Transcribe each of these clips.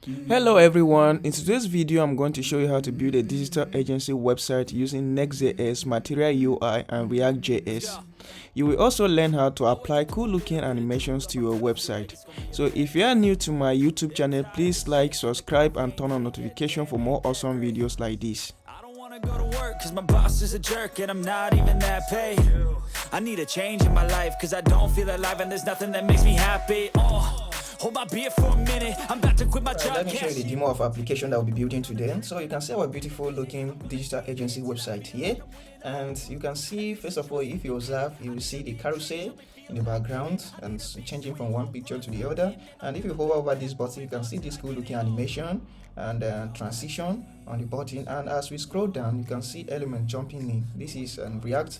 Hello everyone, in today's video I'm going to show you how to build a digital agency website using Next.js, Material UI and React.js. You will also learn how to apply cool looking animations to your website. So if you are new to my YouTube channel, please like, subscribe and turn on notification for more awesome videos like this. Go to work cause my boss is a jerk and I'm not even that paid. I need a change in my life cause I don't feel alive and there's nothing that makes me happy. Hold my beer for a minute, I'm about to quit my job. Let me show you the demo of application that we'll be building today. So you can see our beautiful looking digital agency website here, and you can see, first of all, if you observe, you will see the carousel in the background and changing from one picture to the other. And if you hover over this button, you can see this cool looking animation and transition on the button. And as we scroll down, you can see element jumping in. This is React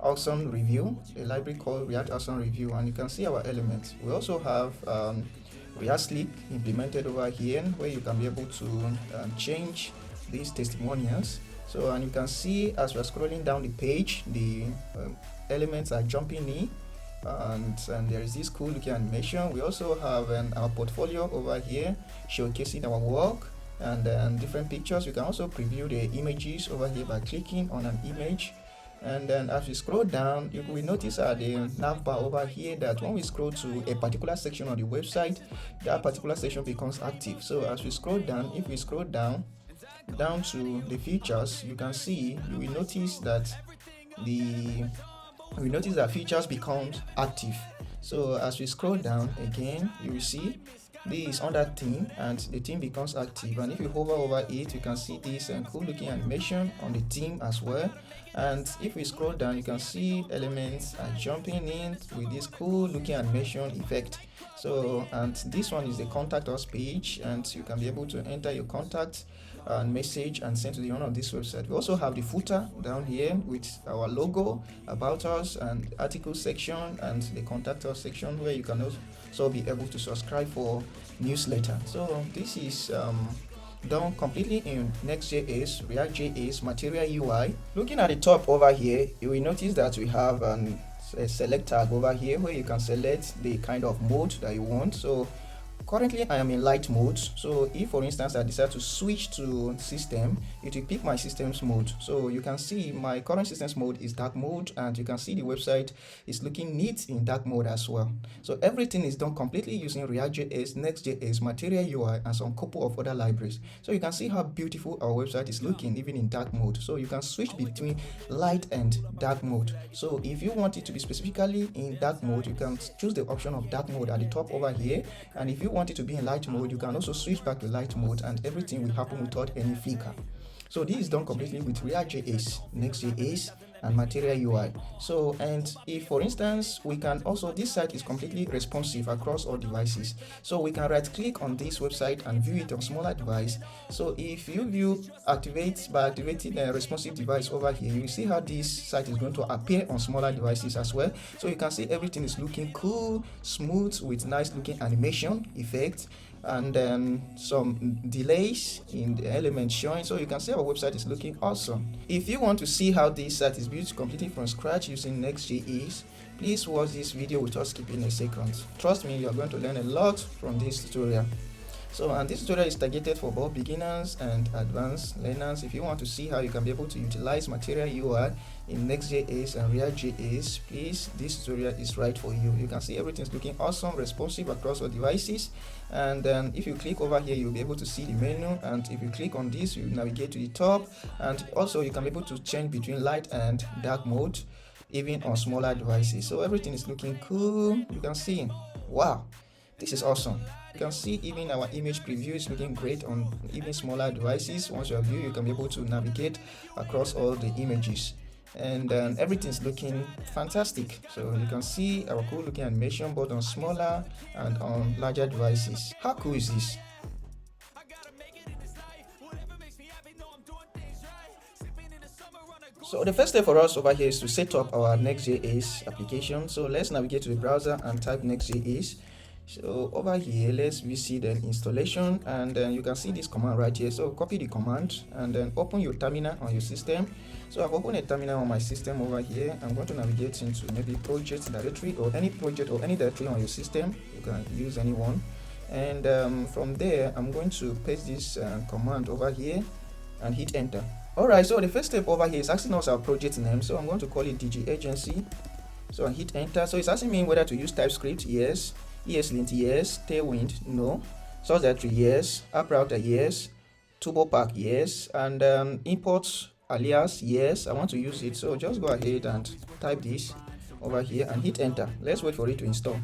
Awesome Review, a library called React Awesome Review, and you can see our elements. We also have React Sleep implemented over here, where you can be able to change these testimonials. So, and you can see as we're scrolling down the page, the elements are jumping in, and there is this cool looking animation. We also have our portfolio over here showcasing our work and different pictures. You can also preview the images over here by clicking on an image. And then as we scroll down, you will notice at the navbar over here that when we scroll to a particular section of the website, that particular section becomes active. So as we scroll down, if we scroll down to the features, you can see, you will notice that features becomes active. So as we scroll down again, you will see this under theme, and the theme becomes active. And if you hover over it, you can see this cool looking animation on the theme as well. And if we scroll down, you can see elements are jumping in with this cool looking animation effect. So, and this one is the contact us page, and you can be able to enter your contact and message and send to the owner of this website. We also have the footer down here with our logo, about us, and article section, and the contact us section, where you can also be able to subscribe for newsletter. So this is done completely in Next.js, React.js, Material UI. Looking at the top over here, you will notice that we have a select tag over here where you can select the kind of mode that you want. So currently I am in light mode, so if for instance I decide to switch to system, it will pick my system's mode. So you can see my current system's mode is dark mode, and you can see the website is looking neat in dark mode as well. So everything is done completely using React.js, Next.js, Material UI and some couple of other libraries. So you can see how beautiful our website is looking even in dark mode. So you can switch between light and dark mode. So if you want it to be specifically in dark mode, you can choose the option of dark mode at the top over here, and if you want it to be in light mode, you can also switch back to light mode, and everything will happen without any flicker. So this is done completely with React.js, Next.js and Material UI. So, and if for instance we can also, this site is completely responsive across all devices, so we can right click on this website and view it on smaller device. So if you view by activating a responsive device over here, you will see how this site is going to appear on smaller devices as well. So you can see everything is looking cool, smooth, with nice looking animation effects, and then some delays in the elements showing. So you can see our website is looking awesome. If you want to see how this site is built completely from scratch using Next.js, please watch this video without skipping a second. Trust me, you are going to learn a lot from this tutorial. So, and this tutorial is targeted for both beginners and advanced learners. If you want to see how you can be able to utilize Material UI in Next.js and React.js, please, this tutorial is right for you. You can see everything's looking awesome, responsive across all devices. And then if you click over here, you'll be able to see the menu, and if you click on this, you navigate to the top, and also you can be able to change between light and dark mode even on smaller devices. So everything is looking cool. You can see, wow, this is awesome. You can see even our image preview is looking great on even smaller devices. Once you view, you can be able to navigate across all the images, and then everything's looking fantastic. So you can see our cool looking animation both on smaller and on larger devices. How cool is this? So the first step for us over here is to set up our Next.js application. So let's navigate to the browser and type Next.js. So over here, let's visit the installation, and then you can see this command right here. So copy the command and then open your terminal on your system. So I've opened a terminal on my system over here. I'm going to navigate into maybe project directory, or any project or any directory on your system. You can use any one. And from there I'm going to paste this command over here and hit enter. Alright, so the first step over here is asking us our project name, so I'm going to call it DG Agency. So I hit enter. So it's asking me whether to use TypeScript, yes, ESLint, yes, Tailwind, no, source directory, yes, app router, yes, turbo pack, yes, and import alias, yes, I want to use it. So just go ahead and type this over here and hit enter. Let's wait for it to install.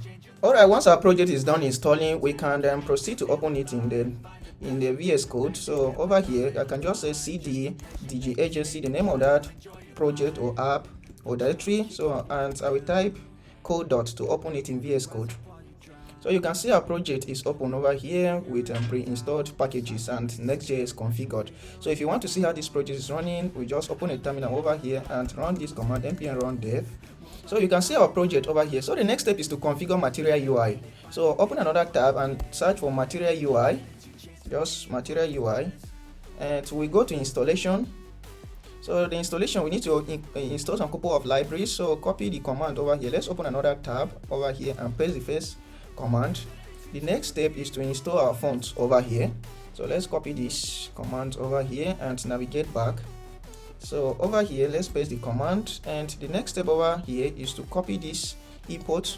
Alright, once our project is done installing, we can proceed to open it in the VS Code. So over here I can just say cd DG Agency, the name of that project or app or directory. So and I will type code dot to open it in VS Code. So you can see our project is open over here with pre-installed packages and Next.js configured. So if you want to see how this project is running, we just open a terminal over here and run this command npm run dev. So you can see our project over here. So the next step is to configure Material UI. So open another tab and search for Material UI, just Material UI, and we go to installation. So the installation, we need to install some couple of libraries. So copy the command over here. Let's open another tab over here and paste the first command. The next step is to install our fonts over here. So let's copy this command over here and navigate back. So over here, let's paste the command, and the next step over here is to copy this import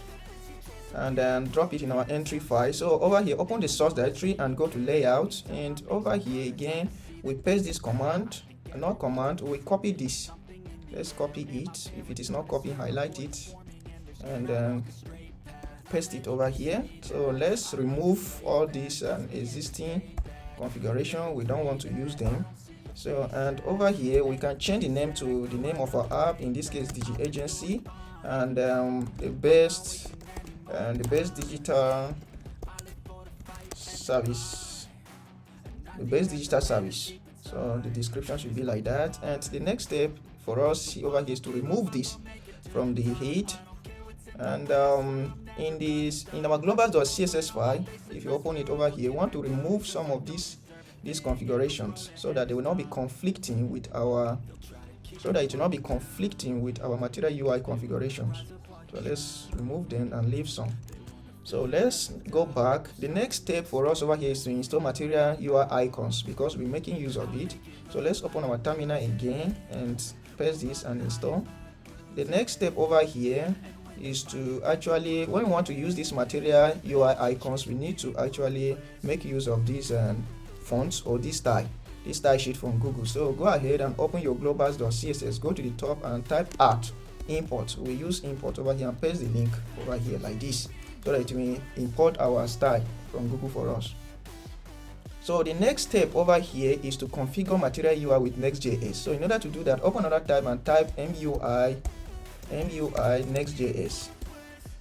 and then drop it in our entry file. So over here, open the source directory and go to layout, and over here again we paste this command, not command, we copy this. Let's copy it. If it is not copied, highlight it and paste it over here. So let's remove all these existing configuration, we don't want to use them. So and over here we can change the name to the name of our app, in this case DG Agency, and the best digital service, so the description should be like that. And the next step for us over here is to remove this from the head. And in our global.css file, if you open it over here, we want to remove some of these configurations so that they will not be conflicting with our Material UI configurations. So let's remove them and leave some. So let's go back. The next step for us over here is to install Material UI icons because we're making use of it. So let's open our terminal again and paste this and install. The next step over here is to actually, when we want to use this Material UI icons, we need to actually make use of these fonts or this style sheet from Google. So go ahead and open your globals.css, go to the top and type art import. We use import over here and paste the link over here like this so that it will import our style from Google for us. So the next step over here is to configure Material UI with Next.js. So in order to do that, open another tab and type MUI Next.js.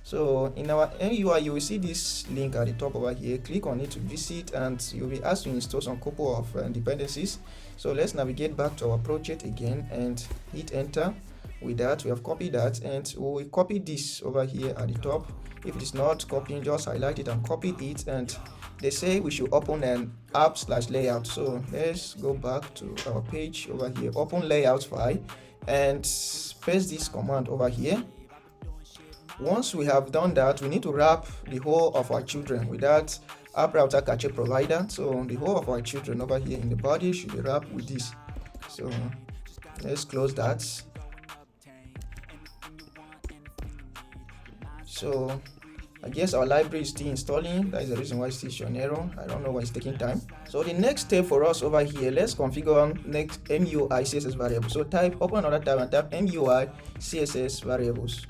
So in our MUI, you will see this link at the top over here. Click on it to visit, and you'll be asked to install some couple of dependencies. So let's navigate back to our project again and hit enter. With that, we have copied that, and we will copy this over here at the top. If it is not copying, just highlight it and copy it. And they say we should open an app/layout. So let's go back to our page over here, open layout file, and paste this command over here. Once we have done that, we need to wrap the whole of our children with that app router cache provider. So the whole of our children over here in the body should be wrapped with this. So let's close that. So I guess our library is still installing. That is the reason why it's still showing error. I don't know why it's taking time. So the next step for us over here, let's configure next MUI CSS variables. So open another tab and type MUI CSS variables.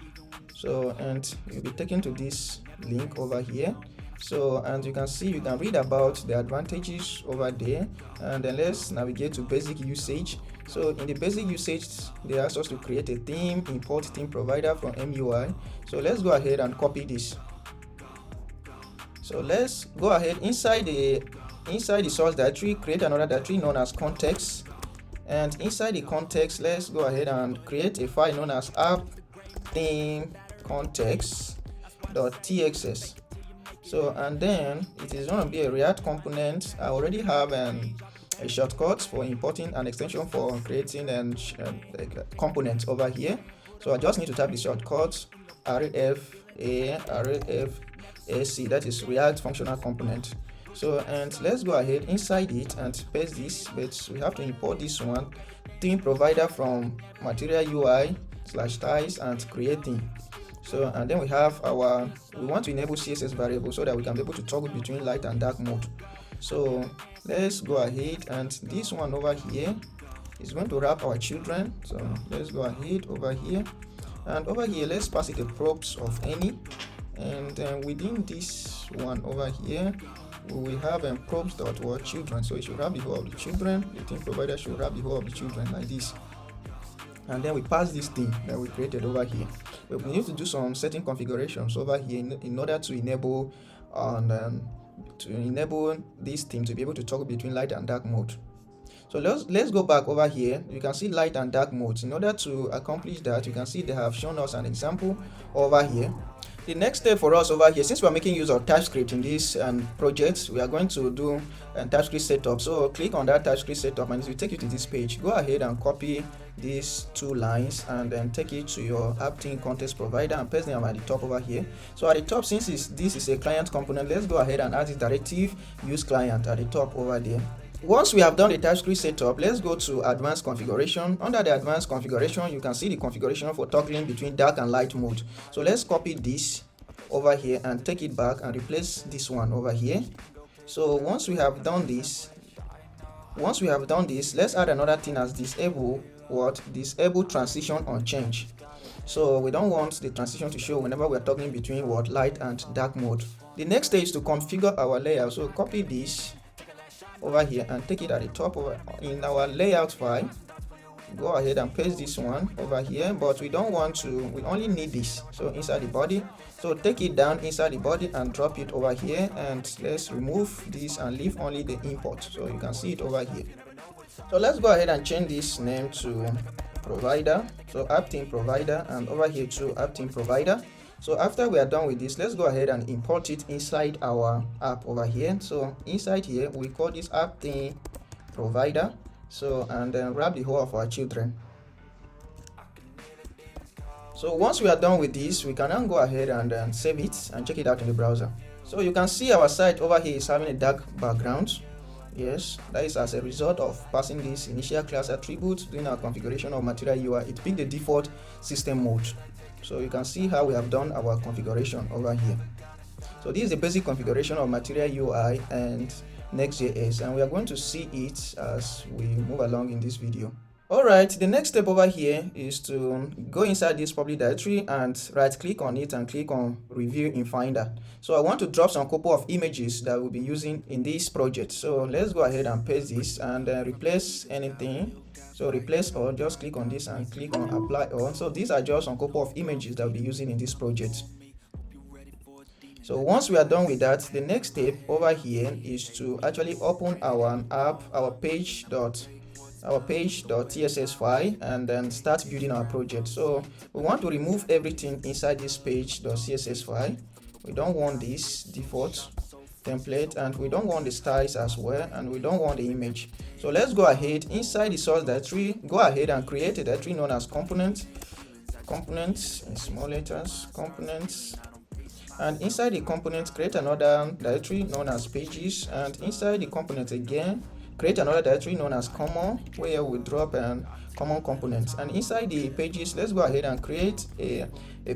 So and you'll be taken to this link over here. So and you can see, you can read about the advantages over there. And then let's navigate to basic usage. So in the basic usage, they ask us to create a theme, import theme provider from MUI. So let's go ahead and copy this. So let's go ahead inside the source directory, create another directory known as context. And inside the context, let's go ahead and create a file known as app theme context.txs. So and then it is going to be a React component. I already have a shortcut for importing an extension for creating a component over here. So I just need to type the shortcut ref RFC, that is React functional component. So, and let's go ahead inside it and paste this, but we have to import this one, theme provider, from material UI /styles and create theme. So, and then we have we want to enable CSS variable so that we can be able to toggle between light and dark mode. So let's go ahead, and this one over here is going to wrap our children. So let's go ahead over here, and over here let's pass it a props of any, and within this one over here we have props.children. So it should wrap the whole of the children. The theme provider should wrap the whole of the children like this, and then we pass this thing that we created over here. But we need to do some setting configurations over here in order to enable this theme to be able to toggle between light and dark mode. So let's go back over here. You can see light and dark modes. In order to accomplish that, you can see they have shown us an example over here. The next step for us over here, since we are making use of TypeScript in this project, we are going to do a TypeScript setup. So click on that TypeScript setup, and it will take you to this page. Go ahead and copy these 2 lines and then take it to your app theme context provider and paste them at the top over here. So at the top, since this is a client component, let's go ahead and add this directive use client at the top over there. Once we have done the TypeScript setup, let's go to advanced configuration. Under the advanced configuration, you can see the configuration for toggling between dark and light mode. So let's copy this over here and take it back and replace this one over here. So once we have done this, let's add another thing as disable transition on change. So we don't want the transition to show whenever we're toggling between light and dark mode. The next stage is to configure our layout. So copy this over here and take it at the top in our layout file. Go ahead and paste this one over here, but we only need this. So inside the body, so take it down inside the body and drop it over here, and let's remove this and leave only the import, so you can see it over here. So let's go ahead and change this name to provider, so app theme provider, and over here to app theme provider. So after we are done with this, let's go ahead and import it inside our app over here. So inside here, we call this app theme provider. So, and then wrap the whole of our children. So once we are done with this, we can now go ahead and save it and check it out in the browser. So you can see our site over here is having a dark background. Yes, that is as a result of passing this initial class attribute during our configuration of material UI. It picked the default system mode. So you can see how we have done our configuration over here. So this is the basic configuration of material UI and Next.js, and we are going to see it as we move along in this video. Alright, the next step over here is to go inside this public directory and right click on it and click on review in Finder. So I want to drop some couple of images that we'll be using in this project. So let's go ahead and paste this and replace anything. So replace all, just click on this and click on apply all. So these are just some couple of images that we'll be using in this project. So once we are done with that, the next step over here is to actually open our app, our page.tss file, and then start building our project. So we want to remove everything inside this page.css file. We don't want this default template, and we don't want the styles as well, and we don't want the image. So let's go ahead inside the source directory, go ahead and create a directory known as components in small letters, components. And inside the component, create another directory known as pages, and inside the component again, create another directory known as common, where we drop common components. And inside the pages, let's go ahead and create a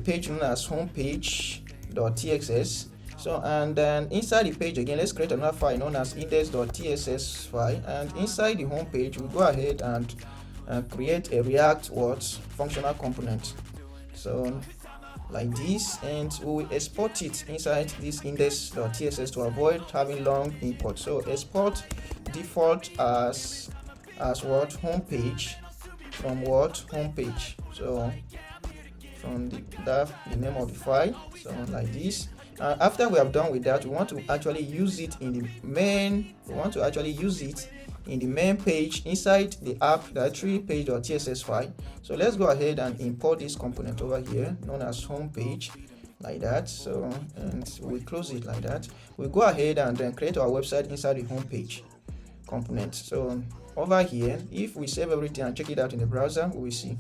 page known as homepage.txs. So, and then inside the page again, let's create another file known as index.tss file, and inside the home page, we go ahead and create a React functional component. So like this, and we will export it inside this index.tss to avoid having long import. So export default as homepage from homepage. So from the name of the file. So like this. After we have done with that, we want to actually use it in the main. Page inside the app directory page.tss file. So let's go ahead and import this component over here known as homepage like that. So, and we close it like that. We go ahead and then create our website inside the homepage component. So over here, if we save everything and check it out in the browser, we will see.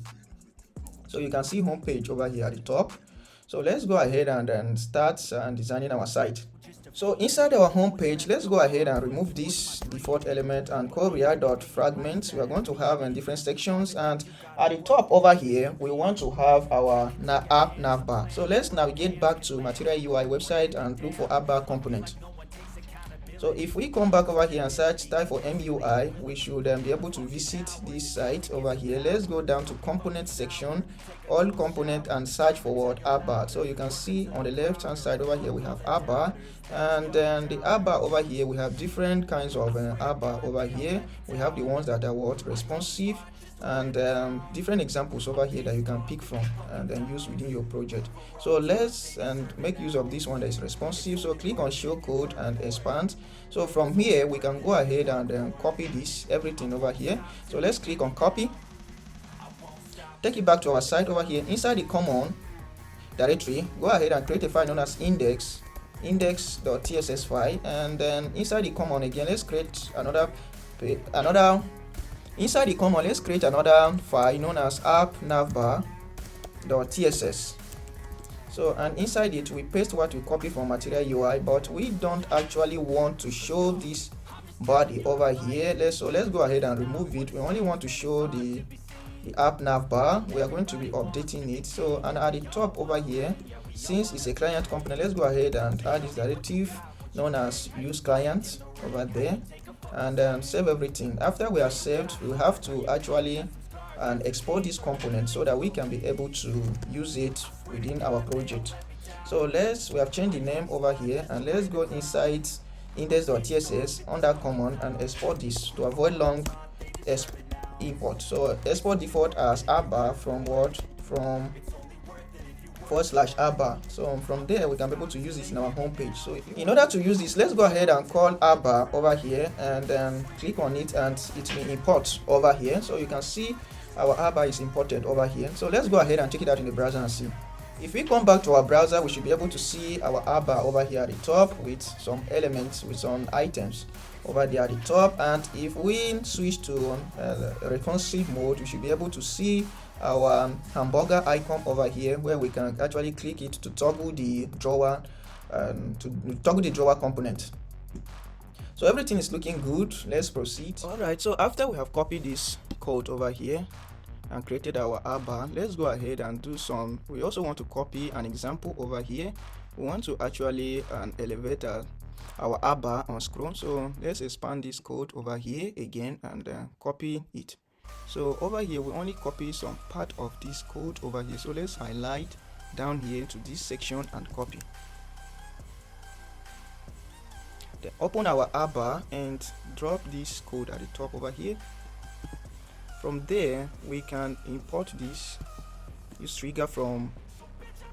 So you can see homepage over here at the top. So let's go ahead and start designing our site. So inside our home page, let's go ahead and remove this default element and call react.fragments. We are going to have different sections, and at the top over here, we want to have our app navbar. So let's navigate back to Material UI website and look for app bar component. So if we come back over here and search type for MUI, we should be able to visit this site over here. Let's go down to component section, all component, and search for what app bar. So you can see on the left hand side over here we have app bar, and then the app bar over here we have different kinds of app bar over here. We have the ones that are what responsive, and different examples over here that you can pick from and then use within your project. So let's make use of this one that is responsive. So click on show code and expand. So from here we can go ahead and copy this everything over here. So let's click on copy, take it back to our site over here. Inside the common directory, go ahead and create a file known as index.tss file, and then inside the common again, let's create another inside the common, let's create another file known as app navbar.tss. So, and inside it we paste what we copy from Material UI, but we don't actually want to show this body over here. So let's go ahead and remove it. We only want to show the app navbar. We are going to be updating it. So, and at the top over here, since it's a client component, let's go ahead and add this directive known as use client over there, and save everything. After we are saved, we have to actually export this component so that we can be able to use it within our project. So we have changed the name over here, and let's go inside index.tss under common and export this to avoid long import. So export default as app bar from /app bar. So from there we can be able to use it in our home page. So in order to use this, let's go ahead and call app bar over here, and then click on it, and it will import over here. So you can see our app bar is imported over here. So let's go ahead and check it out in the browser and see. If we come back to our browser, we should be able to see our app bar over here at the top with some elements, with some items over there at the top. And if we switch to responsive mode, we should be able to see our hamburger icon over here, where we can actually click it to toggle the drawer component. So everything is looking good. Let's proceed. All right, so after we have copied this code over here and created our app bar, let's go ahead and do some. We also want to copy an example over here. We want to actually elevate our app bar on screen. So let's expand this code over here again and copy it. So over here we only copy some part of this code over here. So let's highlight down here to this section and copy. Then open our app bar and drop this code at the top over here. From there we can import this trigger from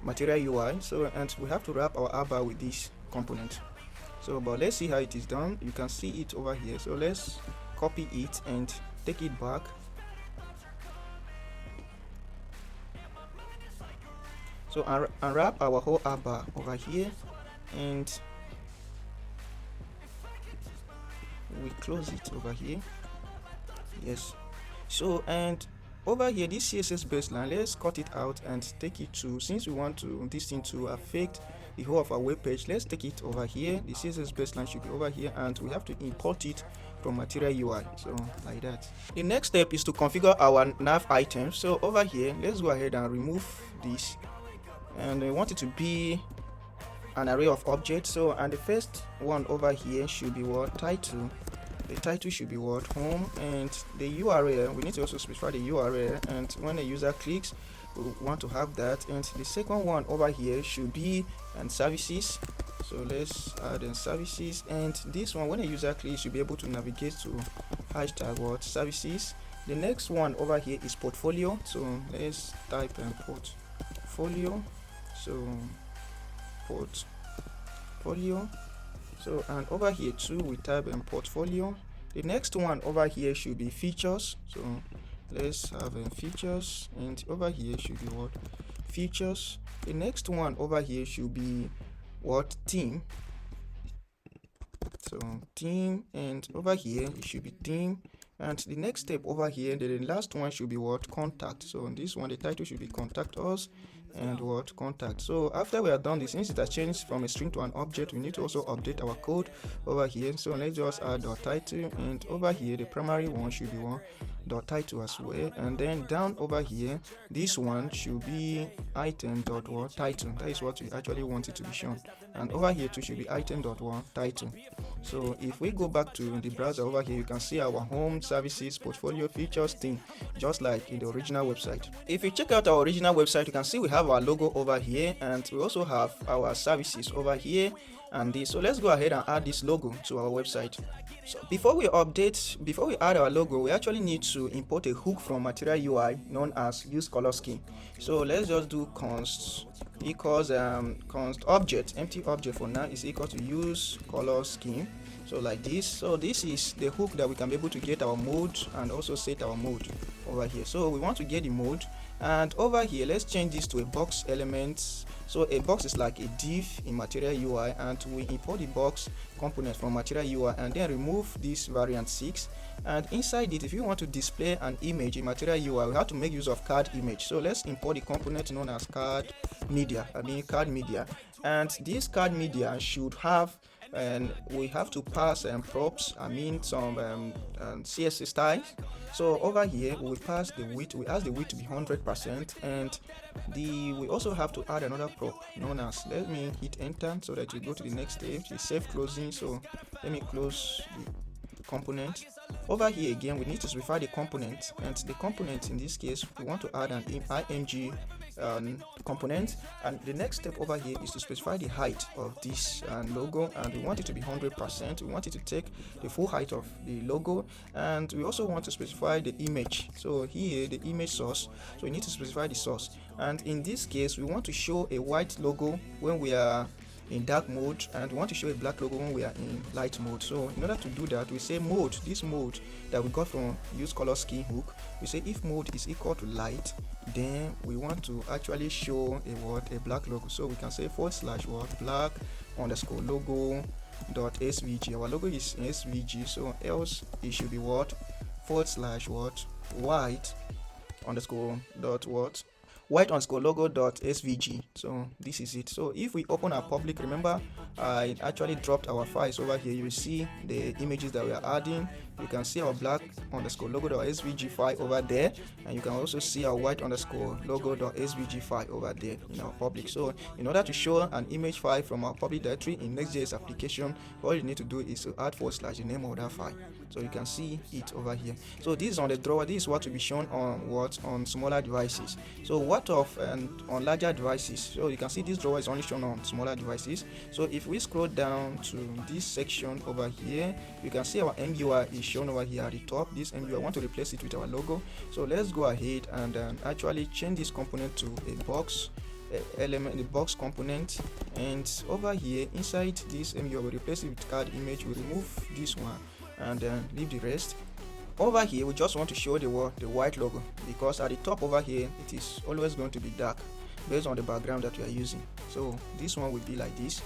Material UI. So, and we have to wrap our app bar with this component. So but let's see how it is done. You can see it over here. So let's copy it and take it back. So unwrap our whole app bar over here, and we close it over here. Yes. So, and over here, this CSS baseline, let's cut it out and take it to, since we want this thing to affect the whole of our web page, let's take it over here. The CSS baseline should be over here, and we have to import it from Material UI. So like that. The next step is to configure our nav items. So over here, let's go ahead and remove this, and we want it to be an array of objects. So, and the first one over here should be what? Title. The title should be what? Home. And the URL, we need to also specify the URL, and when a user clicks, we want to have that. And the second one over here should be services. So let's add services, and this one, when a user clicks, should be able to navigate to hashtag what? Services. The next one over here is portfolio. So let's type portfolio. So portfolio. So, and over here too we type portfolio. The next one over here should be features. So let's have features, and over here should be what? Features. The next one over here should be what? Theme. So theme, and over here it should be theme. And the next step over here, the last one should be what? Contact. So on this one, the title should be contact us, and what contact. So after we are done this, since it has changed from a string to an object, we need to also update our code over here. So let's just add dot title, and over here the primary one should be one dot title as well, and then down over here this one should be item dot what title. That is what we actually want it to be shown, and over here too should be item dot what title. So if we go back to the browser over here, you can see our home, services, portfolio, features thing, just like in the original website. If you check out our original website, you can see we have our logo over here, and we also have our services over here and this. So let's go ahead and add this logo to our website. So before we add our logo, we actually need to import a hook from Material UI known as use color scheme. So let's just do const equals const object, empty object for now is equal to use color scheme. So like this. So this is the hook that we can be able to get our mode and also set our mode over here. So we want to get the mode, and over here let's change this to a box element. So a box is like a div in Material UI, and we import the box component from Material UI and then remove this variant 6, and inside it, if you want to display an image in Material UI, we have to make use of card image. So let's import the component known as card media, and this card media should have, and we have to pass props, some CSS styles. So over here we pass the width, we ask the width to be 100%, and we also have to add another prop known as, let me hit enter so that you go to the next stage, the safe closing. So let me close the component. Over here again we need to specify the component, and the component in this case we want to add an img component, and the next step over here is to specify the height of this logo, and we want it to be 100%. We want it to take the full height of the logo, and we also want to specify the image. So here the image source, so we need to specify the source, and in this case we want to show a white logo when we are in dark mode, and we want to show a black logo when we are in light mode. So in order to do that, we say mode, this mode that we got from use color scheme hook, we say if mode is equal to light, then we want to actually show a black logo. So we can say / black _ logo dot svg. Our logo is in svg, so else it should be what white _ logo dot svg. So this is it. So if we open our public, remember I actually dropped our files over here. You will see the images that we are adding. You can see our black _ logo dot svg file over there, and you can also see our white _ logo dot svg file over there in our public. So in order to show an image file from our public directory in Next.js application, all you need to do is to add / the name of that file. So you can see it over here. So this is on the drawer. This is what will be shown on smaller devices. So what of on larger devices? So you can see this drawer is only shown on smaller devices. So if we scroll down to this section over here, you can see our MUI is shown over here at the top. This MUI, I want to replace it with our logo. So let's go ahead and actually change this component to a box element, the box component, and over here inside this MUI we replace it with card image. We remove this one and then leave the rest. Over here we just want to show the white logo, because at the top over here it is always going to be dark based on the background that we are using. So this one will be like this.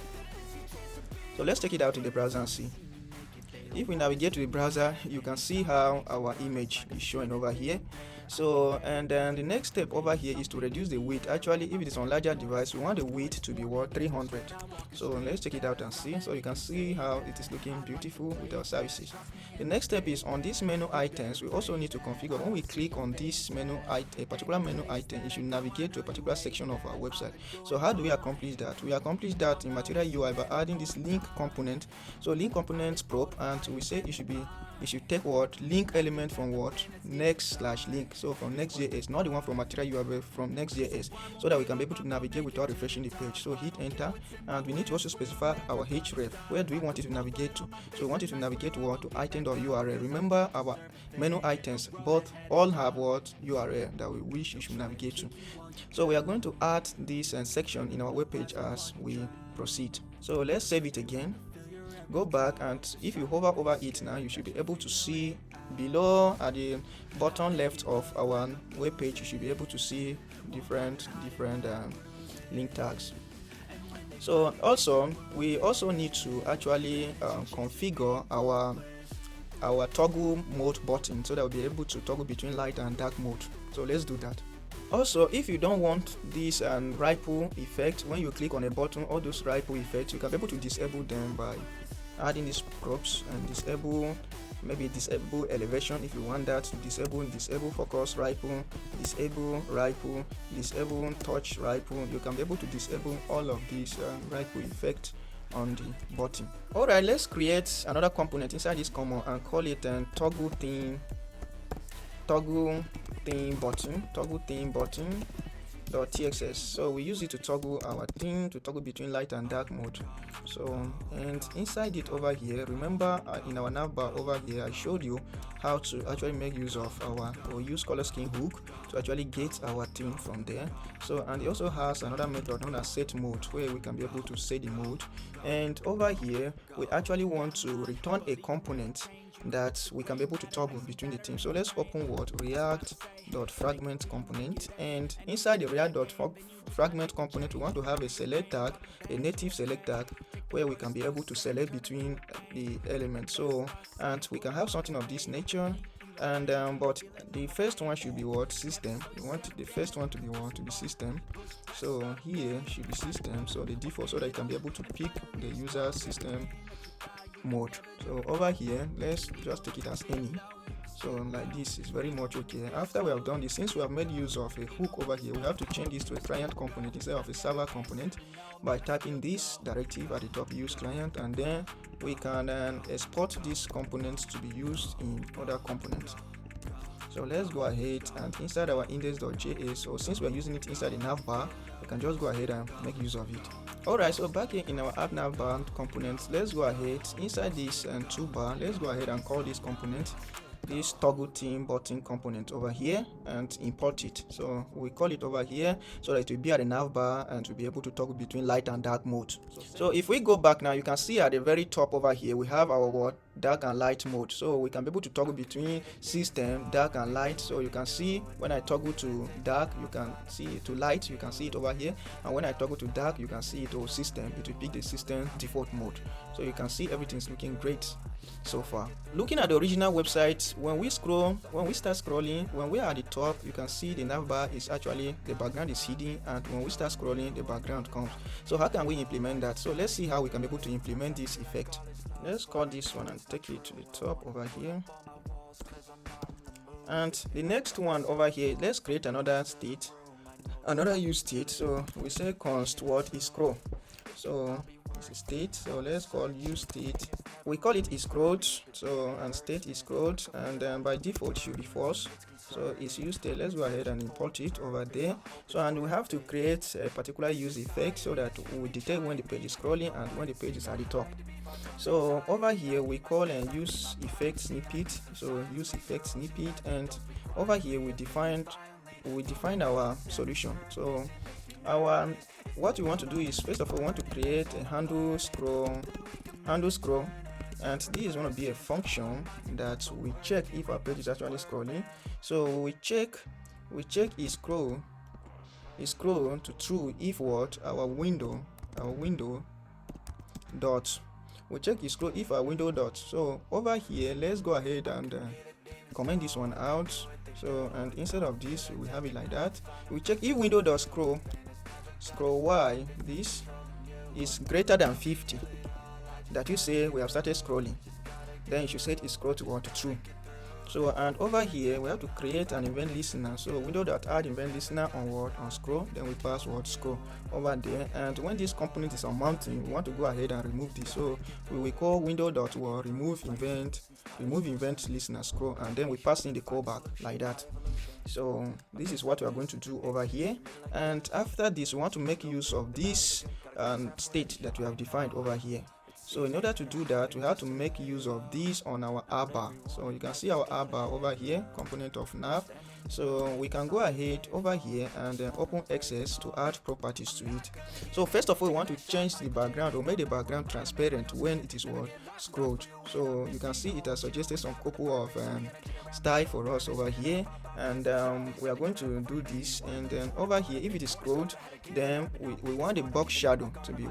So let's take it out in the browser and see. If we navigate to the browser, you can see how our image is showing over here. So, and then the next step over here is to reduce the width. Actually, if it is on larger device, we want the width to be 300. So let's check it out and see. So you can see how it is looking beautiful with our services. The next step is on these menu items. We also need to configure, when we click on this menu item, a particular menu item, it should navigate to a particular section of our website. So how do we accomplish that? We accomplish that in Material UI by adding this link component. So link component prop, and we say it should take link element from next/link. So from Next.js, not the one from Material UI, but from Next.js, so that we can be able to navigate without refreshing the page. So hit enter, and we need to also specify our href. Where do we want it to navigate to? So we want it to navigate to item.url. Remember, our menu items all have URL that we wish it should navigate to. So we are going to add this section in our web page as we proceed. So let's save it again. Go back, and if you hover over it now, you should be able to see below at the bottom left of our web page. You should be able to see different link tags. So also we also need to actually configure our toggle mode button, so that we'll be able to toggle between light and dark mode. So let's do that. Also, if you don't want this ripple effect, when you click on a button, all those ripple effects, you can be able to disable them by adding these props and disable, maybe disable elevation if you want that, disable focus ripple, disable ripple, disable touch ripple. You can be able to disable all of these ripple effects on the button. Alright, let's create another component inside this common and call it toggle theme button .txs. So we use it to toggle our theme, to toggle between light and dark mode. So, and inside it over here, remember in our navbar over here, I showed you how to actually make use of or use color scheme hook to actually get our theme from there. So, and it also has another method known as set mode, where we can be able to set the mode. And over here, we actually want to return a component that we can be able to toggle between the teams. So let's open react.fragment component, and inside the react.fragment component we want to have a select tag, a native select tag, where we can be able to select between the elements. So, and we can have something of this nature, and but the first one should be system. We want the first one to be system. So here should be system, so the default, so that you can be able to pick the user system mode. So over here, let's just take it as any. So like this is very much okay. After we have done this, since we have made use of a hook over here, we have to change this to a client component instead of a server component by typing this directive at the top, use client, and then we can export these components to be used in other components. So let's go ahead and inside our index.js, so since we're using it inside the navbar, we can just go ahead and make use of it. Alright, so back here in our app navbar components, let's go ahead inside this toolbar, let's go ahead and call this component this toggle theme button component over here and import it. So we call it over here so that it will be at the navbar and to be able to toggle between light and dark mode. So if we go back now, you can see at the very top over here we have our dark and light mode. So we can be able to toggle between system, dark and light. So you can see when I toggle to dark, you can see it, to light, you can see it over here, and when I toggle to dark, you can see it to system, it will pick the system default mode. So you can see everything's looking great so far. Looking at the original website, when we start scrolling, when we are at the top, you can see the navbar is actually, the background is hidden, and when we start scrolling, the background comes. So how can we implement that? So let's see how we can be able to implement this effect. Let's call this one and take it to the top over here. And the next one over here, let's create another state, another use state. So we say const what is scroll. So it's a state, so let's call use state, we call it is scrolled, so and state is scrolled, and by default should be false. So it's use state, let's go ahead and import it over there. So, and we have to create a particular use effect so that we detect when the page is scrolling and when the page is at the top. So over here we call and use effect snippet, so use effect snippet, and over here we define our solution. So our what we want to do is, first of all, we want to create a handle scroll, and this is going to be a function that we check if our page is actually scrolling. So we check is scroll to true if our window dot, we check is scroll if our window dot. So over here, let's go ahead and comment this one out. So, and instead of this, we have it like that. We check if window dot scroll y, this is greater than 50, that you say we have started scrolling, then you should set is scroll to true. So, and over here we have to create an event listener. So window.add event listener on scroll, then we pass scroll over there, and when this component is on mounting, we want to go ahead and remove this. So we will call window.remove event listener scroll, and then we pass in the callback like that. So this is what we are going to do over here, and after this we want to make use of this state that we have defined over here. So in order to do that, we have to make use of this on our bar. So you can see our bar over here, component of nav. So we can go ahead over here and open XS to add properties to it. So first of all, we want to change the background or make the background transparent when it is scrolled. So you can see it has suggested some couple of style for us over here, and we are going to do this. And then over here, if it is scrolled, then we want the box shadow to be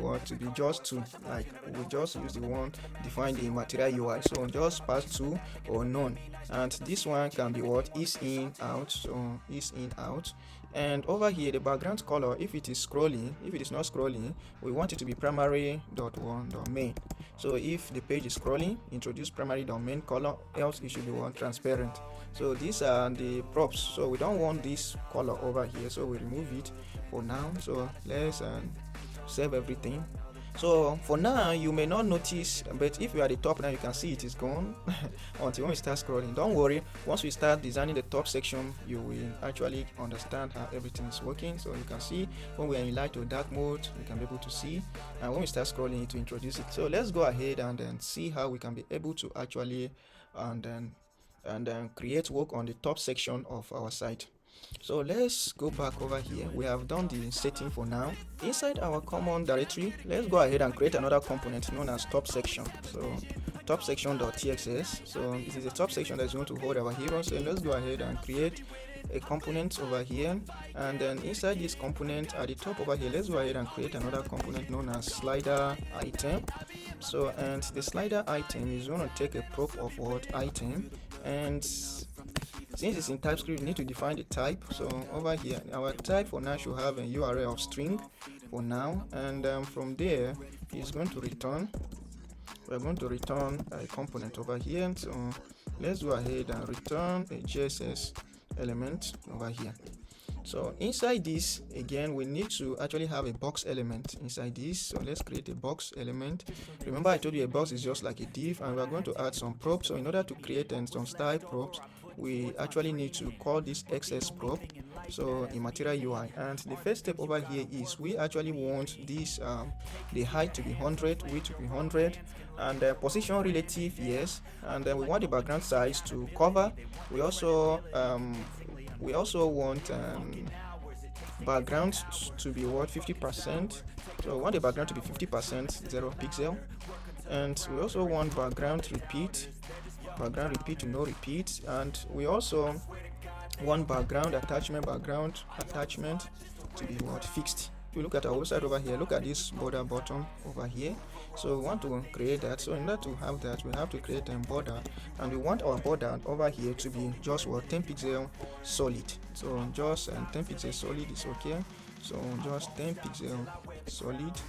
just 2, like we just use the one defined in material UI. So just pass 2 or none, and this one can be is in out, so is in out, And over here, the background color, if it is scrolling, if it is not scrolling, we want it to be primary.1.main. So if the page is scrolling, introduce primary.main color, else it should be transparent. So these are the props. So we don't want this color over here, so we remove it for now. So let's save everything. So for now, you may not notice, but if you are at the top now, you can see it is gone until when we start scrolling. Don't worry, once we start designing the top section, you will actually understand how everything is working. So you can see when we are in light to dark mode, you can be able to see, and when we start scrolling to introduce it. So let's go ahead and then see how we can be able to actually and then create work on the top section of our site. So let's go back over here. We have done the setting for now. Inside our common directory, let's go ahead and create another component known as top section. So top section.txs. So this is a top section that's going to hold our heroes. So let's go ahead and create a component over here, and then inside this component at the top over here, let's go ahead and create another component known as slider item. So and the slider item is going to take a prop of what item, and since it's in TypeScript, we need to define the type. So over here, our type for now should have a URL of string for now, and from there it's going to return. We're going to return a component over here. So let's go ahead and return a JSS element over here. So inside this, again, we need to actually have a box element inside this. So let's create a box element. Remember, I told you a box is just like a div, and we're going to add some props. So in order to create some style props, we actually need to call this XS prop, so in material UI. And the first step over here is we actually want this the height to be 100, width to be 100, and position relative, yes, and then we want the background size to cover. We also want background to be what 50%. So we want the background to be 50% 0 pixel, and we also want background repeat to no repeat, and we also want background attachment to be what fixed. If you look at our website over here, look at this border button over here. So we want to create that. So in order to have that, we have to create a border, and we want our border over here to be just what 10 pixel solid. So just 10 pixel solid is okay. So just 10 pixel solid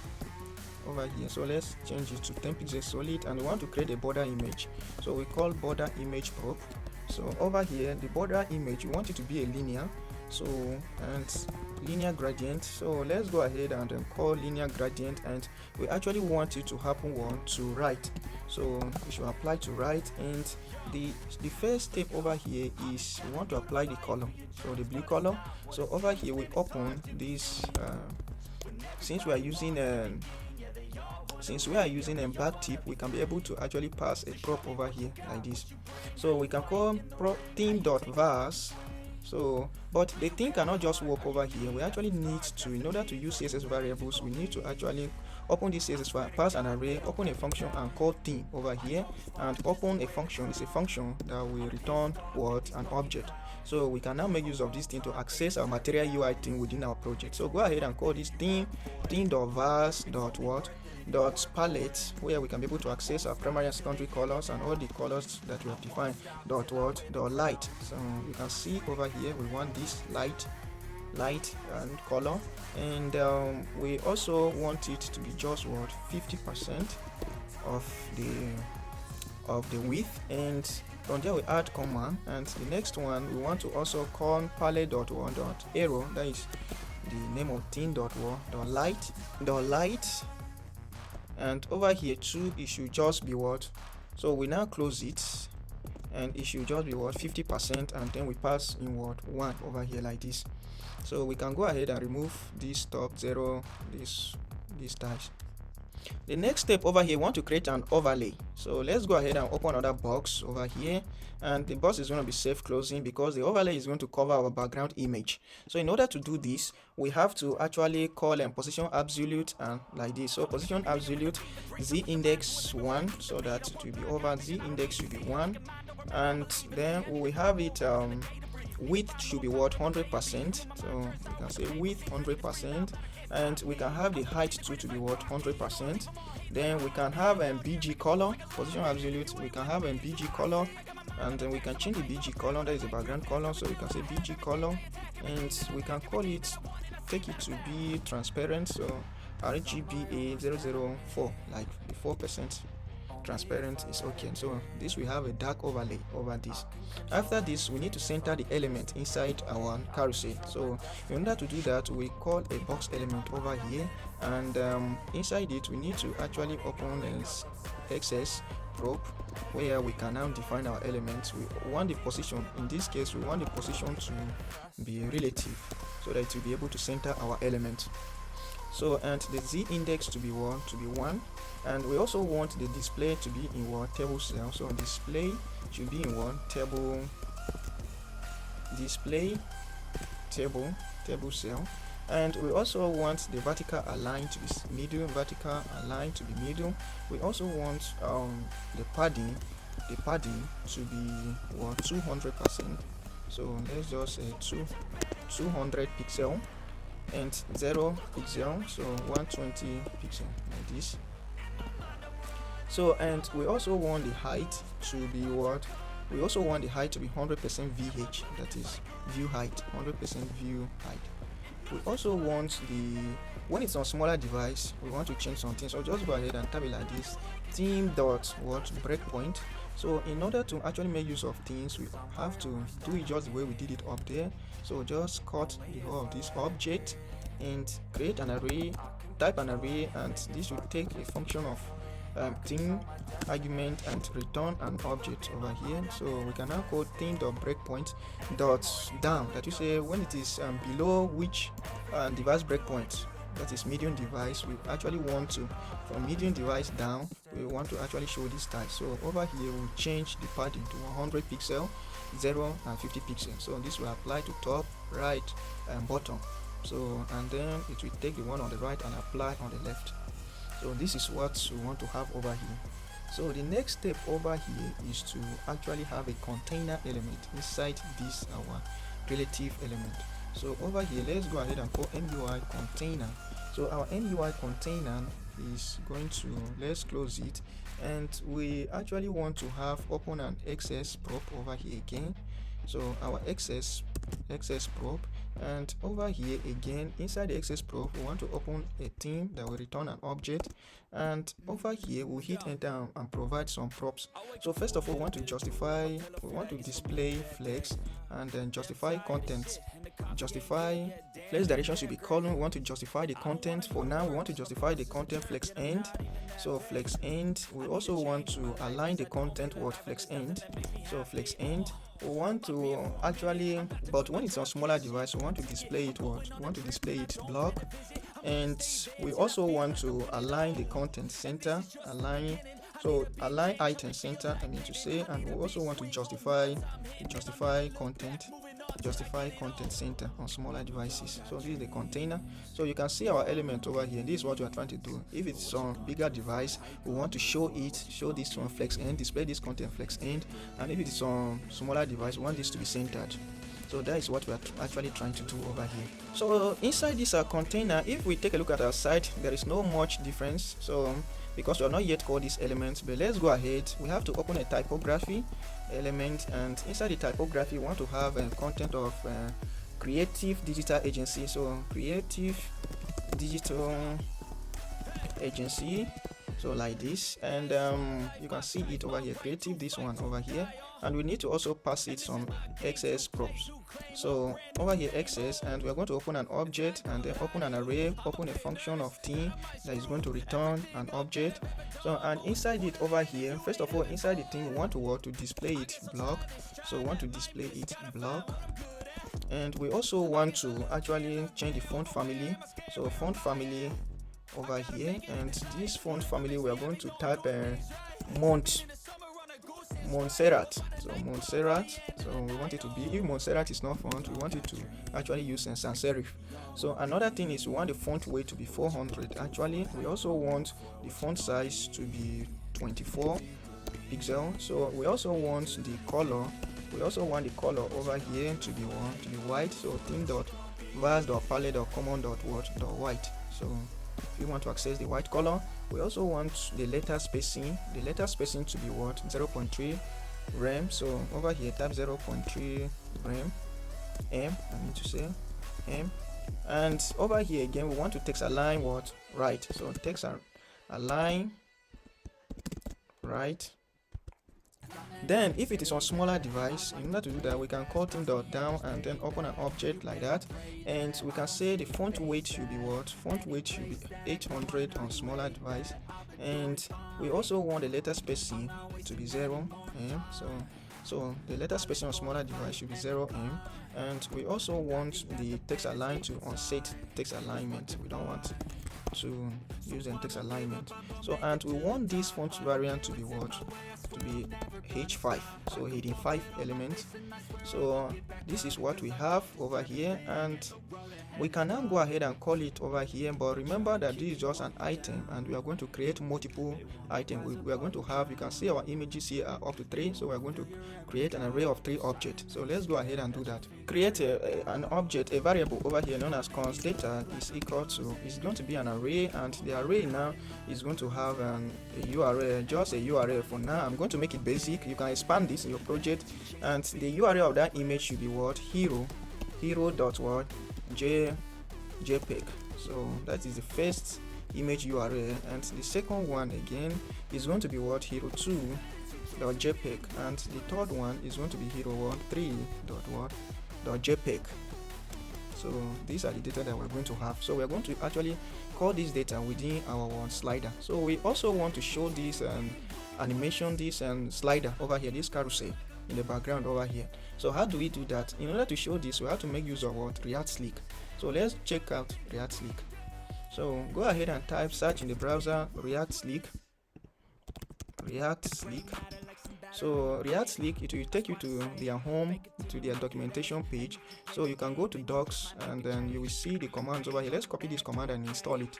over here. So let's change it to 10 pixel solid, and we want to create a border image. So we call border image prop. So over here, the border image, we want it to be a linear, so and linear gradient. So let's go ahead and call linear gradient, and we actually want it to happen to right. So we should apply to right, and the first step over here is we want to apply the color, so the blue color. So over here we open this since we are using a backtip, we can be able to actually pass a prop over here like this. So we can call theme.vars. So but the thing cannot just work over here. We actually need to, in order to use CSS variables, we need to actually open this CSS file, pass an array, open a function and call theme over here, and open a function. It's a function that will return what an object. So we can now make use of this thing to access our material UI thing within our project. So go ahead and call this theme.vars.palette, where we can be able to access our primary and secondary colors and all the colors that we have defined. Light. So you can see over here we want this light and color, and we also want it to be just 50% of the width, and from there we add comma, and the next one we want to also call palette.1.arrow, that is the name of theme.light, and over here too it should just be so we now close it, and it should just be 50%, and then we pass in 1 over here like this. So we can go ahead and remove this top 0, these ties. The next step over here, we want to create an overlay. So let's go ahead and open another box over here, and the box is going to be safe closing because the overlay is going to cover our background image. So in order to do this, we have to actually call position absolute and like this. So position absolute z index 1, so that it will be over z index should be 1, and then we have it width should be 100%. So we can say width 100%, and we can have the height too to be 100%. Then we can have BG color, position absolute. We can have BG color and then we can change the BG color. That is the background color, so we can say BG color, and we can call it, take it to be transparent, so RGBA 004, like 4% transparent is okay. So this we have a dark overlay over this. After this, we need to center the element inside our carousel. So in order to do that, we call a box element over here, and inside it we need to actually open this XS prop, where we can now define our elements. We want the position, in this case we want the position to be relative, so that it will be able to center our element. So, and the z index to be 1, and we also want the display to be in one table cell. So display should be in one table, display table cell, and we also want the vertical align to be middle, vertical align to be middle. We also want the padding to be 200%. So let's just say 200 pixel, and 0 pixel, so 120 pixel, like this. So, and we also want the height to be what? We also want the height to be 100% VH, that is view height, 100% view height. We also want the, when it's on smaller device, we want to change something. So just go ahead and tab it like this, theme dot what breakpoint. So in order to actually make use of things, we have to do it just the way we did it up there. So just cut the whole of this object and create an array, type an array, and this will take a function of theme argument and return an object over here. So we can now code theme.breakpoint dot down, that you say when it is below which device breakpoint, that is medium device, we actually want to, from medium device down, we want to actually show this type. So over here we'll change the padding to 100 pixel, 0 and 50 pixels. So this will apply to top, right and bottom. So, and then it will take the one on the right and apply on the left. So this is what we want to have over here. So the next step over here is to actually have a container element inside this our relative element. So over here, let's go ahead and call MUI container. So our MUI container is going to, let's close it, and we actually want to have open an XS prop over here again. So our XS prop, and over here again inside the XS prop we want to open a theme that will return an object, and over here we'll hit enter and provide some props. So first of all, we want to display flex, and then justify content. Justify flex direction should be column. We want to justify the content. For now we want to justify the content flex end. So flex end, we also want to align the content with flex end. So flex end, we want to actually, but when it's on smaller device, we want to display it what? We want to display it block, and we also want to align the content center, align item center, I mean to say, and we also want to justify content center on smaller devices. So this is the container. So you can see our element over here. This is what we are trying to do. If it's on bigger device, we want to show this on flex end, display this content flex end, and if it's on smaller device, we want this to be centered. So that is what we are actually trying to do over here. So inside this container, if we take a look at our site, there is no much difference. So because we have not yet called these elements, but let's go ahead. We have to open a typography element, and inside the typography we want to have a content of creative digital agency. So creative digital agency, so like this, and you can see it over here, creative, this one over here, and we need to also pass it some XS props. So over here XS, and we are going to open an object and then open an array, open a function of theme that is going to return an object. So, and inside it over here, first of all, inside the theme we want to display it block. So we want to display it block, and we also want to actually change the font family. So font family over here, and this font family we are going to type Montserrat. So Montserrat, so we want it to be, if Montserrat is not font, we want it to actually use sans serif. So another thing is we want the font weight to be 400. Actually we also want the font size to be 24 pixel. So we also want the color, over here to be white. So theme.vars.palette.common.white. So if you want to access the white color, we also want the letter spacing to be 0.3 rem. So over here type 0.3 rem m. I need to say m. And over here again we want to text align what right. So text align right. Then if it is on smaller device, in order to do that we can call theme.down and then open an object like that, and we can say the font weight should be what, font weight should be 800 on smaller device, and we also want the letter spacing to be 0 m. So the letter spacing on smaller device should be 0 m, and we also want the text align to unset text alignment. We don't want to use the text alignment. So, and we want this font variant to be what, to be h5, so heading 5 elements. So this is what we have over here, and we can now go ahead and call it over here, but remember that this is just an item and we are going to create multiple items. We are going to have, you can see our images here are up to 3, so we are going to create an array of 3 objects. So let's go ahead and do that. Create an object, a variable over here known as const data is equal to, it's going to be an array, and the array now is going to have a URL, just a URL for now. I'm going to make it basic. You can expand this in your project, and the URL of that image should be what, hero dot what, jpeg. So that is the first image URL, and the second one again is going to be what, hero2.jpg, and the third one is going to be hero13.jpg. So these are the data that we're going to have. So we're going to actually call this data within our one slider. So we also want to show this animation, this slider over here, this carousel in the background over here. So how do we do that? In order to show this, we have to make use of what, React Slick. So let's check out React Slick. So go ahead and type, search in the browser React Slick. So React Slick, it will take you to their home, to their documentation page. So you can go to docs and then you will see the commands over here. Let's copy this command and install it.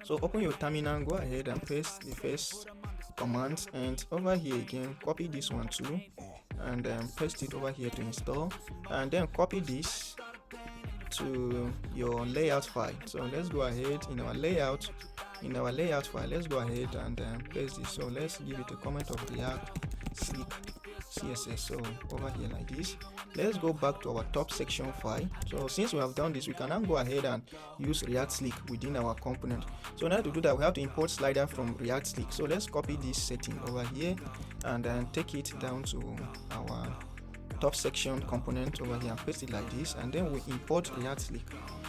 So open your terminal, go ahead and paste the first command, and over here again copy this one too, and paste it over here to install, and then copy this to your layout file. So let's go ahead in our layout file, let's go ahead and paste this. So let's give it a comment of React Slick CSS. So over here like this, let's go back to our top section file. So since we have done this, we can now go ahead and use React Slick within our component. So now to do that, we have to import slider from React Slick. So let's copy this setting over here and then take it down to our top section component over here and paste it like this, and then we import React Slick.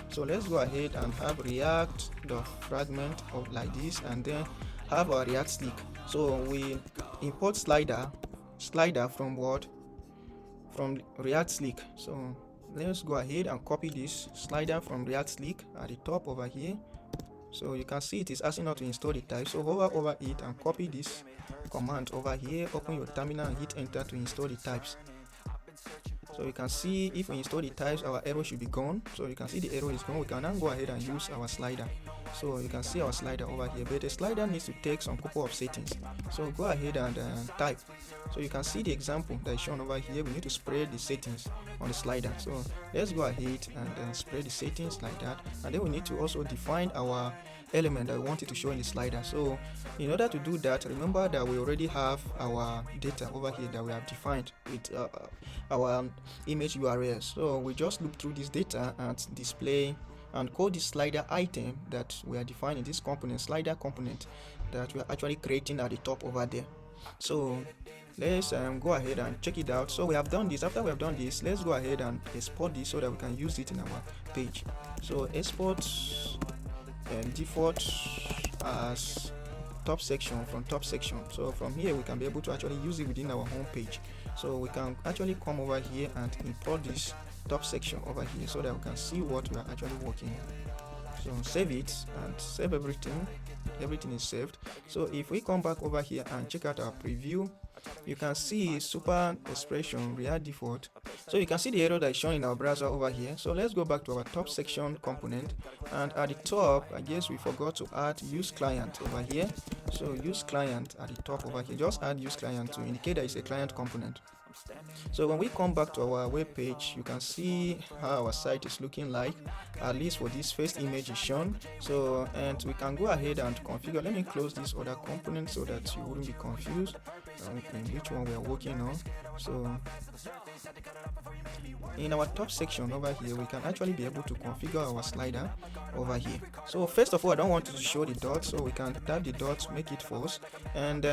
So let's go ahead and have react.fragment of like this, and then have our React Slick. So we import slider from what, from React Slick. So let's go ahead and copy this slider from React Slick at the top over here. So you can see it is asking us to install the type. So hover over it and copy this command over here, open your terminal and hit enter to install the types. So you can see if we install the types, our error should be gone. So you can see the error is gone. We can now go ahead and use our slider. So you can see our slider over here, but the slider needs to take some couple of settings. So go ahead and type. So you can see the example that is shown over here. We need to spread the settings on the slider. So let's go ahead and spread the settings like that, and then we need to also define our element that we want it to show in the slider. So in order to do that, remember that we already have our data over here that we have defined with our image URL. So we just look through this data and display and call this slider item that we are defining, this component, slider component that we are actually creating at the top over there. So let's go ahead and check it out. So we have done this. After we have done this, let's go ahead and export this so that we can use it in our page. So export default as top section from top section. So from here we can be able to actually use it within our home page. So we can actually come over here and import this top section over here so that we can see what we are actually working on. So save it and save everything. Everything is saved. So if we come back over here and check out our preview, you can see super expression React default. So you can see the error that is shown in our browser over here. So let's go back to our top section component, and at the top, I guess we forgot to add use client over here. So use client at the top over here, just add use client to indicate that it's a client component. So when we come back to our web page, you can see how our site is looking like, at least for this first image is shown. So, and we can go ahead and configure. Let me close this other component so that you wouldn't be confused. which one we are working on. So in our top section over here, we can actually be able to configure our slider over here. So first of all, I don't want to show the dots, so we can type the dots, make it false. And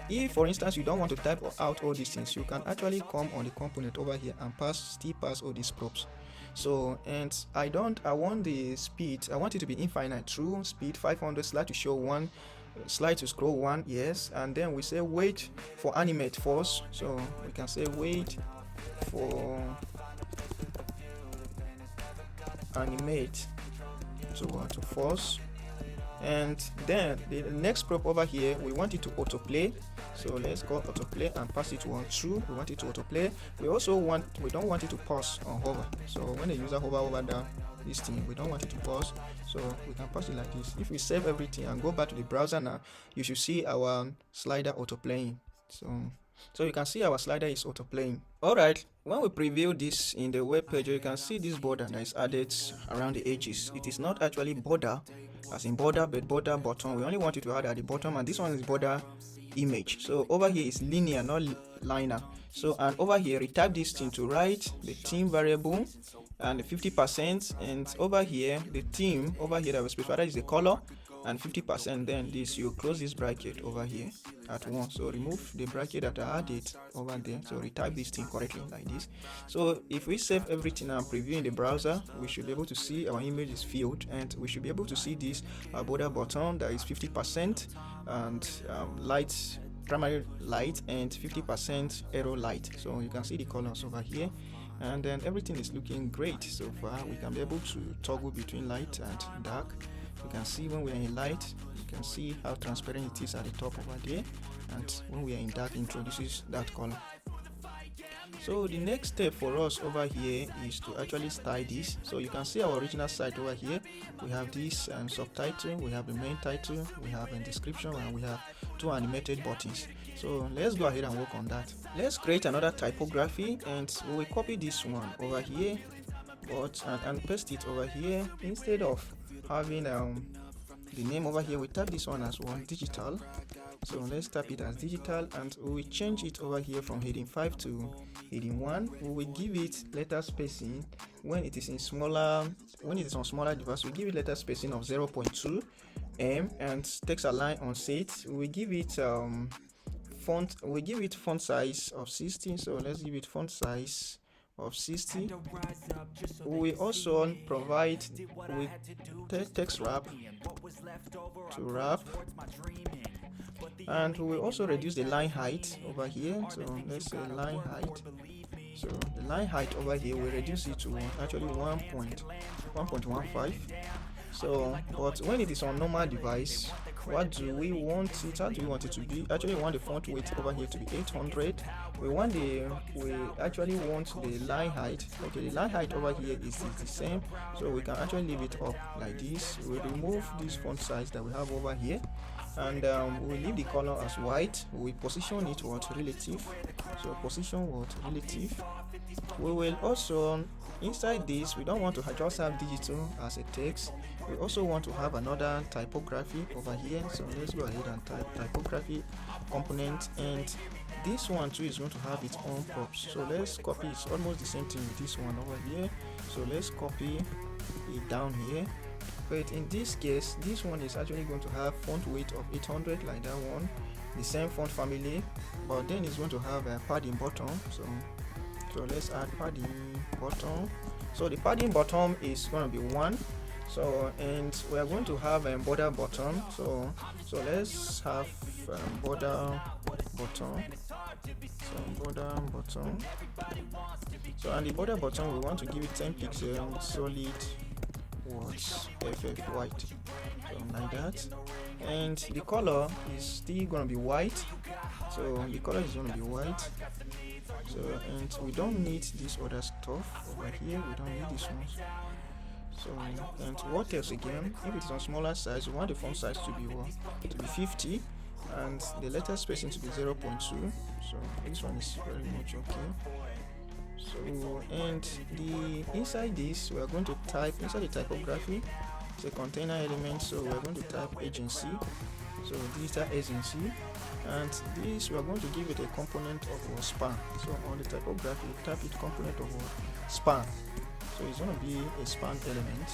if for instance you don't want to type out all these things, you can actually come on the component over here and still pass all these props. So, and I want the speed, I want it to be infinite, true speed 500, slide to show 1, slide to scroll 1, yes. And then we say wait for animate false, so we can say wait for animate to false. And then the next prop over here, we want it to autoplay, so let's go autoplay and pass it to on true. We want it to autoplay. We don't want it to pause on hover, so when the user hover over this thing, we don't want it to pause, so we can pass it like this. If we save everything and go back to the browser now, you should see our slider autoplaying. So you can see our slider is autoplaying. Alright, when we preview this in the web page, you can see this border that is added around the edges. It is not actually border as in border, but border button. We only want it to add at the bottom, and this one is border image. So over here is linear, not liner. So, and over here retype this thing to write the theme variable and 50%, and over here the theme over here that we specify is the color and 50%. Then this, you close this bracket over here at once, so remove the bracket that I added over there, so retype this thing correctly like this. So if we save everything and preview in the browser, we should be able to see our image is filled, and we should be able to see this border button that is 50% and light, primary light, and 50% arrow light. So you can see the colors over here, and then everything is looking great so far. We can be able to toggle between light and dark. You can see when we are in light, you can see how transparent it is at the top over there, and when we are in dark, it introduces that color. So the next step for us over here is to actually style this. So you can see our original site over here. We have this subtitle, we have the main title, we have a description, and we have 2 animated buttons. So let's go ahead and work on that. Let's create another typography, and we will copy this one over here, and paste it over here. Instead of having the name over here, we type this one as one digital. So let's type it as digital, and we will change it over here from heading 5 to heading 1. We will give it letter spacing when it is on smaller device. We give it letter spacing of 0.2 m, and text align on set. We give it font size of 16. So let's give it font size of 60. We also provide with text wrap to wrap, and we will also reduce the line height over here. So let's say line height. So the line height over here, we reduce it to actually 1.15. So, but when it is on normal device, what do we want it? How do we want it to be? Actually, we want the font weight over here to be 800. We actually want the line height. Okay, the line height over here is the same, so we can actually leave it up like this. We remove this font size that we have over here, and we leave the color as white. We position it relative. So position relative. We will also, inside this, we don't want to just have digital as a text. We also want to have another typography over here. So let's go ahead and type typography component, and this one too is going to have its own props. So let's copy. It's almost the same thing with this one over here. So let's copy it down here. But in this case, this one is actually going to have font weight of 800 like that one, the same font family, but then it's going to have a padding button. So let's add padding button. So the padding button is going to be 1. So, and we are going to have a border button. So let's have border button. So border button. So, and the border button, we want to give it 10 pixels solid words FF white, so like that. And the color is still going to be white. So the color is going to be white. So, and we don't need this other stuff over here. We don't need this one. So, and what else again? If it is on smaller size, we want the font size to be 50, and the letter spacing to be 0.2. So this one is very much okay. So, and the inside this, we are going to type inside the typography. It's a container element, so we are going to type agency. so digital agency, and this we are going to give it a component of span. So on the typography, type it component of span. So it's going to be a span element.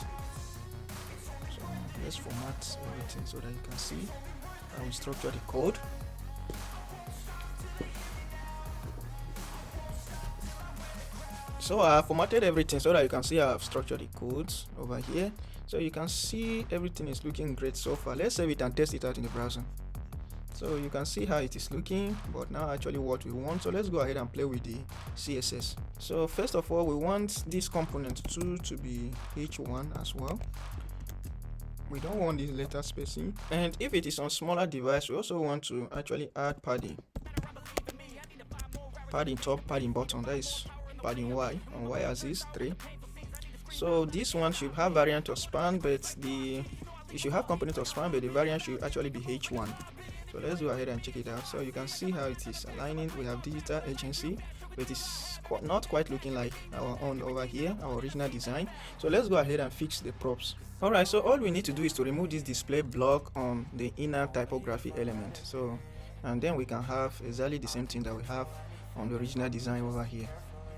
So let's format everything so that you can see how we structure the code. So I have formatted everything so that you can see how I've structured the codes over here. So you can see everything is looking great so far. Let's save it and test it out in the browser. So you can see how it is looking, but now actually what we want. So let's go ahead and play with the CSS. So first of all, we want this component 2 to be h1 as well. We don't want this letter spacing. And if it is on smaller device, we also want to actually add padding. Padding top, padding bottom, that is padding y on y-axis 3. So this one should have variant of span, but it should have component of span, but the variant should actually be h1. So let's go ahead and check it out. So you can see how it is aligning. We have digital agency, but it's not quite looking like our own over here, our original design. So let's go ahead and fix the props. Alright, so all we need to do is to remove this display block on the inner typography element. So, and then we can have exactly the same thing that we have on the original design over here.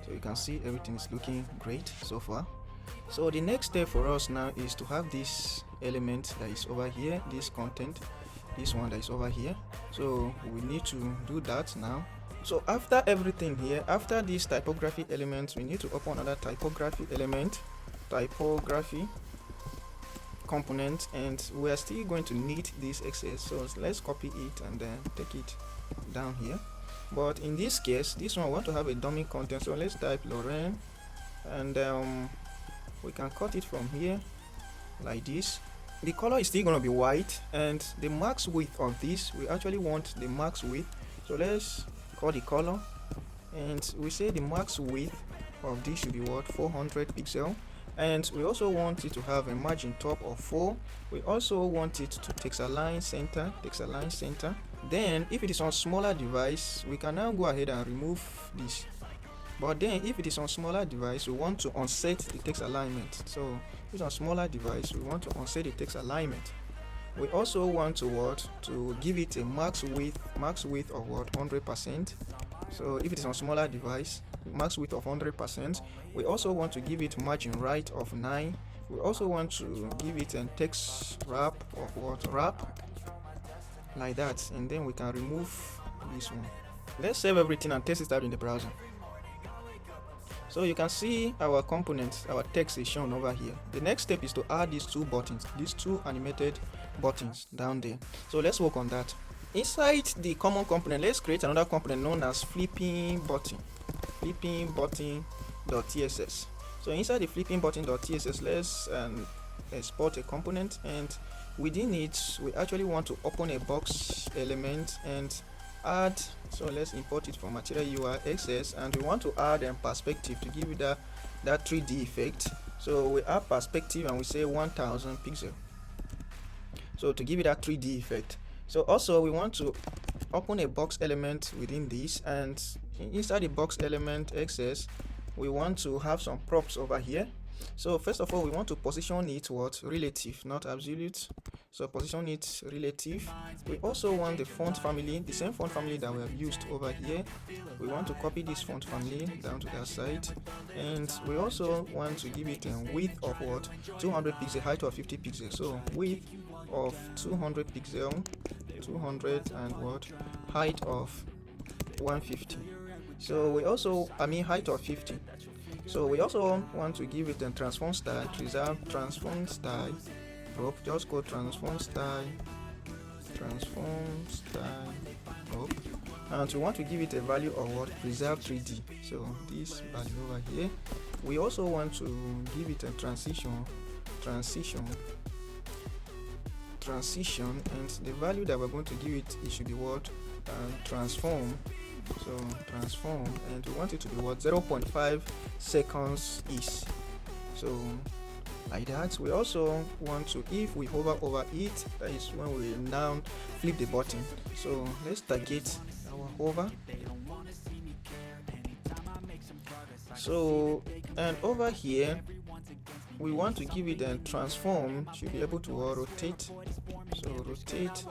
So you can see everything is looking great so far. So the next step for us now is to have this element that is over here, this content, this one that is over here. So we need to do that now. So after everything here, after this typography element, we need to open another typography element, typography component, and we are still going to need this XS. So let's copy it and then take it down here. But in this case, this one I want to have a dummy content, so let's type Lorraine, and we can cut it from here like this. The color is still going to be white, and the max width of this, we actually want the max width. So let's call the color, and we say the max width of this should be what, 400 pixel, and we also want it to have a margin top of 4. We also want it to text align center. Then if it is on smaller device, we can now go ahead and remove this. But then if it is on smaller device, we want to unset the text alignment. So if it's on smaller device, we want to unset the text alignment. We also want to give it a max width of what, 100%. So if it is on smaller device, max width of 100%. We also want to give it margin right of 9. We also want to give it a text wrap of what, wrap, like that, and then we can remove this one. Let's save everything and test it out in the browser. So you can see our components, our text is shown over here. The next step is to add these two buttons, these two animated buttons down there. So let's work on that. Inside the common component, let's create another component known as flipping button, flippingbutton.tss. So inside the flippingbutton.tss, let's export a component, and within it we actually want to open a box element and add. So let's import it from material UI XS, and we want to add a perspective to give you that 3D effect. So we add perspective and we say 1000 pixel, so to give it that 3D effect. So also we want to open a box element within this, and inside the box element XS we want to have some props over here. So first of all, we want to position it what, relative, not absolute. So position it relative. We also want the font family, the same font family that we have used over here. We want to copy this font family down to that side, and we also want to give it a width of what, 200 pixel, height of 50 pixels. So width of 200 pixel, 200, and what, height of 150. So we also, height of 50. So we also want to give it a transform style, reserve transform style prop, just go transform style prop, and we want to give it a value of what, preserve 3D. So this value over here. We also want to give it a transition, and the value that we're going to give it should be what, transform. So transform, and we want it to be what, 0.5 seconds is. So like that. We also want to, if we hover over it, that is when we now flip the button. So let's target our hover. So, and over here we want to give it a transform, should be able to rotate. So rotate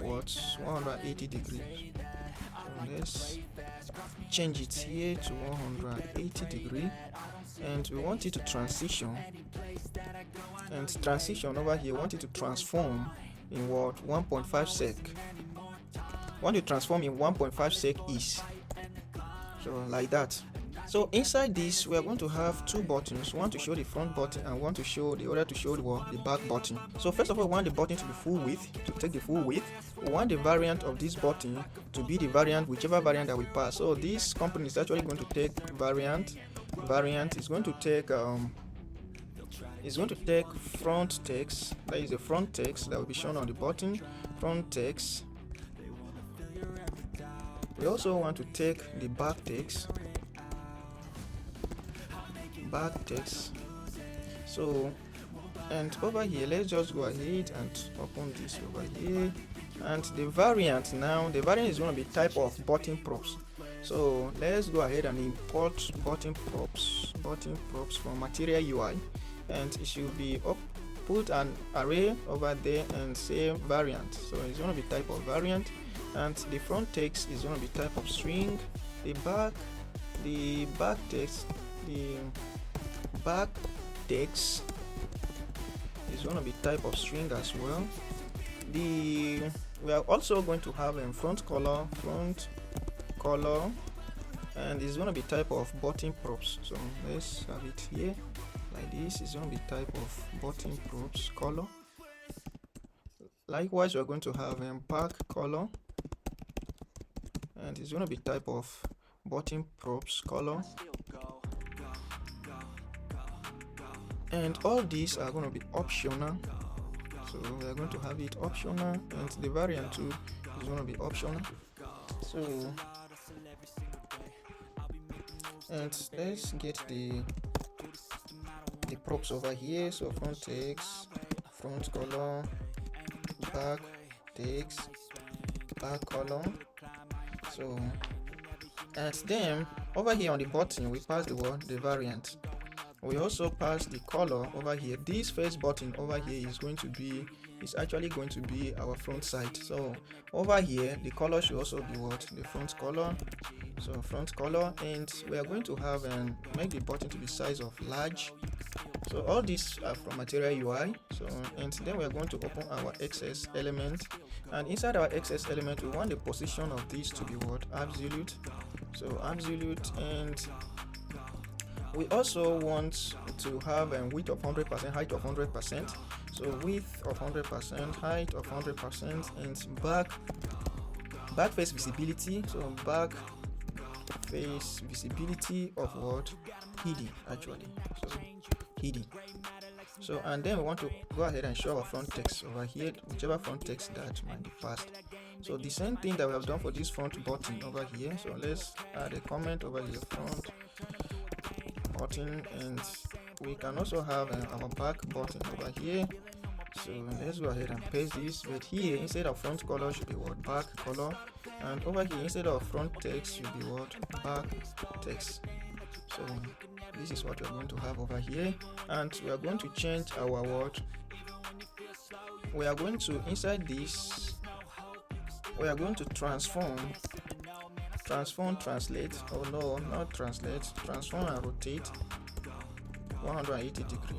what, 180 degrees. So let's change it here to 180 degree, and we want it to transition, and transition over here, we want it to transform in what, 1.5 sec. Want to transform in 1.5 sec is, so like that. So inside this, we are going to have two buttons, one to show the front button and one to show the other to show the back button. So first of all, we want the button to be full width, to take the full width. We want the variant of this button to be the variant, whichever variant that we pass. So this component is actually going to take variant is going to take front text. That is the front text that will be shown on the button, front text. We also want to take the back text. So, and over here, let's just go ahead and open this over here. And the variant is going to be type of button props. So let's go ahead and import button props from material UI, and it should be put an array over there and say variant. So it's going to be type of variant, and the front text is going to be type of string. The back text is going to be type of string as well. We are also going to have a front color, and it's going to be type of button props. So let's have it here like this. It's going to be type of button props color. Likewise, we are going to have a back color, and it's going to be type of button props color. And all these are going to be optional, so we are going to have it optional, and the variant too is going to be optional. So, and let's get the props over here. So front text, front color, back text, back color. So, and then over here on the button we pass the variant. We also pass the color over here. This first button over here is actually going to be our front side. So over here the color should also be what, the front color. So front color, and we are going to have and make the button to be size of large. So all these are from material UI. So, and then we are going to open our XS element, and inside our XS element we want the position of this to be what, absolute. So absolute, and we also want to have a width of 100%, height of 100%. So width of 100%, height of 100%, and back face visibility. So back face visibility of what, hidden actually. So hidden. So, and then we want to go ahead and show our front text over here, whichever front text that might be passed. So the same thing that we have done for this front button over here. So let's add a comment over here, front button, and we can also have our back button over here. So let's go ahead and paste this, but here instead of front color should be what, back color, and over here instead of front text should be what, back text. So this is what we are going to have over here, and we are going to change our word. We are going to, inside this, we are going to transform, translate, oh no, not translate, transform and rotate 180 degree.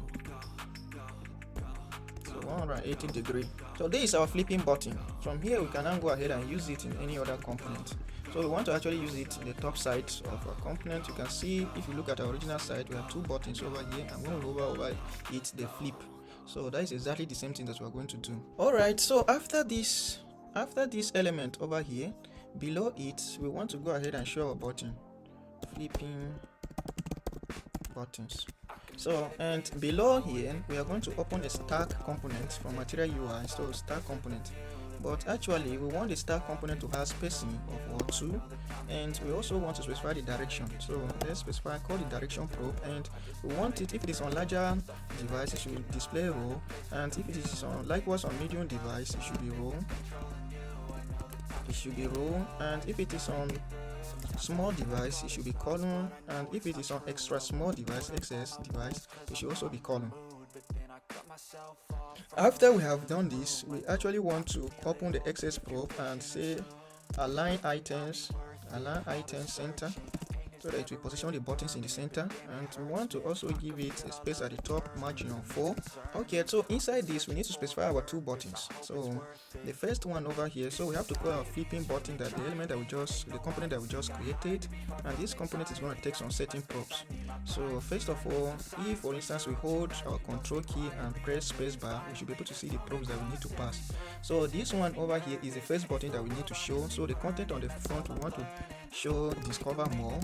So 180 degree. So this is our flipping button. From here we can now go ahead and use it in any other component. So we want to actually use it in the top side of our component. You can see, if you look at our original side, we have two buttons over here, and when we hover over it, they flip. So that is exactly the same thing that we are going to do. Alright, so after this element over here, below it, we want to go ahead and show our button, flipping buttons. So, and below here, we are going to open a stack component from material UI. So stack component, but actually we want the stack component to have spacing of what, 2, and we also want to specify the direction. So let's specify, call the direction probe, and we want it, if it is on larger device, it should display row, and if it is on, likewise on medium device, it should be row. And if it is on small device, it should be column, and if it is on extra small device, XS device, it should also be column. After we have done this, we actually want to open the XS probe and say align items center, so that it will position the buttons in the center, and we want to also give it a space at the top, margin of 4. Okay, so inside this we need to specify our two buttons. So the first one over here, so we have to call our flipping button, that the element that the component that we just created, and this component is going to take some setting probes. So first of all, if for instance we hold our control key and press spacebar, we should be able to see the probes that we need to pass. So this one over here is the first button that we need to show. So the content on the front, we want to show discover more,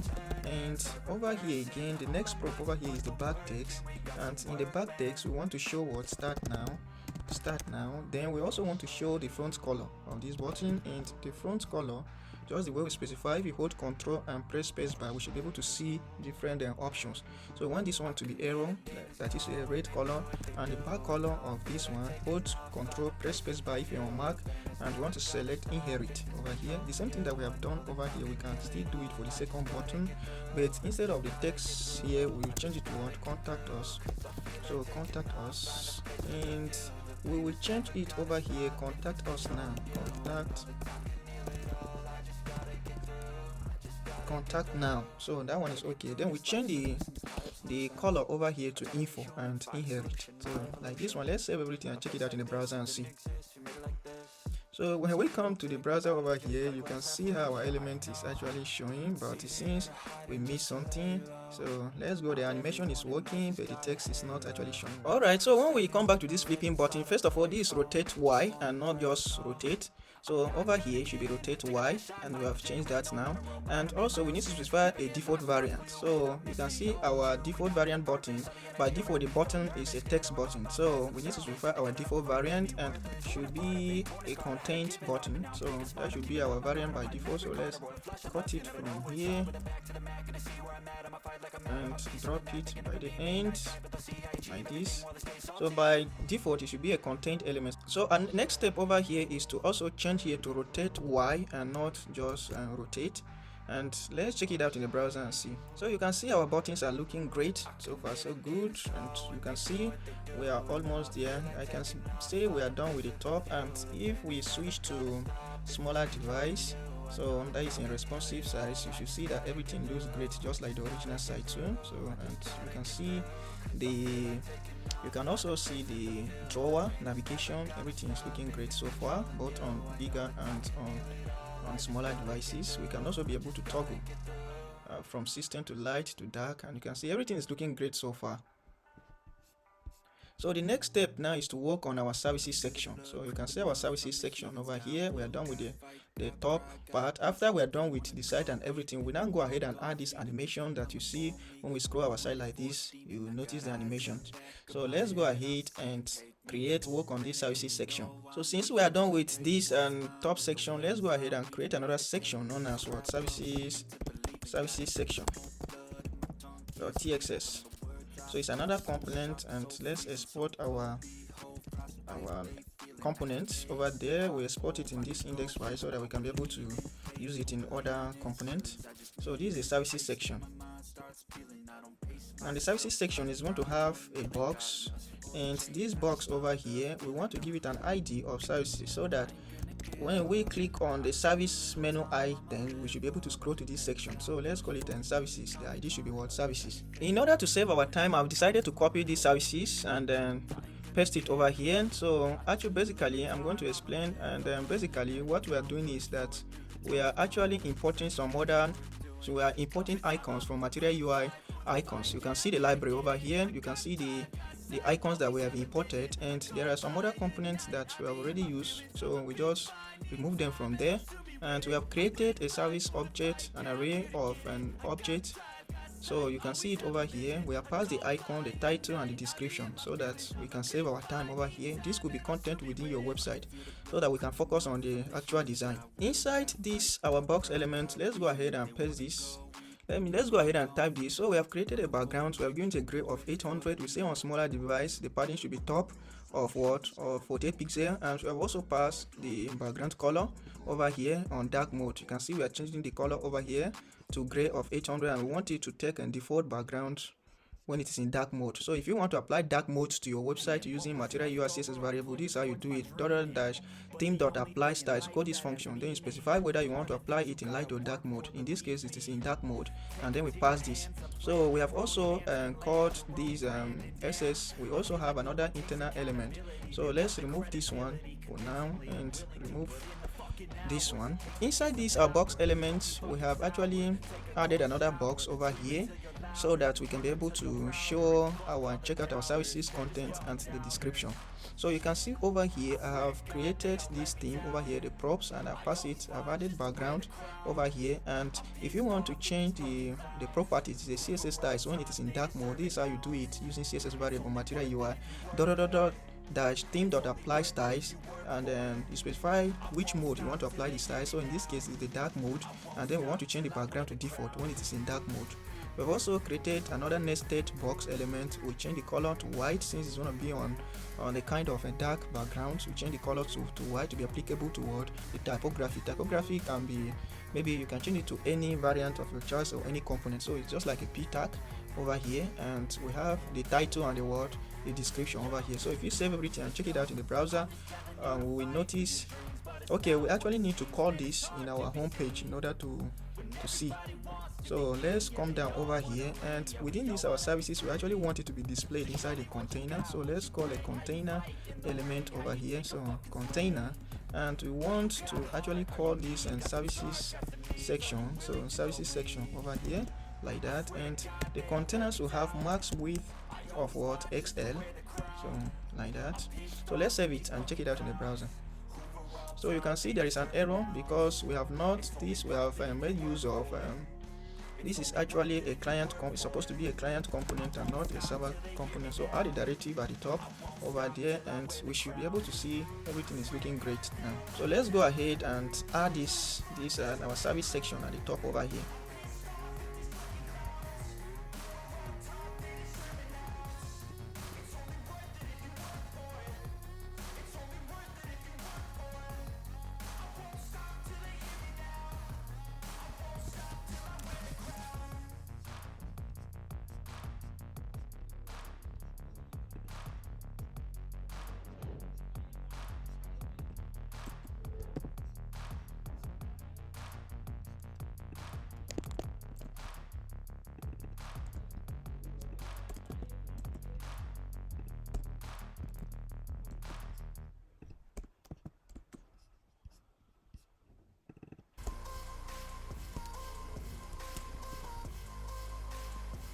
and over here again the next probe over here is the back text, and in the back text we want to show what start now. Then we also want to show the front color of this button, and the front color, just the way we specify, if you hold control and press spacebar, we should be able to see different options. So we want this one to be arrow, that is a red color, and the back color of this one, hold control, press spacebar if you're on Mac, and we want to select inherit over here. The same thing that we have done over here, we can still do it for the second button, but instead of the text here, we will change it to what? Contact us. So contact us, and we will change it over here, contact us now, contact now. So that one is okay. Then we change the color over here to info and inherit. So like this one, let's save everything and check it out in the browser and see. So when we come to the browser over here, you can see how our element is actually showing, but it seems we missed something. So let's go. The animation is working, but the text is not actually showing. Alright, so when we come back to this flipping button, first of all, this is rotate Y and not just rotate. So over here it should be rotate Y, and we have changed that now. And also we need to specify a default variant. So you can see our default variant button. By default, the button is a text button, so we need to specify our default variant, and should be a content button. So that should be our variant by default. So let's cut it from here and drop it by the end like this. So by default it should be a content element. So our next step over here is to also change here to rotate Y and not just rotate, and let's check it out in the browser and see. So you can see our buttons are looking great, so far so good, and you can see we are almost there. I can say we are done with the top, and if we switch to smaller device, so that is in responsive size, you should see that everything looks great, just like the original site too. So, and you can see you can also see the drawer navigation. Everything is looking great so far, both on bigger and on smaller devices. We can also be able to toggle from system to light to dark, and you can see everything is looking great so far. So the next step now is to work on our services section. So you can see our services section over here. We are done with the top part. After we are done with the site and everything, we now go ahead and add this animation that you see when we scroll our site like this. You will notice the animations. So let's go ahead and work on this services section. So since we are done with this top section, let's go ahead and create another section known as what? Services section .txs. So it's another component, and let's export our components over there. We export it in this index file so that we can be able to use it in other components. So this is the services section, and the services section is going to have a box, and this box over here we want to give it an ID of services, so that when we click on the service menu item, we should be able to scroll to this section. So let's call it services. The ID should be what? Services. In order to save our time, I've decided to copy these services and then paste it over here. So actually basically I'm going to explain, and basically what we are doing is that we are actually importing some other, so we are importing icons from Material UI icons. You can see the library over here. You can see the icons that we have imported, and there are some other components that we have already used, so we just remove them from there, and we have created a service object, an array of an object. So you can see it over here. We have passed the icon, the title, and the description, so that we can save our time over here. This could be content within your website, so that we can focus on the actual design. Inside this our box element, let's go ahead and paste this. Let's go ahead and type this. So we have created a background. We have given it a grade of 800. We say on smaller device the padding should be top of what? Of 48 pixel, and we have also passed the background color over here on dark mode. You can see we are changing the color over here to gray of 800, and we want it to take a default background when it is in dark mode. So if you want to apply dark modes to your website using material UI CSS variable, this is how you do it. $theme.apply styles, call this function, then you specify whether you want to apply it in light or dark mode. In this case it is in dark mode, and then we pass this. So we have also called these SS. We also have another internal element, so let's remove this one for now and remove this one. Inside this our box elements, we have actually added another box over here so that we can be able to show our check out our services content and the description. So you can see over here I have created this theme over here, the props, and I pass it. I've added background over here, and if you want to change the properties, the CSS styles, when it is in dark mode, this is how you do it using CSS variable material UI theme.apply styles, and then you specify which mode you want to apply the style. So in this case it's the dark mode, and then we want to change the background to default when it is in dark mode. We've also created another nested box element. We change the color to white since it's going to be on a kind of a dark background. We change the color to white to be applicable to what the typography. Typography can be, maybe you can change it to any variant of your choice or any component. So it's just like a p tag over here, and we have the title and the word, the description over here. So if you save everything and check it out in the browser, we will notice, okay, we actually need to call this in our home page in order to see. So let's come down over here, and within this our services, we actually want it to be displayed inside a container. So let's call a container element over here, so container, and we want to actually call this and services section. So services section over here like that, and the containers will have max width of what, XL, so like that. So let's save it and check it out in the browser. So you can see there is an error because we have not this, we have made use of this is actually a client it's supposed to be a client component and not a server component. So add a directive at the top over there, and we should be able to see everything is looking great now. So let's go ahead and add this our service section at the top over here.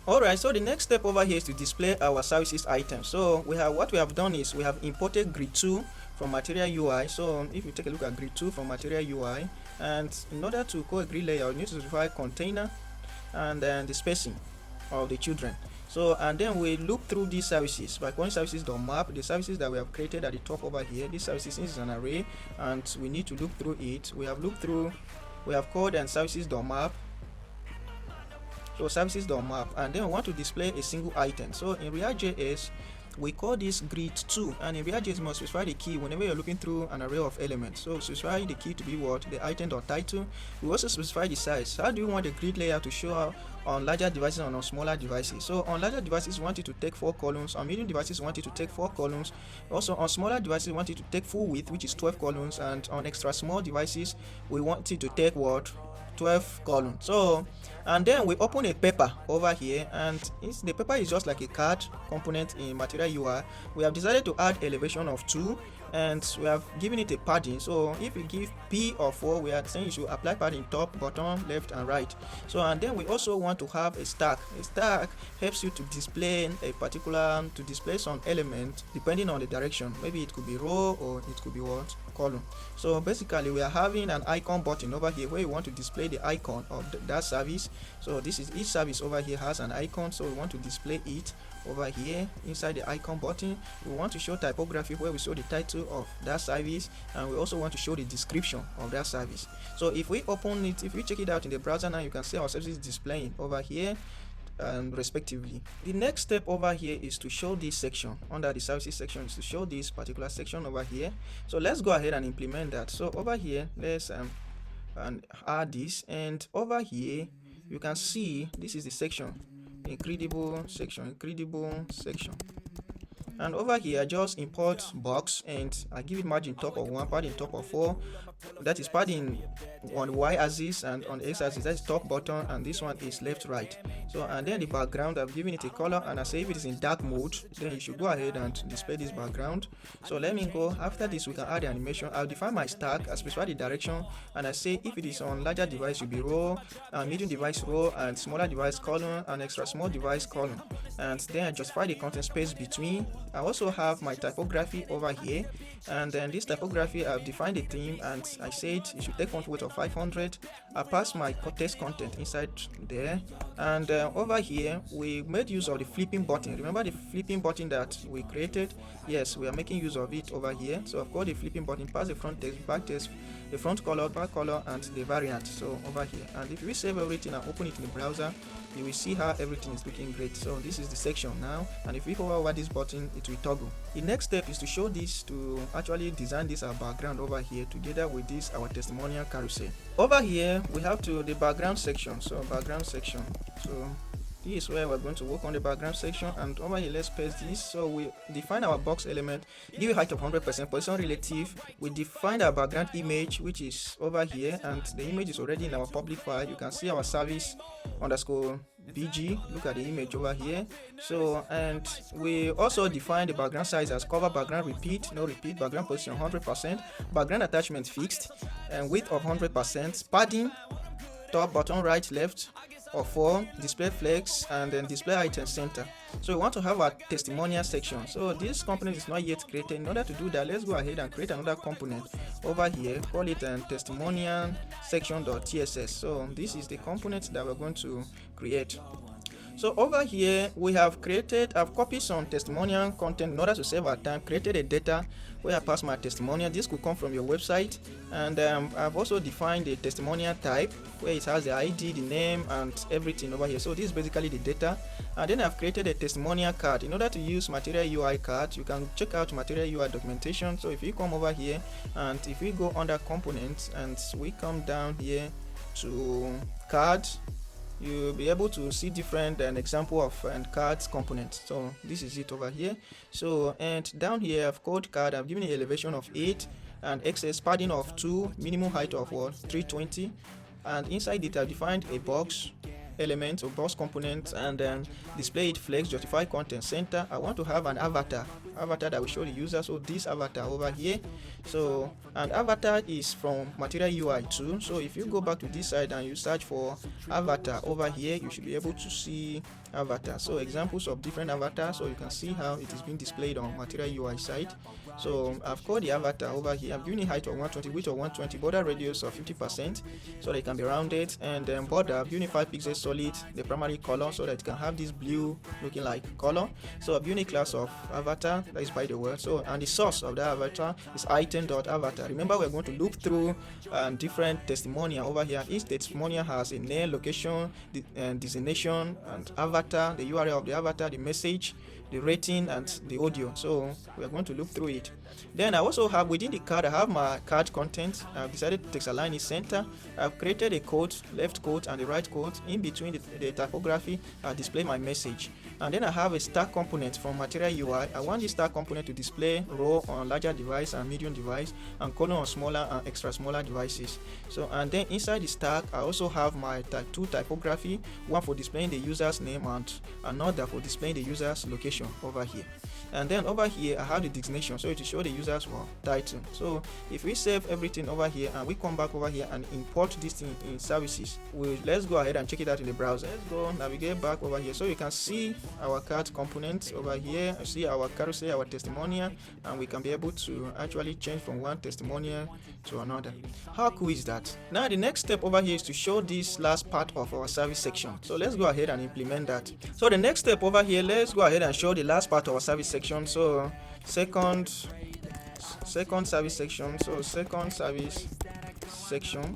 Alright, so the next step over here is to display our services items. So what we have done is we have imported grid 2 from material UI. So if you take a look at grid 2 from material UI, and in order to call a grid layer, you need to specify container and then the spacing of the children. So and then we look through these services by calling services.map, the services that we have created at the top over here. These services is an array, and we need to look through it. We have called and services.map. So services.map, and then we want to display a single item. So in React.js we call this grid 2, and in React.js you must specify the key whenever you're looking through an array of elements. So specify the key to be what, the item.title. We also specify the size. How do you want the grid layer to show up on larger devices and on smaller devices? So on larger devices we want it to take 4 columns, on medium devices we want it to take 4 columns, also on smaller devices we want it to take full width, which is 12 columns, and on extra small devices we want it to take what, 12 columns. So and then we open a paper over here, and the paper is just like a card component in material UI. We have decided to add elevation of 2, and we have given it a padding. So if you give P of 4, we are saying you should apply padding top, bottom, left and right. So and then we also want to have a stack. A stack helps you to display some element depending on the direction. Maybe it could be row or it could be what, column. So basically we are having an icon button over here where you want to display the icon of that service. So this is, each service over here has an icon, so we want to display it over here inside the icon button. We want to show typography where we show the title of that service, and we also want to show the description of that service. So if we open it, if we check it out in the browser now, you can see our services displaying over here respectively. The next step over here is to show this section under the services section, is to show this particular section over here. So let's go ahead and implement that. So over here let's and add this, and over here you can see this is the section incredible section, and over here I just import box and I give it margin top of 1, padding top of 4. That is padding on the y-axis, and on the x-axis that is top bottom, and this one is left right. So and then the background, I've given it a color, and I say if it is in dark mode then you should go ahead and display this background. So let me go. After this we can add the animation. I'll define my stack, I specify the direction, and I say if it is on larger device will be row, medium device row, and smaller device column, and extra small device column. And then I justify the content space between. I also have my typography over here, and then this typography I've defined the theme, and I said it should take font weight of 500. I pass my text content inside there, and over here we made use of the flipping button. Remember the flipping button that we created? Yes, we are making use of it over here. So I've got the flipping button, pass the front text, back text, the front color, back color, and the variant. So over here, and if we save everything and open it in the browser, you will see how everything is looking great. So this is the section now, and if we hover over this button it will toggle. The next step is to show this, to actually design this our background over here together with this our testimonial carousel. Over here we have to the background section. So background section, so this is where we're going to work on the background section, and over here let's paste this. So we define our box element, give a height of 100%, position relative. We define our background image, which is over here, and the image is already in our public file. You can see our service underscore bg. Look at the image over here. So and we also define the background size as cover background repeat, no repeat, background position 100%, background attachment fixed, and width of 100%, padding top, bottom, right, left of 4, display flex, and then display item center. So we want to have a testimonial section. So this component is not yet created. In order to do that, let's go ahead and create another component over here, call it testimonial section.tss. So this is the component that we're going to create. So over here we have created, I've copied some testimonial content in order to save our time, created a data where I pass my testimonial. This could come from your website, and I've also defined the testimonial type where it has the ID, the name, and everything over here. So this is basically the data, and then I've created a testimonial card. In order to use Material UI card, you can check out Material UI documentation. So if you come over here and if we go under components and we come down here to card, you'll be able to see different example of cards components. So this is it over here. So and down here I've code card, I've given an elevation of 8 and excess padding of 2, minimum height of 320, and inside it I've defined a box element or box component, and then display it flex, justify content center. I want to have an avatar that will show the user. So this avatar over here, so an avatar is from Material UI 2. So if you go back to this side and you search for avatar over here, you should be able to see avatar. So examples of different avatars, so you can see how it is being displayed on Material UI side. So I've called the avatar over here. I'm giving a height of 120, width of 120, border radius of 50% so that it can be rounded, and then border, I've given 5 pixels solid, the primary color, so that it can have this blue looking like color. So I've given a class of avatar, that is by the word. So and the source of the avatar is item.avatar. Remember, we're going to loop through different testimonial over here. Each testimonial has a name, location, destination, and avatar, the URL of the avatar, the message, the rating, and the audio. So we are going to look through it. Then I also have within the card, I have my card content. I've decided to text align it center. I've created a quote, left quote and the right quote. In between the typography, I'll display my message. And then I have a stack component from Material UI. I want this stack component to display row on larger device and medium device, and column on smaller and extra smaller devices. So and then inside the stack, I also have my type 2 typography, one for displaying the user's name and another for displaying the user's location over here. And then over here I have the destination, so it will show the user's title. So if we save everything over here and we come back over here and import this thing in services, let's go ahead and check it out in the browser. Let's go navigate back over here, so you can see our card components over here. I see our carousel, our testimonial, and we can be able to actually change from one testimonial to another. How cool is that? Now the next step over here is to show this last part of our service section. So let's go ahead and implement that. So the next step over here, let's go ahead and show the last part of our service section. So second service section. So second service section.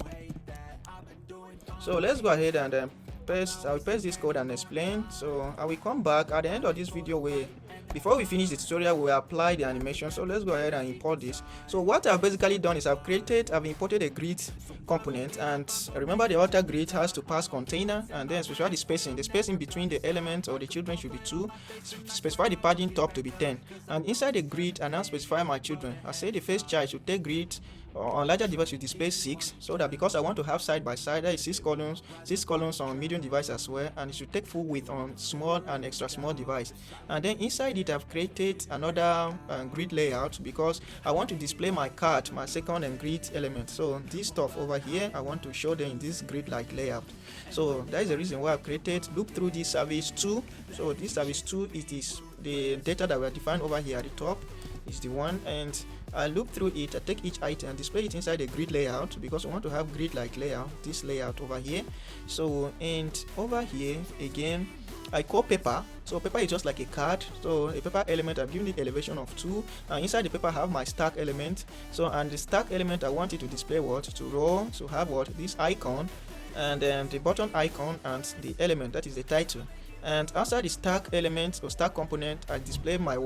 So let's go ahead and I'll paste this code and explain. So I will come back at the end of this video where before we finish the tutorial, we will apply the animation. So let's go ahead and import this. So what I've basically done is I've imported a grid component, and remember the outer grid has to pass container, and then specify the spacing between the elements or the children should be 2, specify the padding top to be 10, and inside the grid I now specify my children. I say the first child should take grid on larger device will display 6, so that because I want to have side by side, there is 6 columns on medium device as well, and it should take full width on small and extra small device. And then inside it I've created another grid layout because I want to display my card, my second grid element. So this stuff over here I want to show them in this grid like layout. So that is the reason why I've created loop through this service 2. So this service 2, it is the data that we are defined over here at the top is the one, and I loop through it. I take each item and display it inside a grid layout because we want to have grid like layout, this layout over here. So, and over here again I call paper. So paper is just like a card. So a paper element, I've given it elevation of 2, and inside the paper I have my stack element. So, and the stack element I want it to display what? To row, to have what? This icon, and then the button icon and the element, that is the title. And outside the stack element or stack component, I display my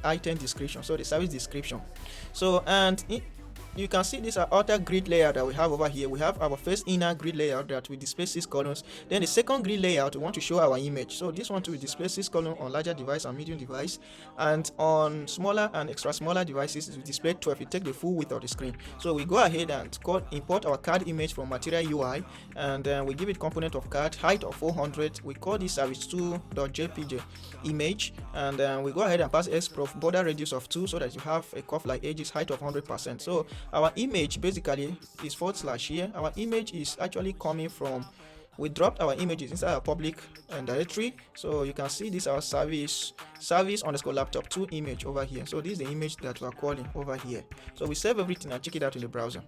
item description, so the service description. So, and you can see this outer grid layout that we have over here. We have our first inner grid layout that will display 6 columns. Then the second grid layout, we want to show our image. So this one will display 6 columns on larger device and medium device, and on smaller and extra smaller devices it will display 12. You take the full width of the screen. So we go ahead and import our card image from Material UI, and then we give it component of card, height of 400. We call this service2.jpg image, and then we go ahead and pass xprof border radius of 2 so that you have a curve like edges, height of 100%. So our image basically is / here. Our image is actually coming from, we dropped our images inside our public directory. So you can see this our service underscore laptop 2 image over here. So this is the image that we are calling over here. So we save everything and check it out in the browser.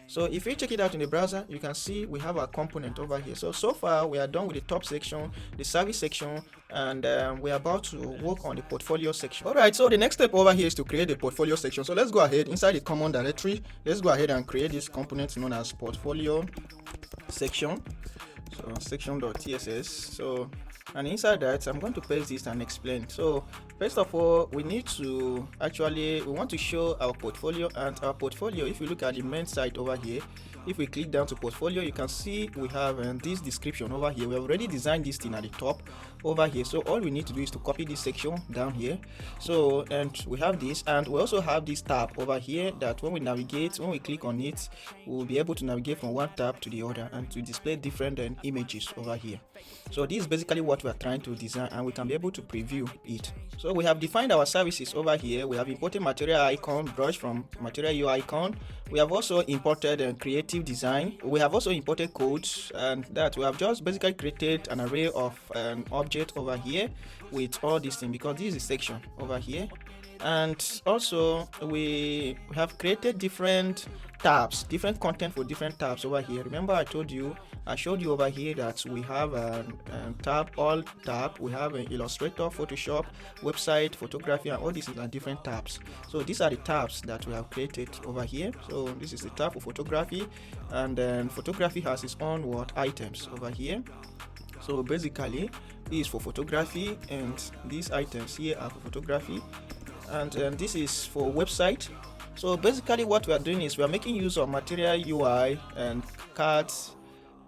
So if you check it out in the browser, you can see we have our component over here. So far we are done with the top section, the service section, and we're about to work on the portfolio section. Alright, so the next step over here is to create the portfolio section. So let's go ahead inside the common directory. Let's go ahead and create this component known as portfolio section. So section.tss. So, and inside that I'm going to paste this and explain. So first of all, we want to show our portfolio, and our portfolio, if you look at the main site over here, if we click down to portfolio, you can see we have this description over here. We have already designed this thing at the top over here. So all we need to do is to copy this section down here. So, and we have this, and we also have this tab over here that when we navigate, when we click on it, we'll be able to navigate from one tab to the other and to display different images over here. So this is basically what we are trying to design, and we can be able to preview it. So we have defined our services over here. We have imported material icon brush from material UI icon. We have also imported creative design. We have also imported codes, and that we have just basically created an array of an object over here with all these things, because this is a section over here. And also we have created different tabs, different content for different tabs over here. Remember I showed you over here that we have a tab, all tab. We have an Illustrator, Photoshop, website, photography, and all these are different tabs. So these are the tabs that we have created over here. So this is the tab for photography, and then photography has its own items over here. So basically this is for photography, and these items here are for photography, and this is for website. So basically what we are doing is we are making use of Material UI and cards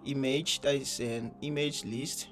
image, that is an image list.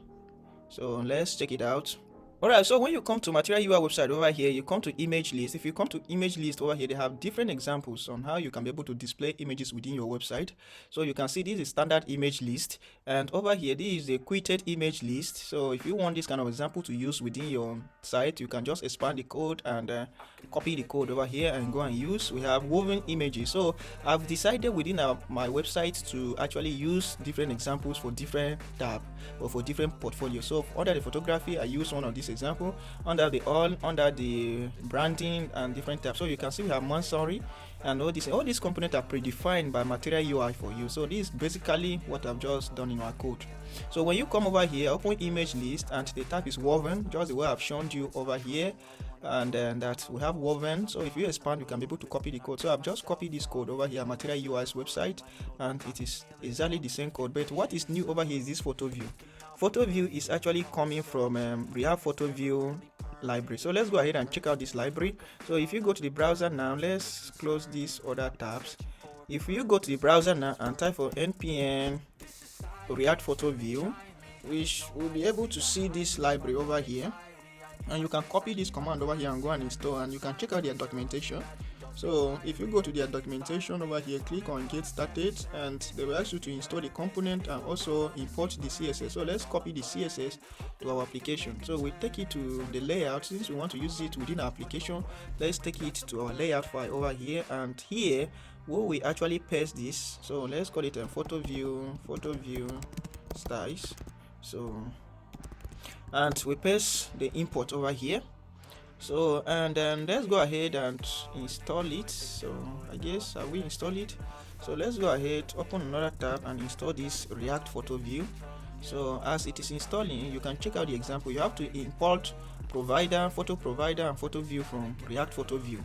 So let's check it out. Alright, so when you come to Material UI website over here, you come to image list. If you come to image list over here, they have different examples on how you can be able to display images within your website. So you can see this is standard image list, and over here this is the quoted image list. So if you want this kind of example to use within your site, you can just expand the code and copy the code over here and go and use. We have woven images. So I've decided within my website to actually use different examples for different tab or for different portfolios. So under the photography, I use one of these example, under the branding and different tabs. So you can see we have Monsory, and all these components are predefined by Material UI for you. So this is basically what I've just done in our code. So when you come over here, open image list, and the tab is woven, just the way I've shown you over here, and then that we have woven. So if you expand, you can be able to copy the code. So I've just copied this code over here, Material UI's website, and it is exactly the same code. But what is new over here is this photo view. Photo view is actually coming from we have photo view library. So let's go ahead and check out this library. So if you go to the browser now, let's close these other tabs. If you go to the browser now and type for npm React photo view, which will be able to see this library over here, and you can copy this command over here and go and install, and you can check out their documentation. So if you go to their documentation over here, click on get started, and they will ask you to install the component and also import the CSS. So let's copy the CSS to our application. So we take it to the layout. Since we want to use it within our application, let's take it to our layout file over here, and here where we actually paste this. So let's call it a photo view styles. So and we paste the import over here. So and then let's go ahead and install it. So I guess we install it. So let's go ahead, open another tab and install this React photo view. So as it is installing, you can check out the example. You have to import provider, photo provider, and photo view from React photo view.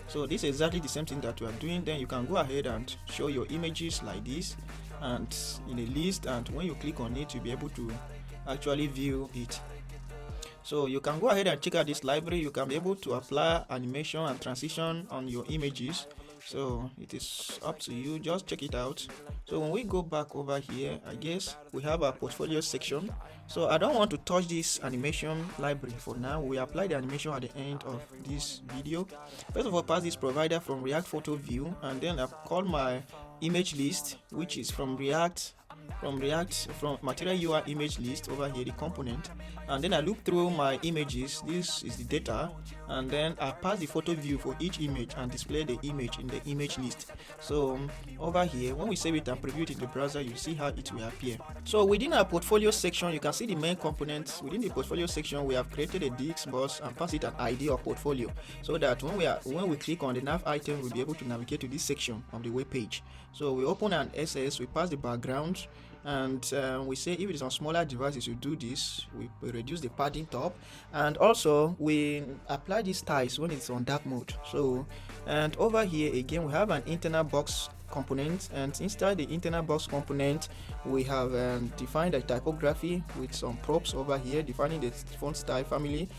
So this is exactly the same thing that we are doing. Then you can go ahead and show your images like this and in a list, and when you click on it, you'll be able to actually view it. So you can go ahead and check out this library. You can be able to apply animation and transition on your images. So it is up to you, just check it out. So when we go back over here, I guess we have our portfolio section. So I don't want to touch this animation library for now. We apply the animation at the end of this video. First of all, pass this provider from React photo view, and then I call my image list, which is from material UI image list over here, the component, and then I loop through my images. This is the data, and then I pass the photo view for each image and display the image in the image list. So over here, when we save it and preview it in the browser, you see how it will appear. So within our portfolio section, you can see the main components. Within the portfolio section, we have created a DX bus and pass it an ID of portfolio, so that when we click on the nav item, we'll be able to navigate to this section of the web page. So we open an SS, we pass the background, and we say if it is on smaller devices, you do this. We reduce the padding top, and also we apply these styles when it's on dark mode. So, and over here again, we have an internal box component, and inside the internal box component, we have defined a typography with some props over here, defining the font style family.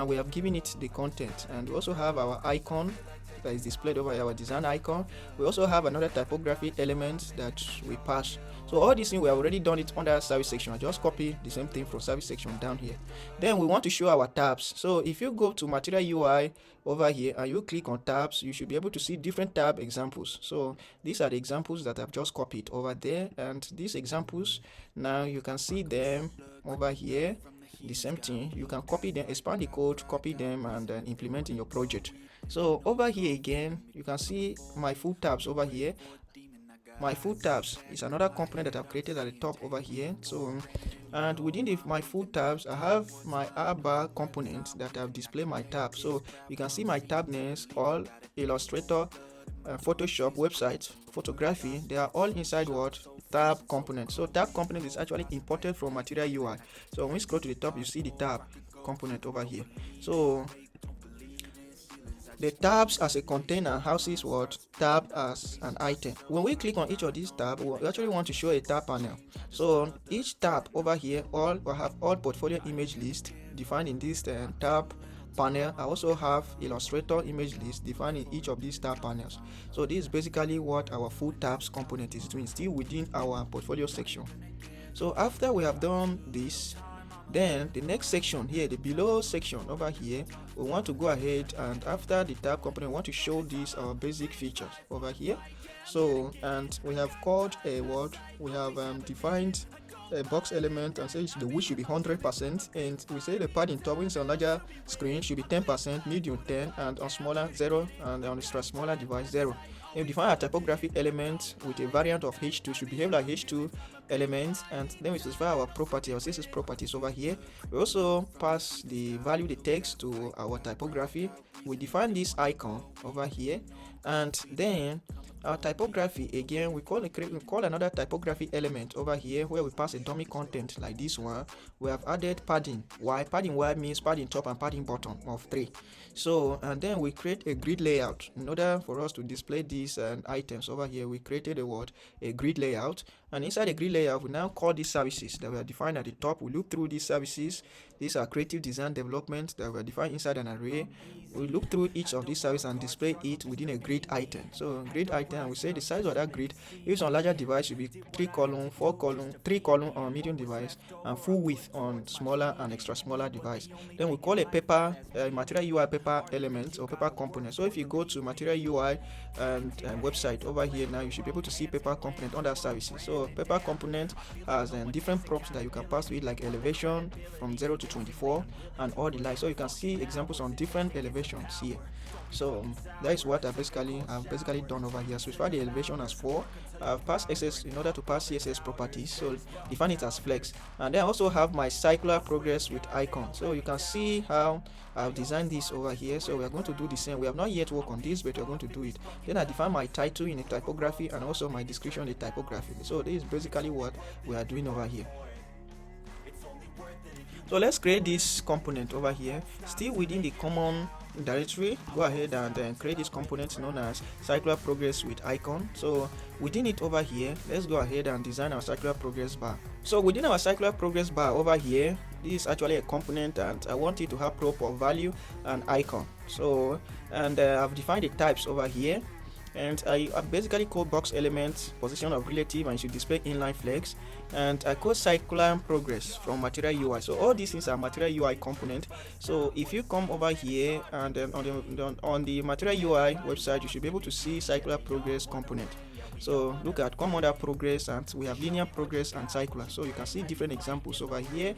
We have given it the content, and we also have our icon that is displayed over our design icon. We also have another typography element that we pass. So all these things, we have already done it under service section. I just copy the same thing from service section down here. Then we want to show our tabs. So if you go to material UI over here and you click on tabs, you should be able to see different tab examples. So these are the examples that I've just copied over there, and these examples, now you can see them over here. The same thing, you can copy them, expand the code, copy them, and then implement in your project. So over here again, you can see my full tabs over here. My full tabs is another component that I've created at the top over here. So, and within my full tabs, I have my R-bar component that I've displayed my tab. So you can see my tab names, all Illustrator, Photoshop, website, photography. They are all inside what? Tab component. So tab component is actually imported from material UI. So when we scroll to the top, you see the tab component over here. So the tabs as a container houses what? Tab as an item. When we click on each of these tabs, we actually want to show a tab panel. So each tab over here will have all portfolio image list defined in this tab panel. I also have Illustrator image list defined in each of these tab panels. So this is basically what our full tabs component is doing, still within our portfolio section. So after we have done this, then the next section here, the below section over here, we want to go ahead, and after the tab component, we want to show these our basic features over here. So, and we have called a word, we have defined a box element and say the width should be 100%, and we say the padding top when it's on larger screen should be 10%, medium 10, and on smaller 0, and on extra smaller device 0. And we define a typography element with a variant of H2, should behave like H2 elements, and then we specify our property, our CSS properties over here. We also pass the value, the text, to our typography. We define this icon over here, and then our typography again, we call another typography element over here where we pass a dummy content like this one. We have added padding Y. Padding Y means padding top and padding bottom of 3. So, and then we create a grid layout. In order for us to display these items over here, we created a grid layout, And inside the grid layer, we now call these services that we are defined at the top. We look through these services. These are creative design development that we are defined inside an array. We look through each of these services and display it within a grid item. So grid item, we say the size of that grid, if it's on larger device, should be 3 column, 4 column, 3 column on medium device, and full width on smaller and extra smaller device. Then we call a paper material UI paper element or paper component. So if you go to material UI and website over here now, you should be able to see paper component under services. So paper component has different props that you can pass to it, like elevation from 0 to 24 and all the like. So you can see examples on different elevations here. So that is what I've basically done over here. So far the elevation as 4. I've passed XS in order to pass CSS properties, so define it as flex. And then I also have my circular progress with icon. So you can see how I've designed this over here. So we are going to do the same. We have not yet worked on this, but we're going to do it. Then I define my title in a typography and also my description in a typography. So this is basically what we are doing over here. So let's create this component over here, still within the common directory. Go ahead and create this component known as circular progress with icon. So within it over here, let's go ahead and design our circular progress bar. So within our circular progress bar over here, this is actually a component and I want it to have prop of value and icon. So I've defined the types over here. And I basically code box element position of relative and it should display inline flex, and I code circular progress from material UI. So all these things are material UI component. So if you come over here and on the material UI website, you should be able to see circular progress component. So look at come under progress and we have linear progress and circular. So you can see different examples over here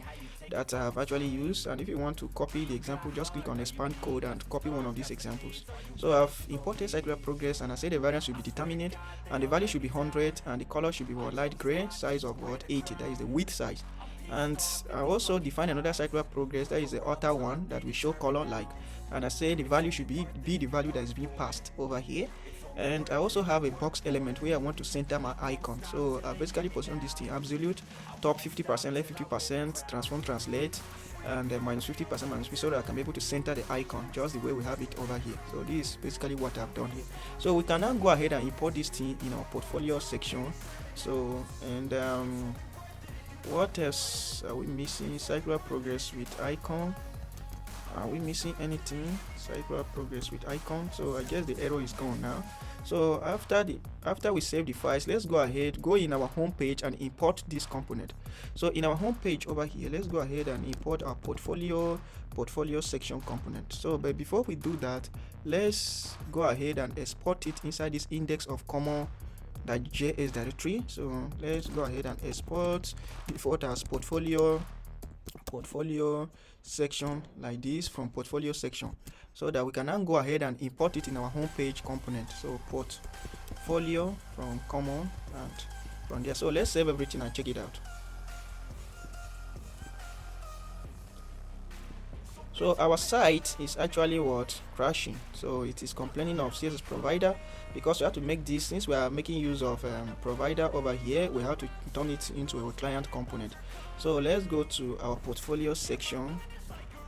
that I have actually used, and if you want to copy the example, just click on expand code and copy one of these examples. So I've imported circular progress and I say the variance should be determinate and the value should be 100 and the color should be light gray, size of 80, that is the width size. And I also define another circular progress, that is the outer one that will show color like, and I say the value should be the value that is being passed over here. And I also have a box element where I want to center my icon. So I basically position this thing absolute, top 50%, left 50%, transform, translate, and minus 50%, minus 50%, so that I can be able to center the icon just the way we have it over here. So this is basically what I've done here. So we can now go ahead and import this thing in our portfolio section. So what else are we missing? Circular progress with icon. Are we missing anything? Circular progress with icon. So I guess the arrow is gone now. So after we save the files, let's go ahead, go in our home page and import this component. So in our home page over here, let's go ahead and import our portfolio section component. So but before we do that, let's go ahead and export it inside this index of common.js directory. So let's go ahead and export as portfolio section like this from portfolio section, so that we can now go ahead and import it in our home page component. So portfolio from common and from there. So let's save everything and check it out. So our site is actually crashing. So it is complaining of CSS provider because we have to make this, since we are making use of provider over here, we have to turn it into a client component. So let's go to our portfolio section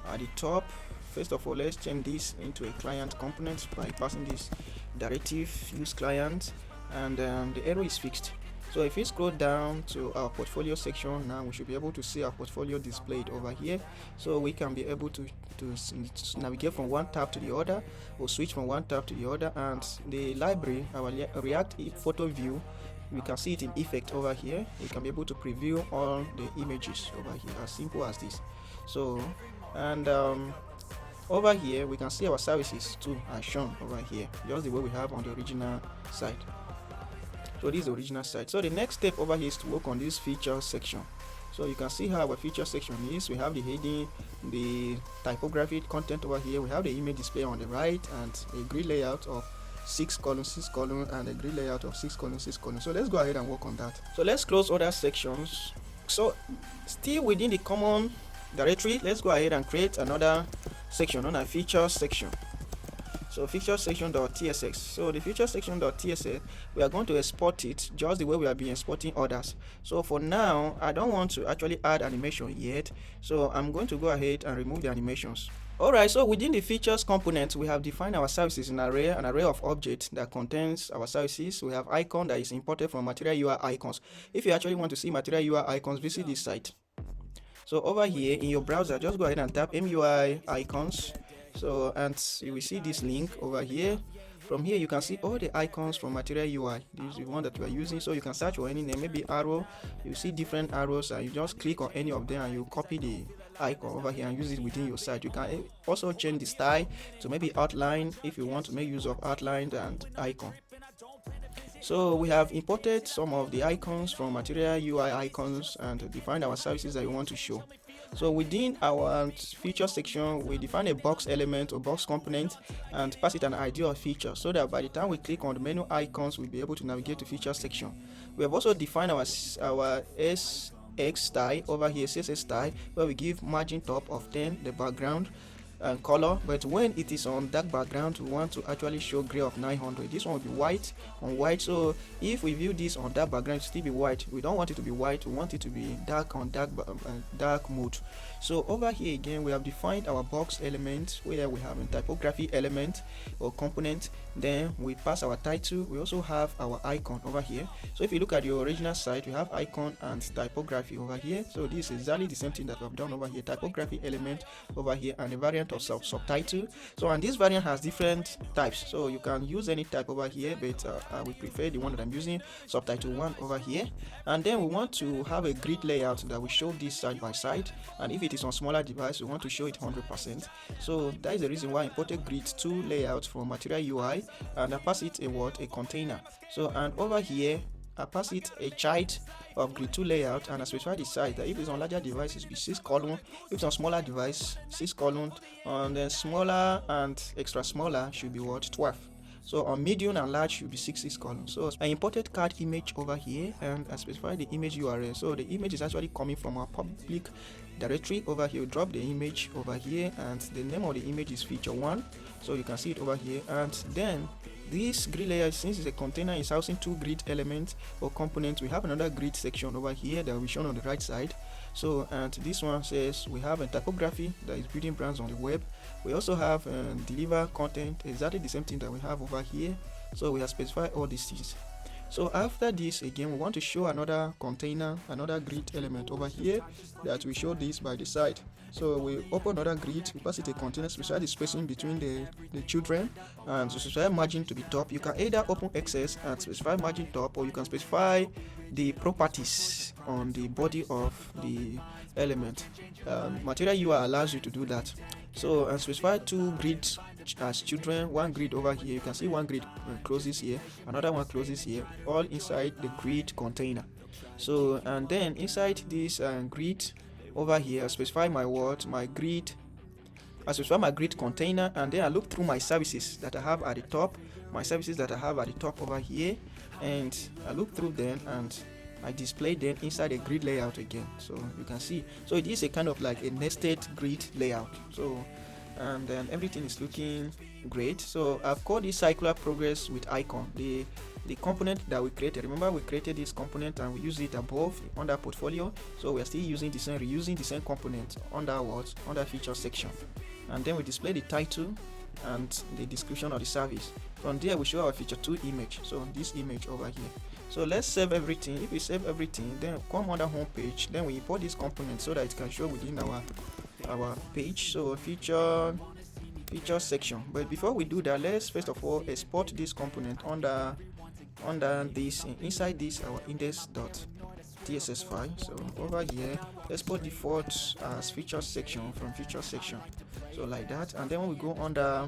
at the top. First of all, let's change this into a client component by passing this directive use client, and the arrow is fixed. So if we scroll down to our portfolio section, now we should be able to see our portfolio displayed over here. So we can be able to navigate from one tab to the other, or switch from one tab to the other. And the library, our React photo view, we can see it in effect over here. We can be able to preview all the images over here, as simple as this. So and over here we can see our services too are shown over here, just the way we have on the original site. So this is the original site. So the next step over here is to work on this feature section. So you can see how our feature section is. We have the heading, the typography content over here. We have the image display on the right, and a grid layout of 6 column 6 column, and a grid layout of 6 column 6 column. So let's go ahead and work on that. So let's close other sections. So still within the common directory, let's go ahead and create another section on a feature section. So feature section.tsx. So the feature section.tsx, we are going to export it just the way we have been exporting others. So for now, I don't want to actually add animation yet, so I'm going to go ahead and remove the animations. Alright, so within the features component, we have defined our services in an array of objects that contains our services. We have icon that is imported from Material UI icons. If you actually want to see Material UI icons, visit this site. So over here in your browser, just go ahead and tap MUI icons. So, and you will see this link over here. From here, you can see all the icons from Material UI. This is the one that we are using. So you can search for any name, maybe arrow. You see different arrows, and you just click on any of them, and you copy the icon over here and use it within your site. You can also change the style to maybe outline if you want to make use of outline and icon. So we have imported some of the icons from Material UI icons and defined our services that we want to show. So within our feature section, we define a box element or box component and pass it an ID of feature, so that by the time we click on the menu icons, we'll be able to navigate to feature section. We have also defined our SX style over here, CSS style, where we give margin top of 10, the background and color, but when it is on dark background, we want to actually show gray of 900. This one will be white on white. So if we view this on dark background, it still be white. We don't want it to be white, we want it to be dark on dark mode. So over here again, we have defined our box element, where we have a typography element or component. Then we pass our title. We also have our icon over here. So if you look at your original site, we have icon and typography over here. So this is exactly the same thing that we have done over here, typography element over here, and a variant of subtitle. So, and this variant has different types, so you can use any type over here, but I would prefer the one that I'm using, subtitle 1 over here. And then we want to have a grid layout that will show this side by side, and if it is on smaller device, we want to show it 100%. So that is the reason why I imported grid 2 layout from Material UI, and I pass it a container. So, and over here I pass it a child of grid 2 layout, and I specify the size that if it's on larger device, it will be 6 column, if it's on smaller device, 6 column, and then smaller and extra smaller should be what, 12. So on medium and large should be 6 columns. So I imported card image over here, and I specify the image URL. So the image is actually coming from our public directory over here. Drop the image over here, and the name of the image is feature 1, so you can see it over here. And then this grid layer, since it's a container, is housing 2 grid elements or components. We have another grid section over here that will be shown on the right side. So, and this one says we have a typography that is building brands on the web. We also have deliver content, exactly the same thing that we have over here. So we have specified all these things. So after this, again, we want to show another container, another grid element over here that we show this by the side. So we open another grid, we pass it a container, specify the spacing between the children, and specify margin to be top. You can either open XS and specify margin top, or you can specify the properties on the body of the element. Material UI allows you to do that. So and specify 2 grids as children, 1 grid over here. You can see 1 grid closes here, another one closes here, all inside the grid container. So, and then inside this grid over here, I specify my grid. I specify my grid container, and then I look through my services that I have at the top, over here, and I look through them and I display them inside the grid layout again. So you can see, so it is a kind of like a nested grid layout. So, and then everything is looking great. So I've called this circular progress with icon, the component that we created. Remember, we created this component and we use it above under portfolio. So we are still using the same, reusing the same component under what, under feature section. And then we display the title and the description of the service. From there we show our feature 2 image, so this image over here. So let's save everything. If we save everything, then come under home page, then we import this component so that it can show within our page. So feature section. But before we do that, let's first of all export this component under this, inside this our index.tss file. So over here, export default as feature section from feature section, so like that. And then when we go under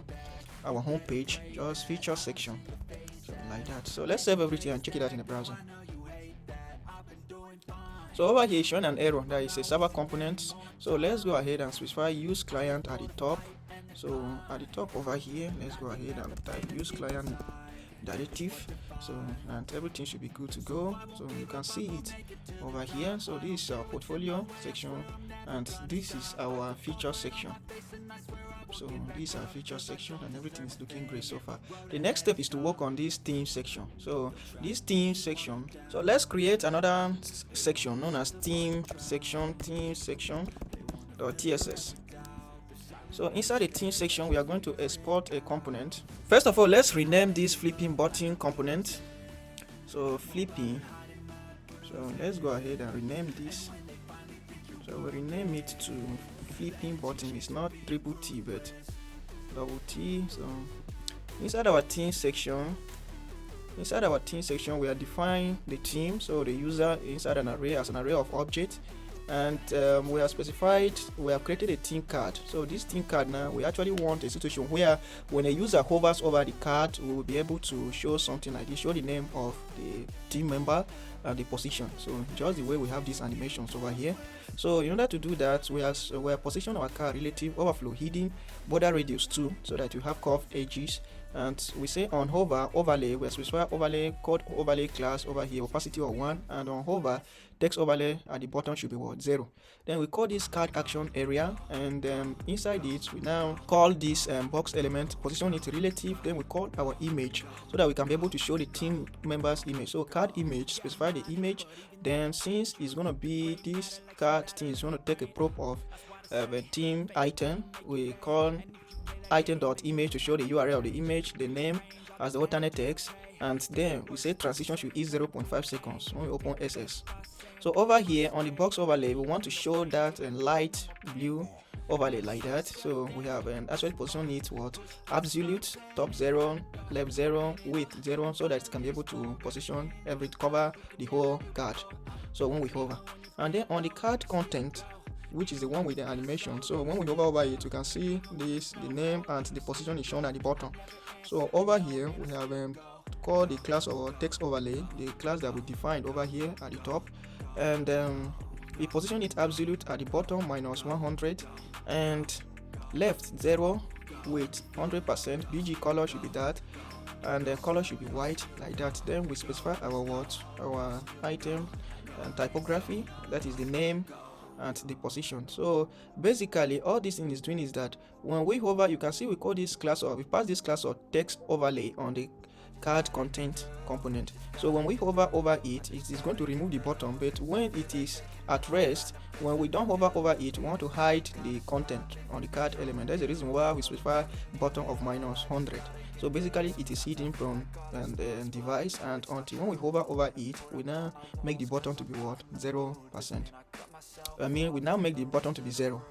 our home page, just feature section, so like that. So let's save everything and check it out in the browser. So over here showing an error that is a server component. So let's go ahead and specify use client at the top. So at the top over here, let's go ahead and type use client directive. So, and everything should be good to go. So you can see it over here. So this is our portfolio section, and this is our feature section. So this is our feature section, and everything is looking great so far. The next step is to work on this theme section. So this theme section, so let's create another section known as theme section.tss. So inside the theme section, we are going to export a component. First of all, let's rename this flipping button component. So flipping. So let's go ahead and rename this. So we rename it to flipping button. It's not triple T but double T. So inside our theme section, we are defining the theme. So the user inside an array as an array of objects, and we have created a theme card. So this theme card, now we actually want a situation where when a user hovers over the card, we will be able to show something like this, show the name of the team member and the position. So just the way we have these animations over here. So in order to do that, we are position our card relative, overflow, hidden, border radius 2, so that you have curved edges. And we say on hover overlay, we specify overlay code overlay class over here, opacity of 1, and on hover text overlay at the bottom should be what, 0. Then we call this card action area, and inside it we now call this box element, position it relative. Then we call our image so that we can be able to show the team members image. So card image, specify the image. Then since it's going to be this card thing is going to take a prop of a team item, we call item.image to show the URL of the image, the name as the alternate text, and then we say transition should be 0.5 seconds when we open SS. So over here on the box overlay, we want to show that light blue overlay like that. So we have actually position it what absolute, top 0, left 0, width 0, so that it can be able to position cover the whole card. So when we hover, and then on the card content, which is the one with the animation, so when we hover over it, you can see the name and the position is shown at the bottom. So over here we have called the class or text overlay, the class that we defined over here at the top, and we position it absolute at the bottom minus 100, and left 0, width 100%, bg color should be that, and the color should be white like that. Then we specify our item and typography, that is the name and the position. So basically all this thing is doing is that when we hover, you can see we call this class, or we pass this class or text overlay on the card content component. So when we hover over it, it is going to remove the button, but when it is at rest, when we don't hover over it, we want to hide the content on the card element. That's the reason why we specify button of minus 100. So basically it is hidden from the device, and until when we hover over it, we now make the button to be what, 0%. We now make the button to be 0.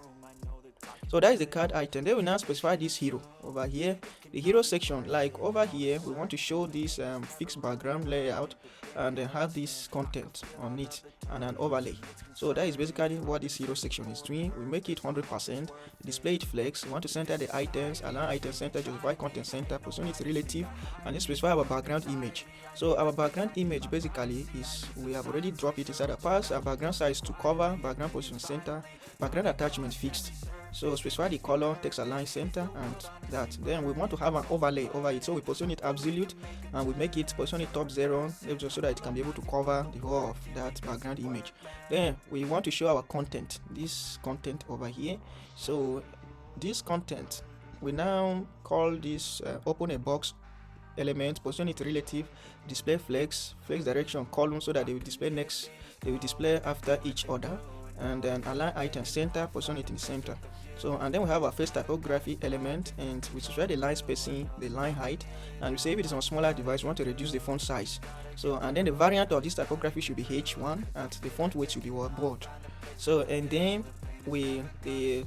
So that is the card item. Then we now specify this hero over here, the hero section. Like over here, we want to show this fixed background layout and then have this content on it and an overlay. So that is basically what this hero section is doing. We make it 100%, display it flex. We want to center the items, allow item center, justify content center, position it relative, and then specify our background image. So our background image basically is, we have already dropped it inside the pass. Our background size to cover, background position center, background attachment fixed. So specify the color, text align center, and that. Then we want to have an overlay over it, so we position it absolute and we make it position it top 0 so that it can be able to cover the whole of that background image. Then we want to show our content, this content over here. So this content, we now call this open a box element, position it relative, display flex direction column, so that they will display after each other, and then align item center, position it in the center. So and then we have our face typography element, and we specify the line spacing, the line height, and we say if it is on a smaller device, we want to reduce the font size. So and then the variant of this typography should be H1, and the font weight should be bold. So and then the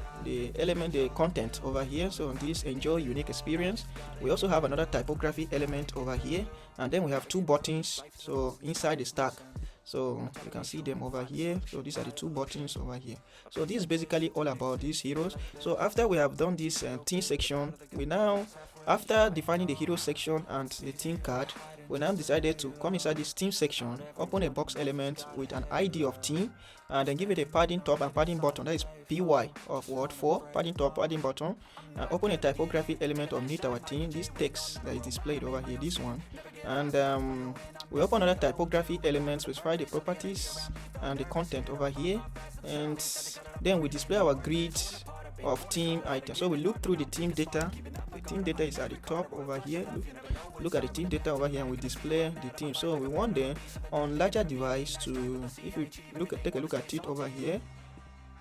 element, the content over here, so this enjoy unique experience. We also have another typography element over here, and then we have two buttons so inside the stack. So you can see them over here. So these are the two buttons over here. So this is basically all about these heroes. So after we have done this theme section, we now, after defining the hero section and the theme card, we now decided to come inside this theme section, open a box element with an ID of theme, and then give it a padding top and padding bottom, that is py of word 4, padding top, padding bottom, and open a typography element underneath our theme, this text that is displayed over here, this one, and we open another typography element, specify the properties and the content over here, and then we display our grid of theme items. So we look through the theme data. The theme data is at the top over here. Look at the theme data over here, and we display the theme. So we want them on larger device to, if you take a look at it over here,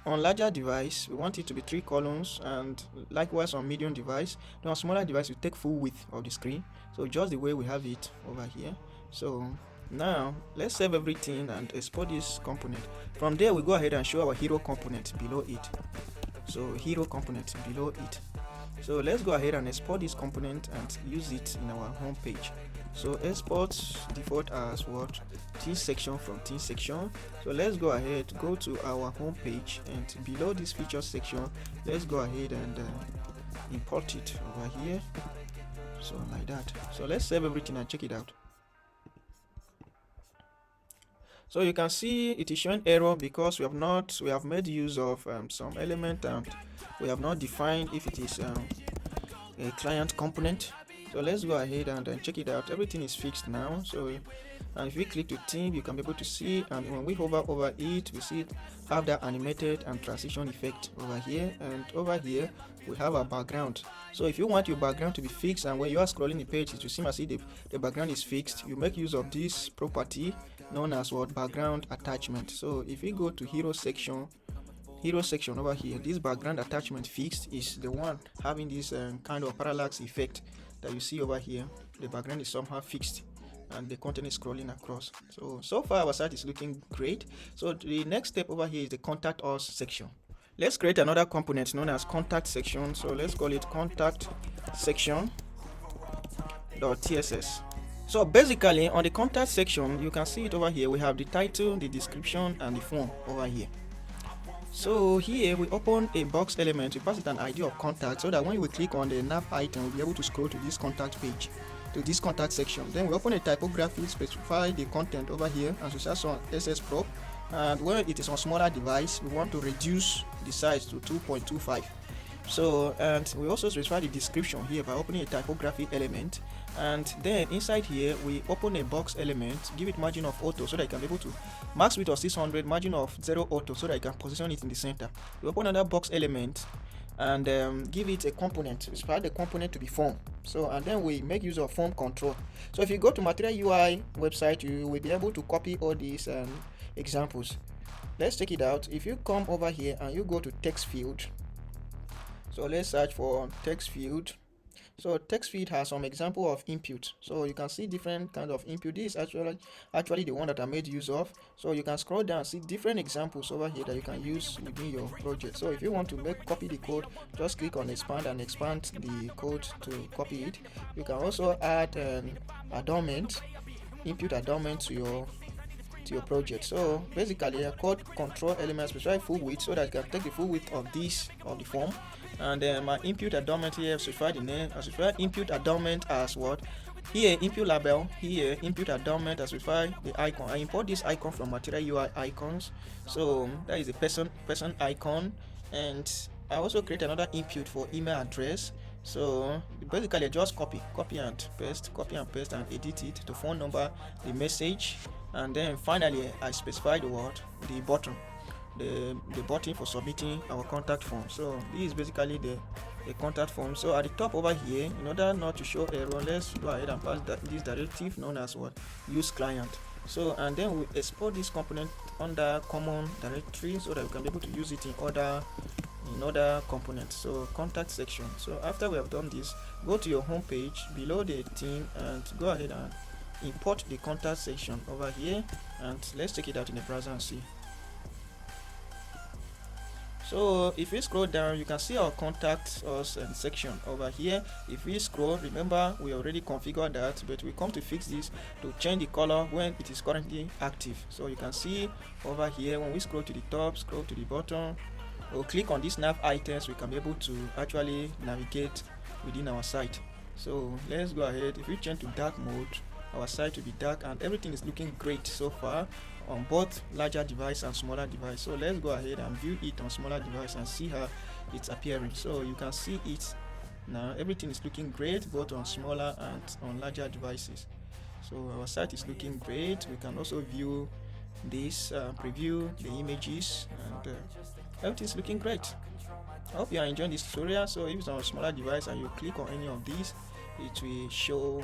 on larger device we want it to be 3 columns, and likewise on medium device. Then on smaller device we take full width of the screen, so just the way we have it over here. So now let's save everything and export this component. From there we go ahead and show our hero component below it. So hero component below it. So let's go ahead and export this component and use it in our home page. So export default as what? Team section from team section. So let's go ahead, go to our home page, and below this features section let's go ahead and import it over here. So like that. So let's save everything and check it out. So you can see it is showing error because we have made use of some element and we have not defined if it is a client component. So let's go ahead and check it out. Everything is fixed now. So and if we click to theme, you can be able to see, and when we hover over it, we see it have that animated and transition effect over here, and over here we have our background. So if you want your background to be fixed, and when you are scrolling the page, it will seem as if the background is fixed, you make use of this property known as what? Background attachment. So if we go to hero section over here, this background attachment fixed is the one having this kind of parallax effect that you see over here. The background is somehow fixed and the content is scrolling across. So far our site is looking great. So the next step over here is the contact us section. Let's create another component known as contact section. So let's call it contact section .tss. So basically on the contact section, you can see it over here. We have the title, the description, and the form over here. So here we open a box element, we pass it an ID of contact, so that when we click on the nav item, we'll be able to scroll to this contact page, to this contact section. Then we open a typography, specify the content over here, and we search on SS prop. And when it is on smaller device, we want to reduce the size to 2.25. So, and we also specify the description here by opening a typography element, and then inside here we open a box element, give it margin of auto so that you can be able to max width of 600, margin of 0 auto so that you can position it in the center. We open another box element and give it a component, specify the component to be form. So, and then we make use of form control. So if you go to Material UI website, you will be able to copy all these examples. Let's check it out. If you come over here and you go to text field, so let's search for text field. So text field has some example of input. So you can see different kinds of input. This is actually the one that I made use of. So you can scroll down and see different examples over here that you can use within your project. So if you want to copy the code, just click on expand and expand the code to copy it. You can also add an adornment, input adornment to your project. So basically a code control element specify full width so that you can take the full width of the form. And then my input adornment here, specify the name. I specify input adornment as what? Here input label, here input adornment, I specify the icon. I import this icon from Material UI icons. So that is the person icon, and I also create another input for email address. So basically I just copy and paste and edit it to phone number, the message, and then finally I specify the word, the button. The button for submitting our contact form. So this is basically the contact form. So at the top over here, in order not to show error, let's go ahead and pass this directive known as what? Use client. So and then we export this component under common directory so that we can be able to use it in other components. So contact section. So after we have done this, go to your home page below the theme and go ahead and import the contact section over here, and let's check it out in the browser and see. So if we scroll down, you can see our contact us section over here. If we scroll, remember we already configured that, but we come to fix this to change the color when it is currently active. So you can see over here when we scroll to the top, scroll to the bottom, or click on these nav items, we can be able to actually navigate within our site. So let's go ahead. If we change to dark mode, our site will be dark and everything is looking great so far on both larger device and smaller device. So let's go ahead and view it on smaller device and see how it's appearing. So you can see it now, everything is looking great both on smaller and on larger devices. So our site is looking great. We can also view this, preview the images, and everything is looking great. I hope you are enjoying this tutorial. So if it's on a smaller device and you click on any of these, it will show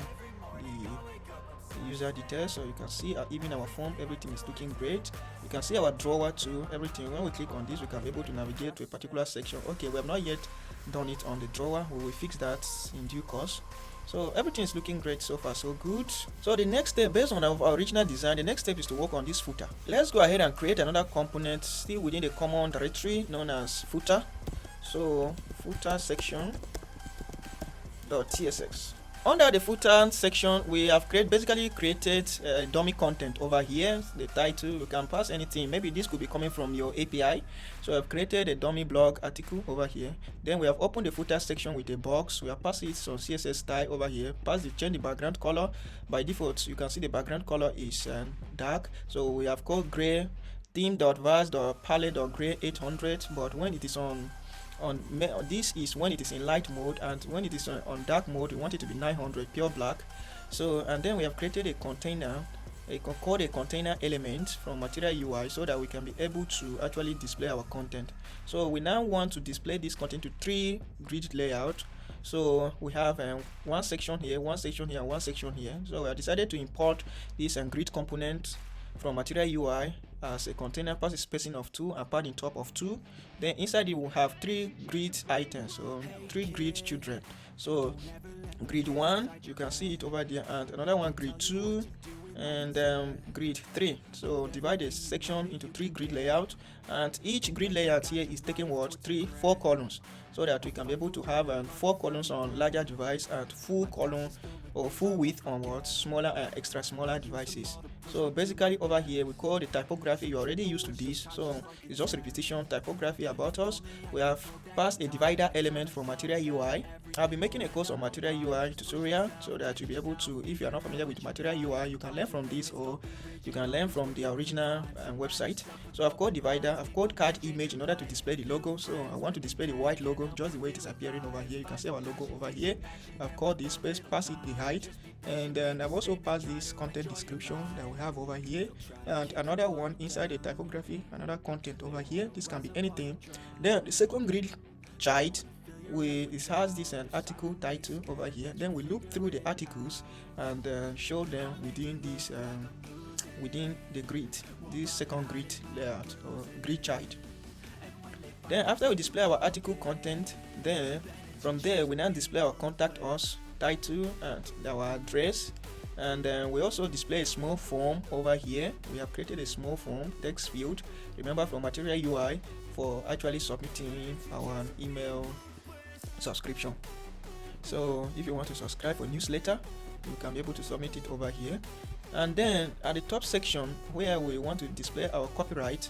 user details, so you can see even our form, everything is looking great. You can see our drawer too, everything. When we click on this, we can be able to navigate to a particular section. Okay, we have not yet done it on the drawer. We will fix that in due course. So everything is looking great so far, so good. So the next step, based on our original design, the next step is to work on this footer. Let's go ahead and create another component still within the common directory known as footer. So footer section .tsx. Under the footer section, we have basically created dummy content over here. The title, you can pass anything. Maybe this could be coming from your API. So I've created a dummy blog article over here. Then we have opened the footer section with a box. We have passed it some CSS style over here. Change the background color. By default, you can see the background color is dark. So we have called gray theme.vars.palette.gray 800. But when it is this is when it is in light mode, and when it is on dark mode, we want it to be 900 pure black. So, and then we have created a container, called a container element from Material UI, so that we can be able to actually display our content. So we now want to display this content to 3 grid layout. So we have one section here, one section here, one section here. So we have decided to import this grid component from Material UI as a container, pass a spacing of 2 and padding top of 2. Then inside it will have 3 grid items, so 3 grid children. So grid 1, you can see it over there, and another one grid 2, and grid 3. So divide the section into 3 grid layout, and each grid layout here is taking 4 columns, so that we can be able to have 4 columns on larger device and full column or full width on smaller and extra smaller devices. So basically over here we call the typography, you're already used to this, so it's just repetition typography about us. We have passed a divider element from Material UI. I'll be making a course on Material UI tutorial, so that you'll be able to, if you are not familiar with Material UI, you can learn from this, or you can learn from the original website. So I've called divider, I've called card image in order to display the logo. So I want to display the white logo just the way it is appearing over here. You can see our logo over here. I've called this space, pass it the height, and then I've also passed this content description that we have over here, and another one inside the typography, another content over here. This can be anything. Then the second grid child, it has this article title over here. Then we look through the articles and show them within this within the grid, this second grid layout or grid child. Then after we display our article content, then from there we now display our contact us title and our address, and then we also display a small form over here. We have created a small form text field, remember, from Material UI, for actually submitting our email subscription. So if you want to subscribe for newsletter, you can be able to submit it over here. And then at the top section where we want to display our copyright,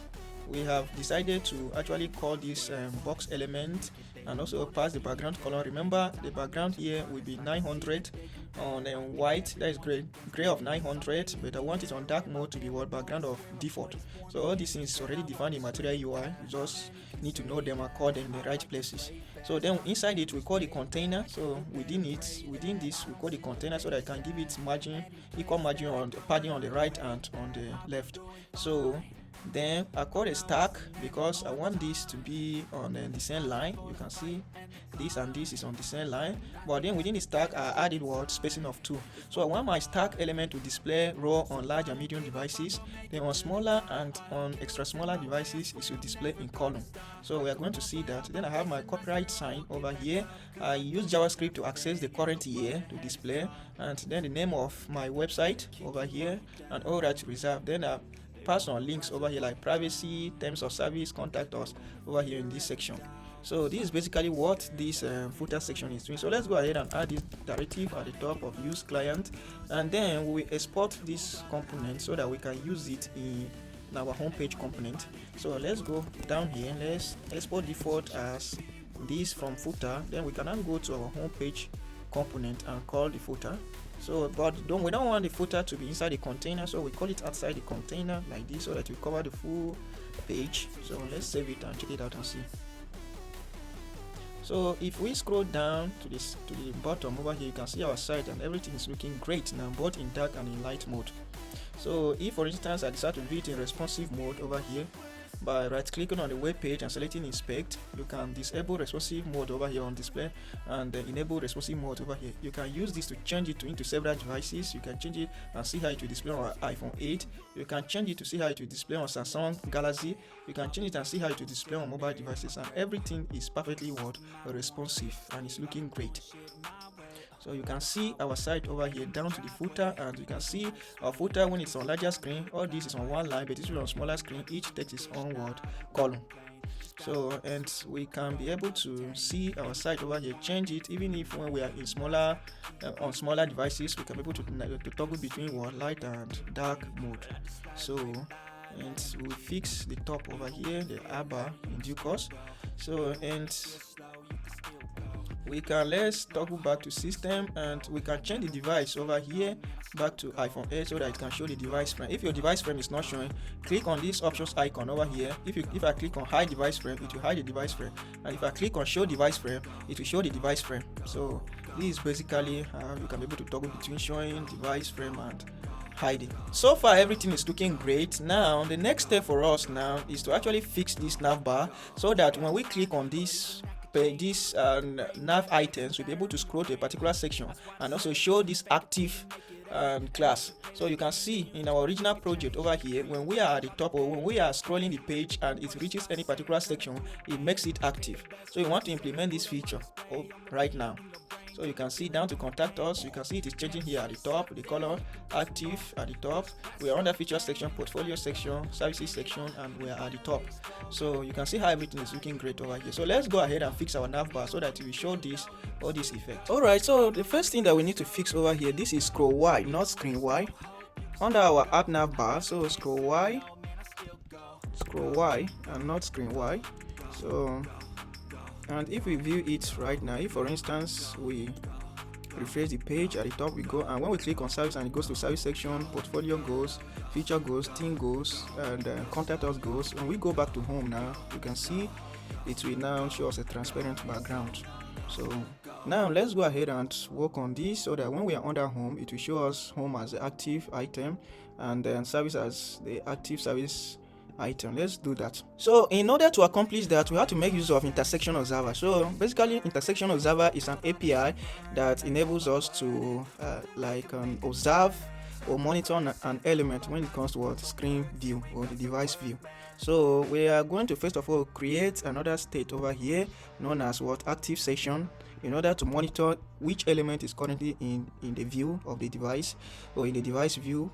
we have decided to actually call this box element, and also pass the background color. Remember, the background here will be 900 on white, that is gray of 900, but I want it on dark mode to be background of default. So all these things already defined in Material UI, you just need to know them and call them in the right places. So then inside it we call the container. So within this we call the container, so that I can give it margin, equal margin on the padding on the right and on the left. So then I call a stack because I want this to be on the same line. You can see this and this is on the same line, but then within the stack I added spacing of 2. So I want my stack element to display raw on large and medium devices, then on smaller and on extra smaller devices it should display in column. So we are going to see that. Then I have my copyright sign over here. I use JavaScript to access the current year to display, and then the name of my website over here, and all that reserved. Then I pass on links over here like privacy, terms of service, contact us over here in this section. So this is basically what this footer section is doing. So let's go ahead and add this directive at the top of use client, and then we export this component so that we can use it in our homepage component. So let's go down here, let's export default as this from footer. Then we can now go to our homepage component and call the footer. So but we don't want the footer to be inside the container, so we call it outside the container like this, so that we cover the full page. So let's save it and check it out and see. So if we scroll down to the bottom over here, you can see our site and everything is looking great now, both in dark and in light mode. So if for instance I decide to do it in responsive mode over here, by right clicking on the web page and selecting inspect. You can disable responsive mode over here on display and then enable responsive mode over here. You can use this to change it into several devices. You can change it and see how it will display on iPhone 8. You can change it to see how it will display on Samsung Galaxy. You can change it and see how it will display on mobile devices, and everything is perfectly responsive and it's looking great. So you can see our site over here down to the footer, and you can see our footer when it's on larger screen. All this is on one line, but this is on smaller screen. Each text is on column. So, and we can be able to see our site over here, change it even if when we are in smaller on smaller devices, we can be able to toggle between light and dark mode. So, and we fix the top over here, the bar in due course. So, and we can let's toggle back to system, and we can change the device over here back to iPhone 8 so that it can show the device frame. If your device frame is not showing, click on this options icon over here. If I click on hide device frame, it will hide the device frame, and if I click on show device frame, it will show the device frame. So this is basically how you can be able to toggle between showing device frame and hiding. So far everything is looking great. Now the next step for us now is to actually fix this navbar so that when we click on this nav items, we'll be able to scroll to a particular section and also show this active class. So you can see in our original project over here, when we are at the top or when we are scrolling the page and it reaches any particular section, it makes it active. So you want to implement this feature right now. So you can see down to contact us, you can see it is changing here at the top, the color active at the top. We are under feature section, portfolio section, services section, and we are at the top. So you can see how everything is looking great over here. So let's go ahead and fix our navbar so that we show all these effects. Alright, so the first thing that we need to fix over here, this is scroll Y, not screen Y. Under our app navbar, so scroll Y and not screen Y. So, and if we view it right now, if for instance we refresh the page, at the top we go, and when we click on service and it goes to service section, portfolio goes, feature goes, team goes, and contact us goes. When we go back to home now, you can see it will now show us a transparent background. So now let's go ahead and work on this so that when we are under home, it will show us home as the active item and then service as the active service item. Let's do that. So in order to accomplish that, we have to make use of intersection observer. So basically intersection observer is an API that enables us to observe or monitor an element when it comes to what screen view or the device view. So we are going to first of all create another state over here known as what active session in order to monitor which element is currently in the view of the device or in the device view.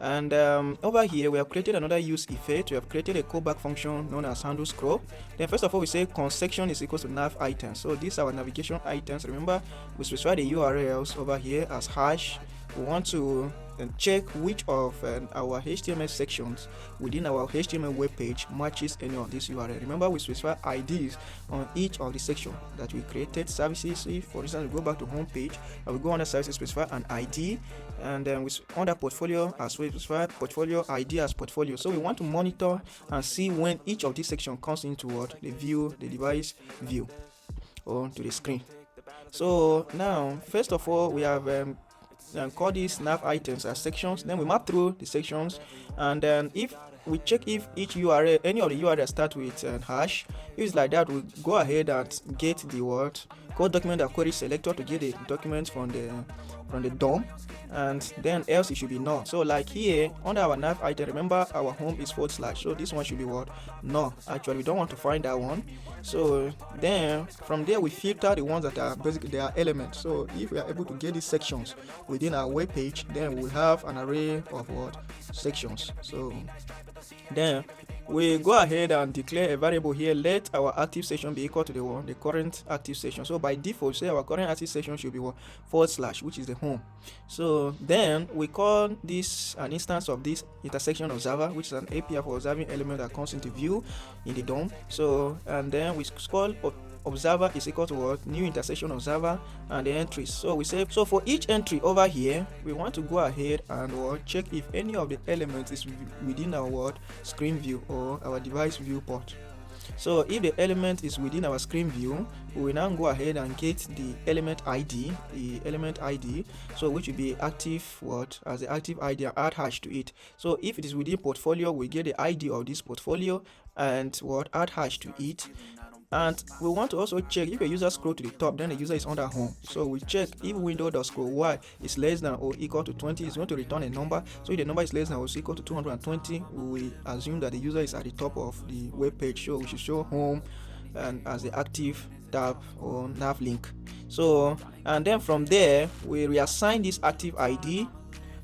And over here we have created another use effect. We have created a callback function known as handle scroll. Then first of all we say consection is equal to nav items. So these are our navigation items. Remember, we specify the URLs over here as hash. We want to check which of our HTML sections within our HTML web page matches any of these URL. Remember, we specify IDs on each of the section that we created. Services, if for instance we go back to home page and we go under services, specify an ID, and then we under portfolio as well specify portfolio ID as portfolio. So we want to monitor and see when each of these sections comes into what the view, the device view, or to the screen. So now first of all we have and call these nav items as sections. Then we map through the sections, and then if we check if each URL, any of the URL start with hash, if it's like that, we go ahead and get the word code document or query selector to get the document from the DOM, and then else it should be null. So like here under our nav item, remember our home is /, so this one should be what null. Actually we don't want to find that one. So then from there we filter the ones that are basically they are elements. So if we are able to get these sections within our web page, then we'll have an array of what sections. So then we go ahead and declare a variable here, let our active session be equal to the current active session. So by default say our current active session should be what /, which is the home. So then we call this an instance of this intersection observer, which is an API for observing element that comes into view in the DOM. So and then we call observer is equal to what new intersection observer and the entries. So we say, so for each entry over here we want to go ahead and check if any of the elements is within our screen view or our device viewport. So if the element is within our screen view, we will now go ahead and get the element ID, so which will be active what as the active ID and add hash to it. So if it is within portfolio, we get the ID of this portfolio and what add hash to it. And we want to also check if a user scroll to the top, then the user is under home. So we check if window.scroll_y is less than or equal to 20, it's going to return a number. So if the number is less than or equal to 220, we assume that the user is at the top of the web page. So we should show home and as the active tab or nav link. So and then from there we reassign this active ID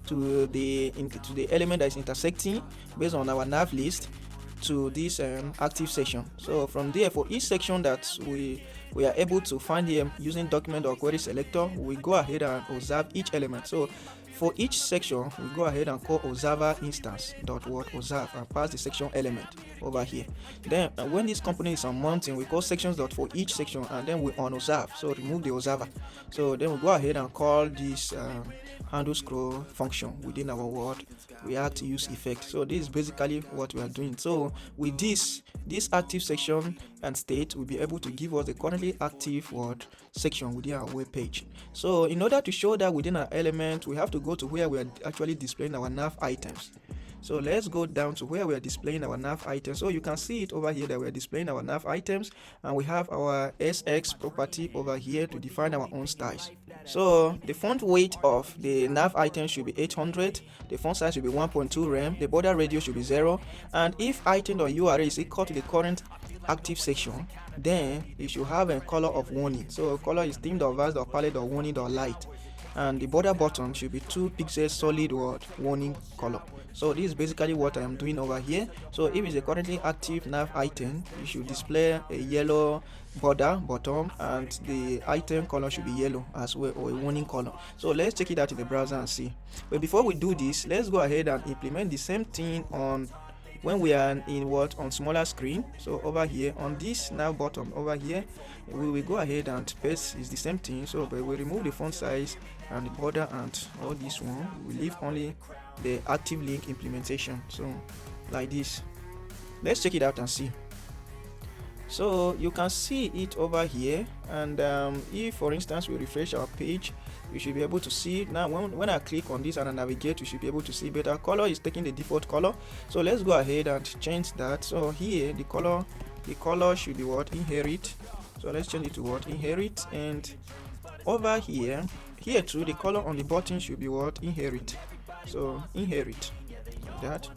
to the element that is intersecting based on our nav list to this active section. So from there, for each section that we are able to find here using document or query selector, we go ahead and observe each element. So for each section, we go ahead and call observer instance dot what observe and pass the section element over here. Then when this component is on mounting, we call sections dot for each section, and then we on observe, so remove the observer. So then we go ahead and call this handle scroll function within our word React use effect. So this is basically what we are doing. So with this active section and state will be able to give us the currently active word section within our web page. So in order to show that within our element, we have to go to where we are actually displaying our nav items. So let's go down to where we are displaying our nav items. So you can see it over here that we are displaying our nav items, and we have our SX property over here to define our own styles. So the font weight of the nav item should be 800, the font size should be 1.2 rem, the border radius should be 0, and if item or URL is equal to the current active section, then it should have a color of warning. So color is dimmed or vast or palette or warning or light, and the border button should be 2 pixels solid word warning color. So this is basically what I am doing over here. So if it's a currently active nav item, you should display a yellow border bottom, and the item color should be yellow as well, or a warning color. So let's check it out in the browser and see. But before we do this, let's go ahead and implement the same thing on when we are in what on smaller screen. So over here on this nav bottom over here, we will go ahead and paste is the same thing. So but we remove the font size and the border and all this one, we leave only the active link implementation. So like this, let's check it out and see. So you can see it over here, and if for instance we refresh our page, you should be able to see now. When I click on this and I navigate, you should be able to see better. Color is taking the default color, so let's go ahead and change that. So here the color should be what inherit. So let's change it to what inherit, and over here too the color on the button should be what inherit. So inherit like that.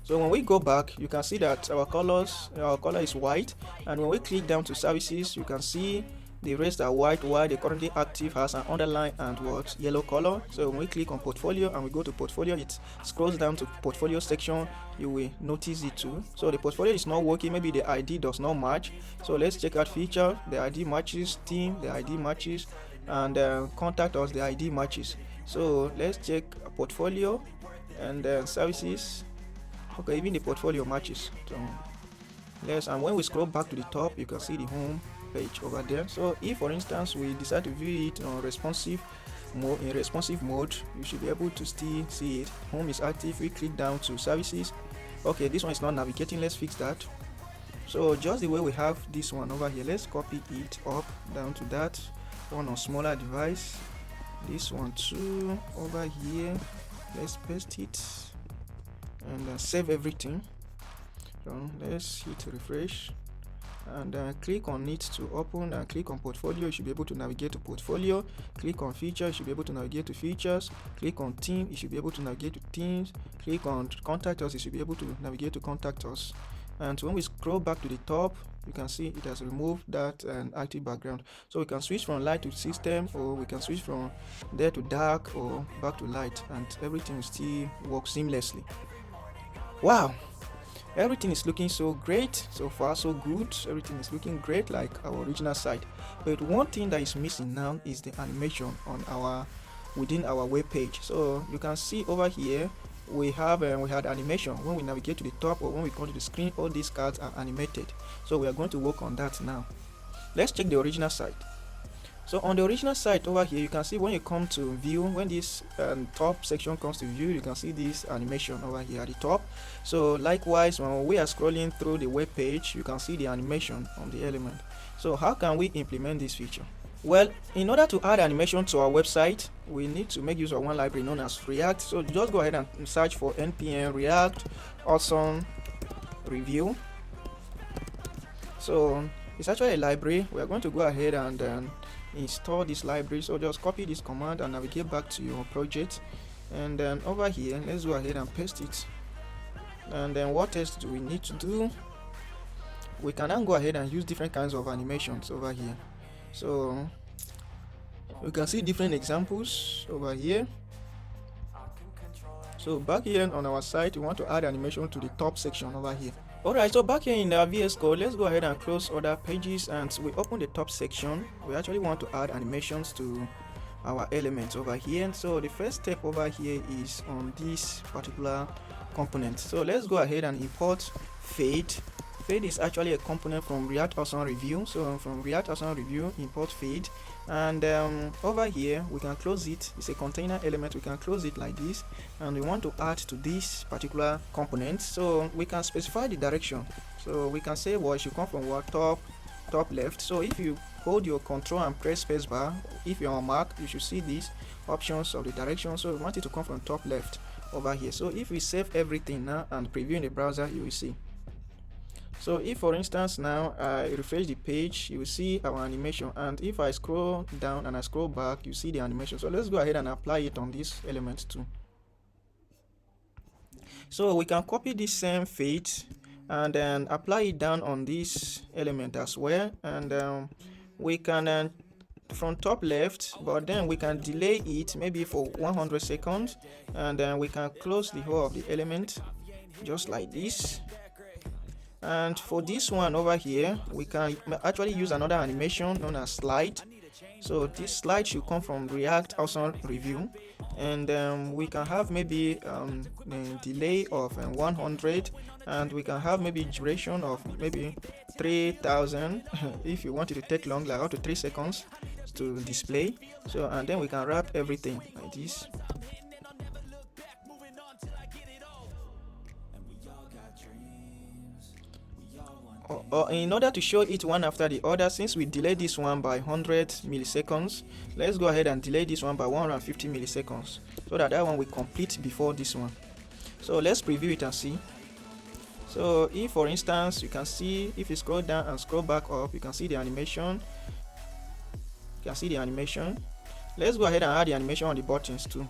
So when we go back, you can see that our color is white, and when we click down to services, you can see the rest are white, while the currently active has an underline and what yellow color. So when we click on portfolio and we go to portfolio, it scrolls down to portfolio section. You will notice it too. So the portfolio is not working, maybe the ID does not match. So let's check out feature, the ID matches, team, the ID matches, and contact us, the ID matches. So let's check portfolio and services. Okay, even the portfolio matches. So and when we scroll back to the top, you can see the home page over there. So if for instance we decide to view it on responsive mode, you should be able to still see it. Home is active. We click down to services. Okay, this one is not navigating. Let's fix that. So just the way we have this one over here, let's copy it up down to that one on smaller device. This one too over here, let's paste it and save everything. So let's hit refresh and click on it to open, and click on portfolio. You should be able to navigate to portfolio. Click on feature, you should be able to navigate to features. Click on team, you should be able to navigate to teams. Click on contact us, you should be able to navigate to contact us. And when we scroll back to the top, you can see it has removed that active background. So we can switch from light to system, or we can switch from there to dark or back to light, and everything will still work seamlessly. Wow, everything is looking so great. So far so good. Everything is looking great like our original site. But one thing that is missing now is the animation on within our web page. So you can see over here we had animation. When we navigate to the top or when we come to the screen, all these cards are animated. So we are going to work on that now. Let's check the original site. So on the original site over here, you can see when you come to view, when this top section comes to view, you can see this animation over here at the top. So likewise, when we are scrolling through the web page, you can see the animation on the element. So how can we implement this feature? Well, in order to add animation to our website, we need to make use of one library known as React. So just go ahead and search for npm React awesome review. So it's actually a library. We are going to go ahead and install this library. So just copy this command and navigate back to your project, and then over here let's go ahead and paste it. And then what else do we need to do? We can now go ahead and use different kinds of animations over here. So you can see different examples over here. So back here on our site, we want to add animation to the top section over here. Alright, so back here in our VS Code, let's go ahead and close other pages, and we open the top section. We actually want to add animations to our elements over here. So the first step over here is on this particular component. So let's go ahead and import fade. Fade is actually a component from React Awesome Review. So from React Awesome Review, import fade, and over here we can close it. It's a container element. We can close it like this, and we want to add to this particular component. So we can specify the direction. So we can say, well, it should come from what, top left. So if you hold your control and press spacebar, if you're on Mac, you should see these options of the direction. So we want it to come from top left over here. So if we save everything now and preview in the browser, you will see. So if for instance now I refresh the page, you will see our animation, and if I scroll down and I scroll back, you see the animation. So let's go ahead and apply it on this element too. So we can copy this same fade and then apply it down on this element as well, and we can from top left, but then we can delay it maybe for 100 seconds, and then we can close the whole of the element just like this. And for this one over here, we can actually use another animation known as slide. So this slide should come from React Awesome Review, and we can have maybe a delay of 100, and we can have maybe duration of maybe 3000 if you want it to take long, like up to 3 seconds to display. So and then we can wrap everything like this. Or in order to show it one after the other, since we delayed this one by 100 milliseconds, let's go ahead and delay this one by 150 milliseconds so that one will complete before this one. So let's preview it and see. So if for instance you can see, if you scroll down and scroll back up, you can see the animation. Let's go ahead and add the animation on the buttons too.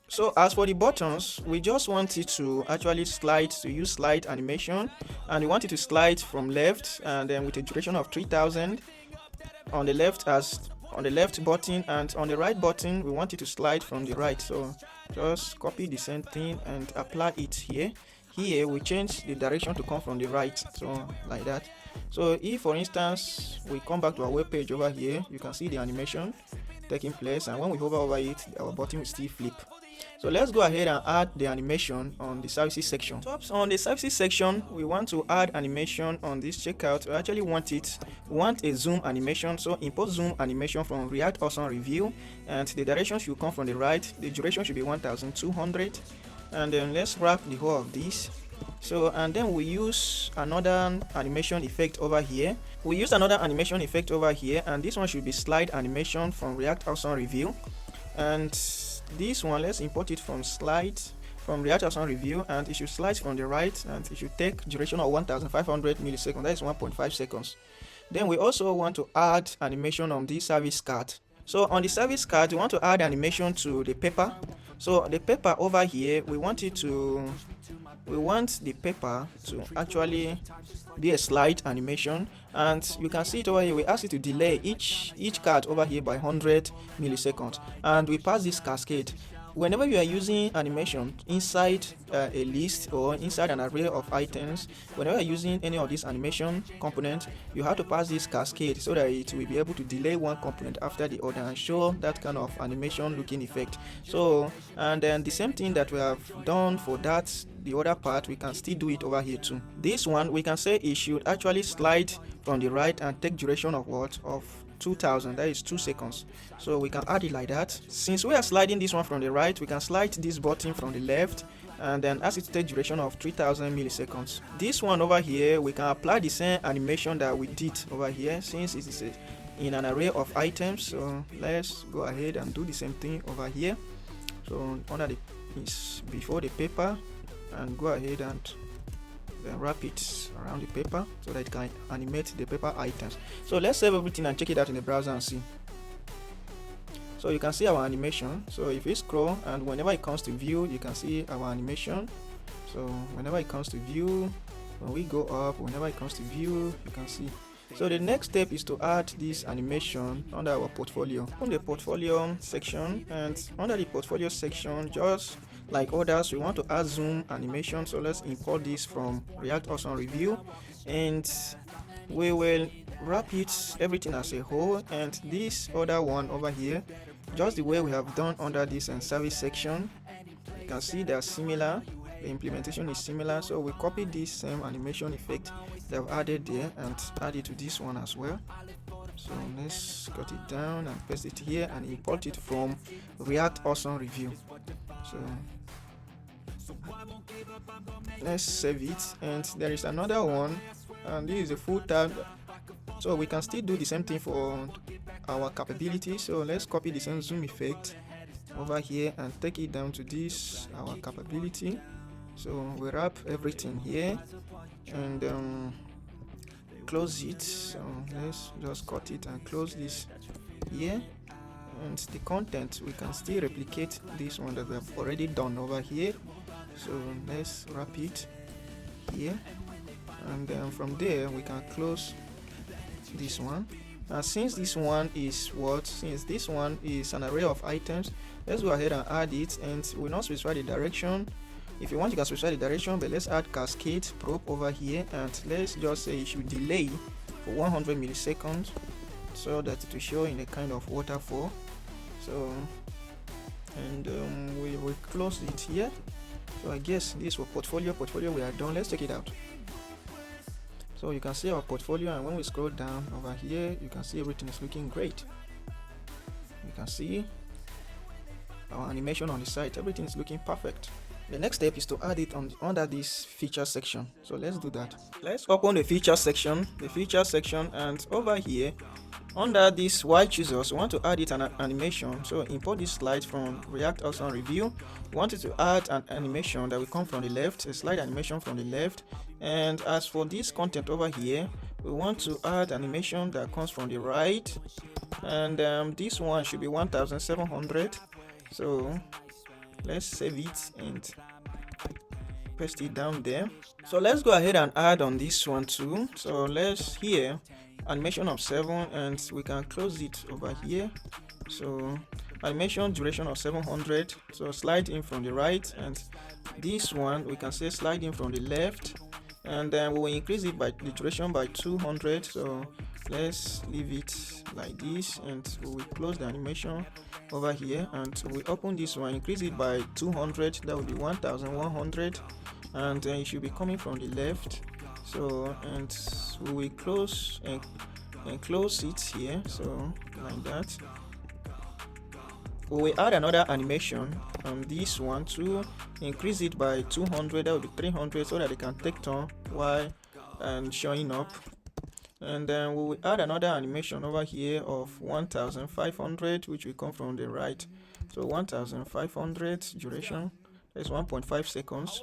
So as for the buttons, we just want it to actually slide, to use slide animation, and we want it to slide from left, and then with a duration of 3000 on the left, as on the left button, and on the right button we want it to slide from the right. So just copy the same thing and apply it here. Here we change the direction to come from the right, so like that. So if for instance we come back to our web page over here, you can see the animation taking place, and when we hover over it, our button will still flip. So let's go ahead and add the animation on the services section. On the services section, we want to add animation on this checkout. We actually want a zoom animation. So import zoom animation from React Awesome Review, and the direction should come from the right. The duration should be 1200, and then let's wrap the whole of this. So and then we use another animation effect over here. And this one should be slide animation from React Awesome Review, and this one, let's import it from React Awesome Review, and it should slide from the right, and it should take duration of 1500 milliseconds. That is 1.5 seconds. Then we also want to add animation on the service card. So on the service card, we want to add animation to the paper. So the paper over here, we want the paper to actually be a slide animation, and you can see it over here. We ask it to delay each card over here by 100 milliseconds, and we pass this cascade. whenever you are using animation inside a list or inside an array of items, whenever you're using any of these animation components, you have to pass this cascade so that it will be able to delay one component after the other and show that kind of animation looking effect. So, and then the same thing that we have done for that, the other part, we can still do it over here too. This one, we can say it should actually slide from the right and take duration of what? Of 2000, that is 2 seconds. So we can add it like that. Since we are sliding this one from the right, we can slide this button from the left, and then as it takes duration of 3000 milliseconds. This one over here, we can apply the same animation that we did over here, since it is in an array of items. So let's go ahead and do the same thing over here. So under the is before the paper, and go ahead and then wrap it around the paper so that it can animate the paper items. So let's save everything and check it out in the browser and see. So you can see our animation. So if you scroll, and whenever it comes to view, you can see our animation. So whenever it comes to view, when we go up, whenever it comes to view, you can see. So the next step is to add this animation under our portfolio. On the portfolio section, and under the portfolio section, just like others, we want to add zoom animation. So let's import this from React Awesome Review, and we will wrap it everything as a whole. And this other one over here, just the way we have done under this and service section, you can see they're similar. The implementation is similar, so we copy this same animation effect that I've added there and add it to this one as well. So let's cut it down and paste it here and import it from React Awesome Review. So let's save it, and there is another one, and this is a full tab, so we can still do the same thing for our capability. So let's copy the same zoom effect over here and take it down to this our capability. So we wrap everything here and close it. So let's just cut it and close this here. And the content, we can still replicate this one that we have already done over here. So let's wrap it here, and then from there we can close this one. And since this one is an array of items, let's go ahead and add it, and we'll not specify the direction. If you want, you can specify the direction, but let's add cascade probe over here, and let's just say it should delay for 100 milliseconds so that it will show in a kind of waterfall. So, and we will close it here. So I guess this was portfolio we are done. Let's check it out. So you can see our portfolio, and when we scroll down over here, you can see everything is looking great. You can see our animation on the site, everything is looking perfect. The next step is to add it under this feature section. So let's do that. Let's open the feature section, and over here under this Y choosers, we want to add it an animation. So import this slide from React Awesome Review. We want it to add an animation that will come from the left, a slide animation from the left. And as for this content over here, we want to add animation that comes from the right, and this one should be 1700. So let's save it and paste it down there. So let's go ahead and add on this one too. So let's here animation of 7, and we can close it over here. So animation duration of 700, so slide in from the right, and this one we can say slide in from the left, and then we will increase it by the duration by 200. So let's leave it like this, and we will close the animation over here, and we open this one, increase it by 200, that will be 1100, and then it should be coming from the left. So, and we will close and close it here, so like that. We will add another animation on this one to increase it by 200, that will be 300, so that it can take turn while showing up. And then we will add another animation over here of 1500, which will come from the right. So 1500 duration, that's 1.5 seconds.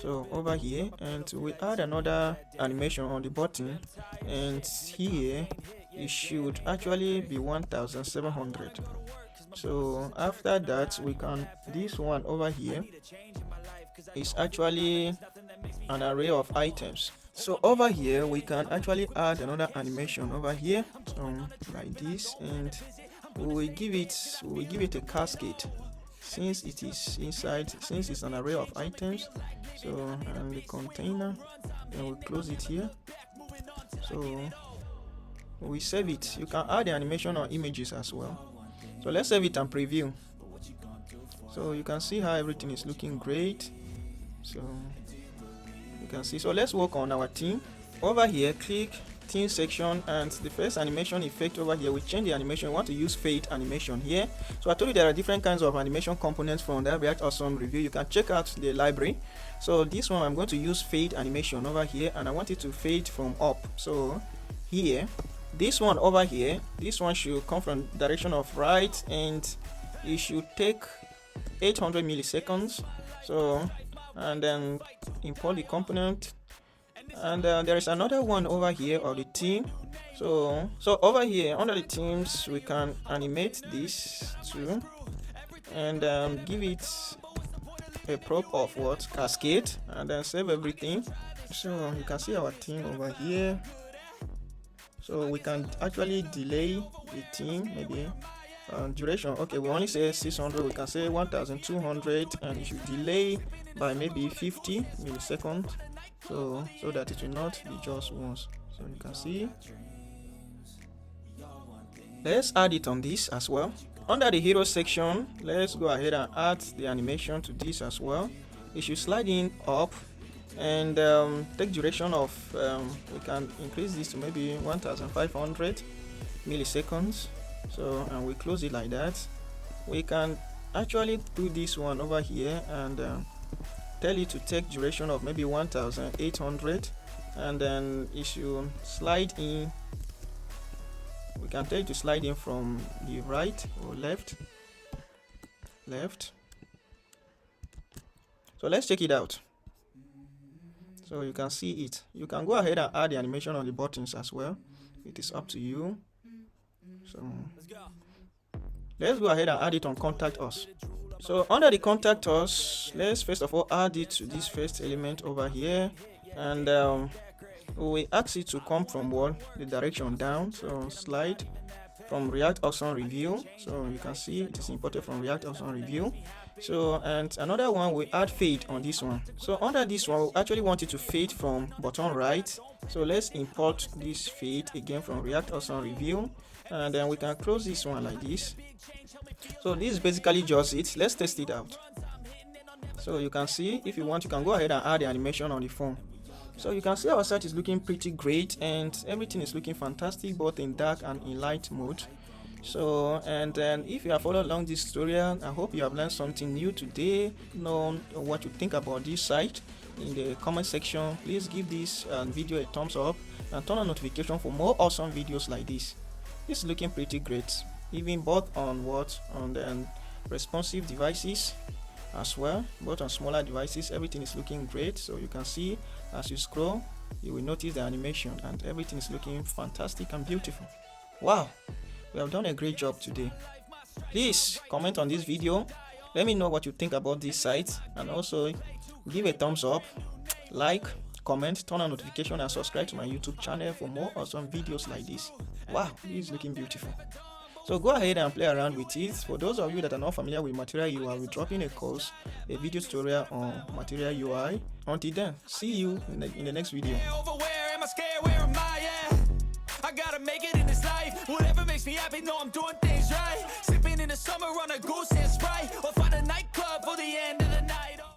So over here, and we add another animation on the button, and here it should actually be 1700. So after that, we can, this one over here is actually an array of items. So over here we can actually add another animation over here, like this, and we will give it a cascade. since it is inside, since it's an array of items, so and the container, then we'll close it here. So we save it. You can add the animation or images as well. So let's save it and preview. So you can see how everything is looking great. So you can see. So let's work on our theme. Over here, click theme section, and the first animation effect over here, we change the animation. We want to use fade animation here. So I told you there are different kinds of animation components from the React Awesome review. You can check out the library. So this one, I'm going to use fade animation over here, and I want it to fade from up. So here, this one over here, this one should come from direction of right, and it should take 800 milliseconds. So and then import the component. And there is another one over here of the theme. So over here under the themes, we can animate this too, and give it a prop of what, cascade, and then save everything. So you can see our theme over here. So we can actually delay the theme, maybe duration. Okay, we only say 600, we can say 1200, and it should delay by maybe 50 milliseconds. So that it will not be just once. So you can see. Let's add it on this as well. Under the hero section, let's go ahead and add the animation to this as well. It should slide in up, and take duration of we can increase this to maybe 1500 milliseconds. So and we close it like that. We can actually do this one over here and tell it to take duration of maybe 1800, and then it should slide in. We can tell it to slide in from the right or left. So let's check it out. So you can see it. You can go ahead and add the animation on the buttons as well. It is up to you. So let's go ahead and add it on contact us. So under the contact us, let's first of all add it to this first element over here, and we ask it to come from what, the direction down. So slide from React Awesome review. So you can see it is imported from React Awesome review. So and another one, we add fade on this one. So under this one, we actually want it to fade from bottom right. So let's import this fade again from React Awesome review, and then we can close this one like this. So this is basically just it. Let's test it out. So you can see, if you want, you can go ahead and add the animation on the phone. So you can see our site is looking pretty great, and everything is looking fantastic, both in dark and in light mode. So and then if you have followed along this tutorial, I hope you have learned something new today. Know what you think about this site in the comment section. Please give this video a thumbs up and turn on notification for more awesome videos like this. This is looking pretty great, even both on the responsive devices as well, both on smaller devices. Everything is looking great. So you can see as you scroll, you will notice the animation, and everything is looking fantastic and beautiful. Wow, we have done a great job today. Please comment on this video, let me know what you think about this site, and also give a thumbs up, like, comment, turn on notification, and subscribe to my YouTube channel for more awesome videos like this. Wow, this is looking beautiful. So go ahead and play around with it. For those of you that are not familiar with Material UI, we're dropping a course, a video tutorial on Material UI. Until then, see you in the next video. I gotta make it in this life. Whatever makes me happy, know I'm doing things right. Sipping in the summer on a goose.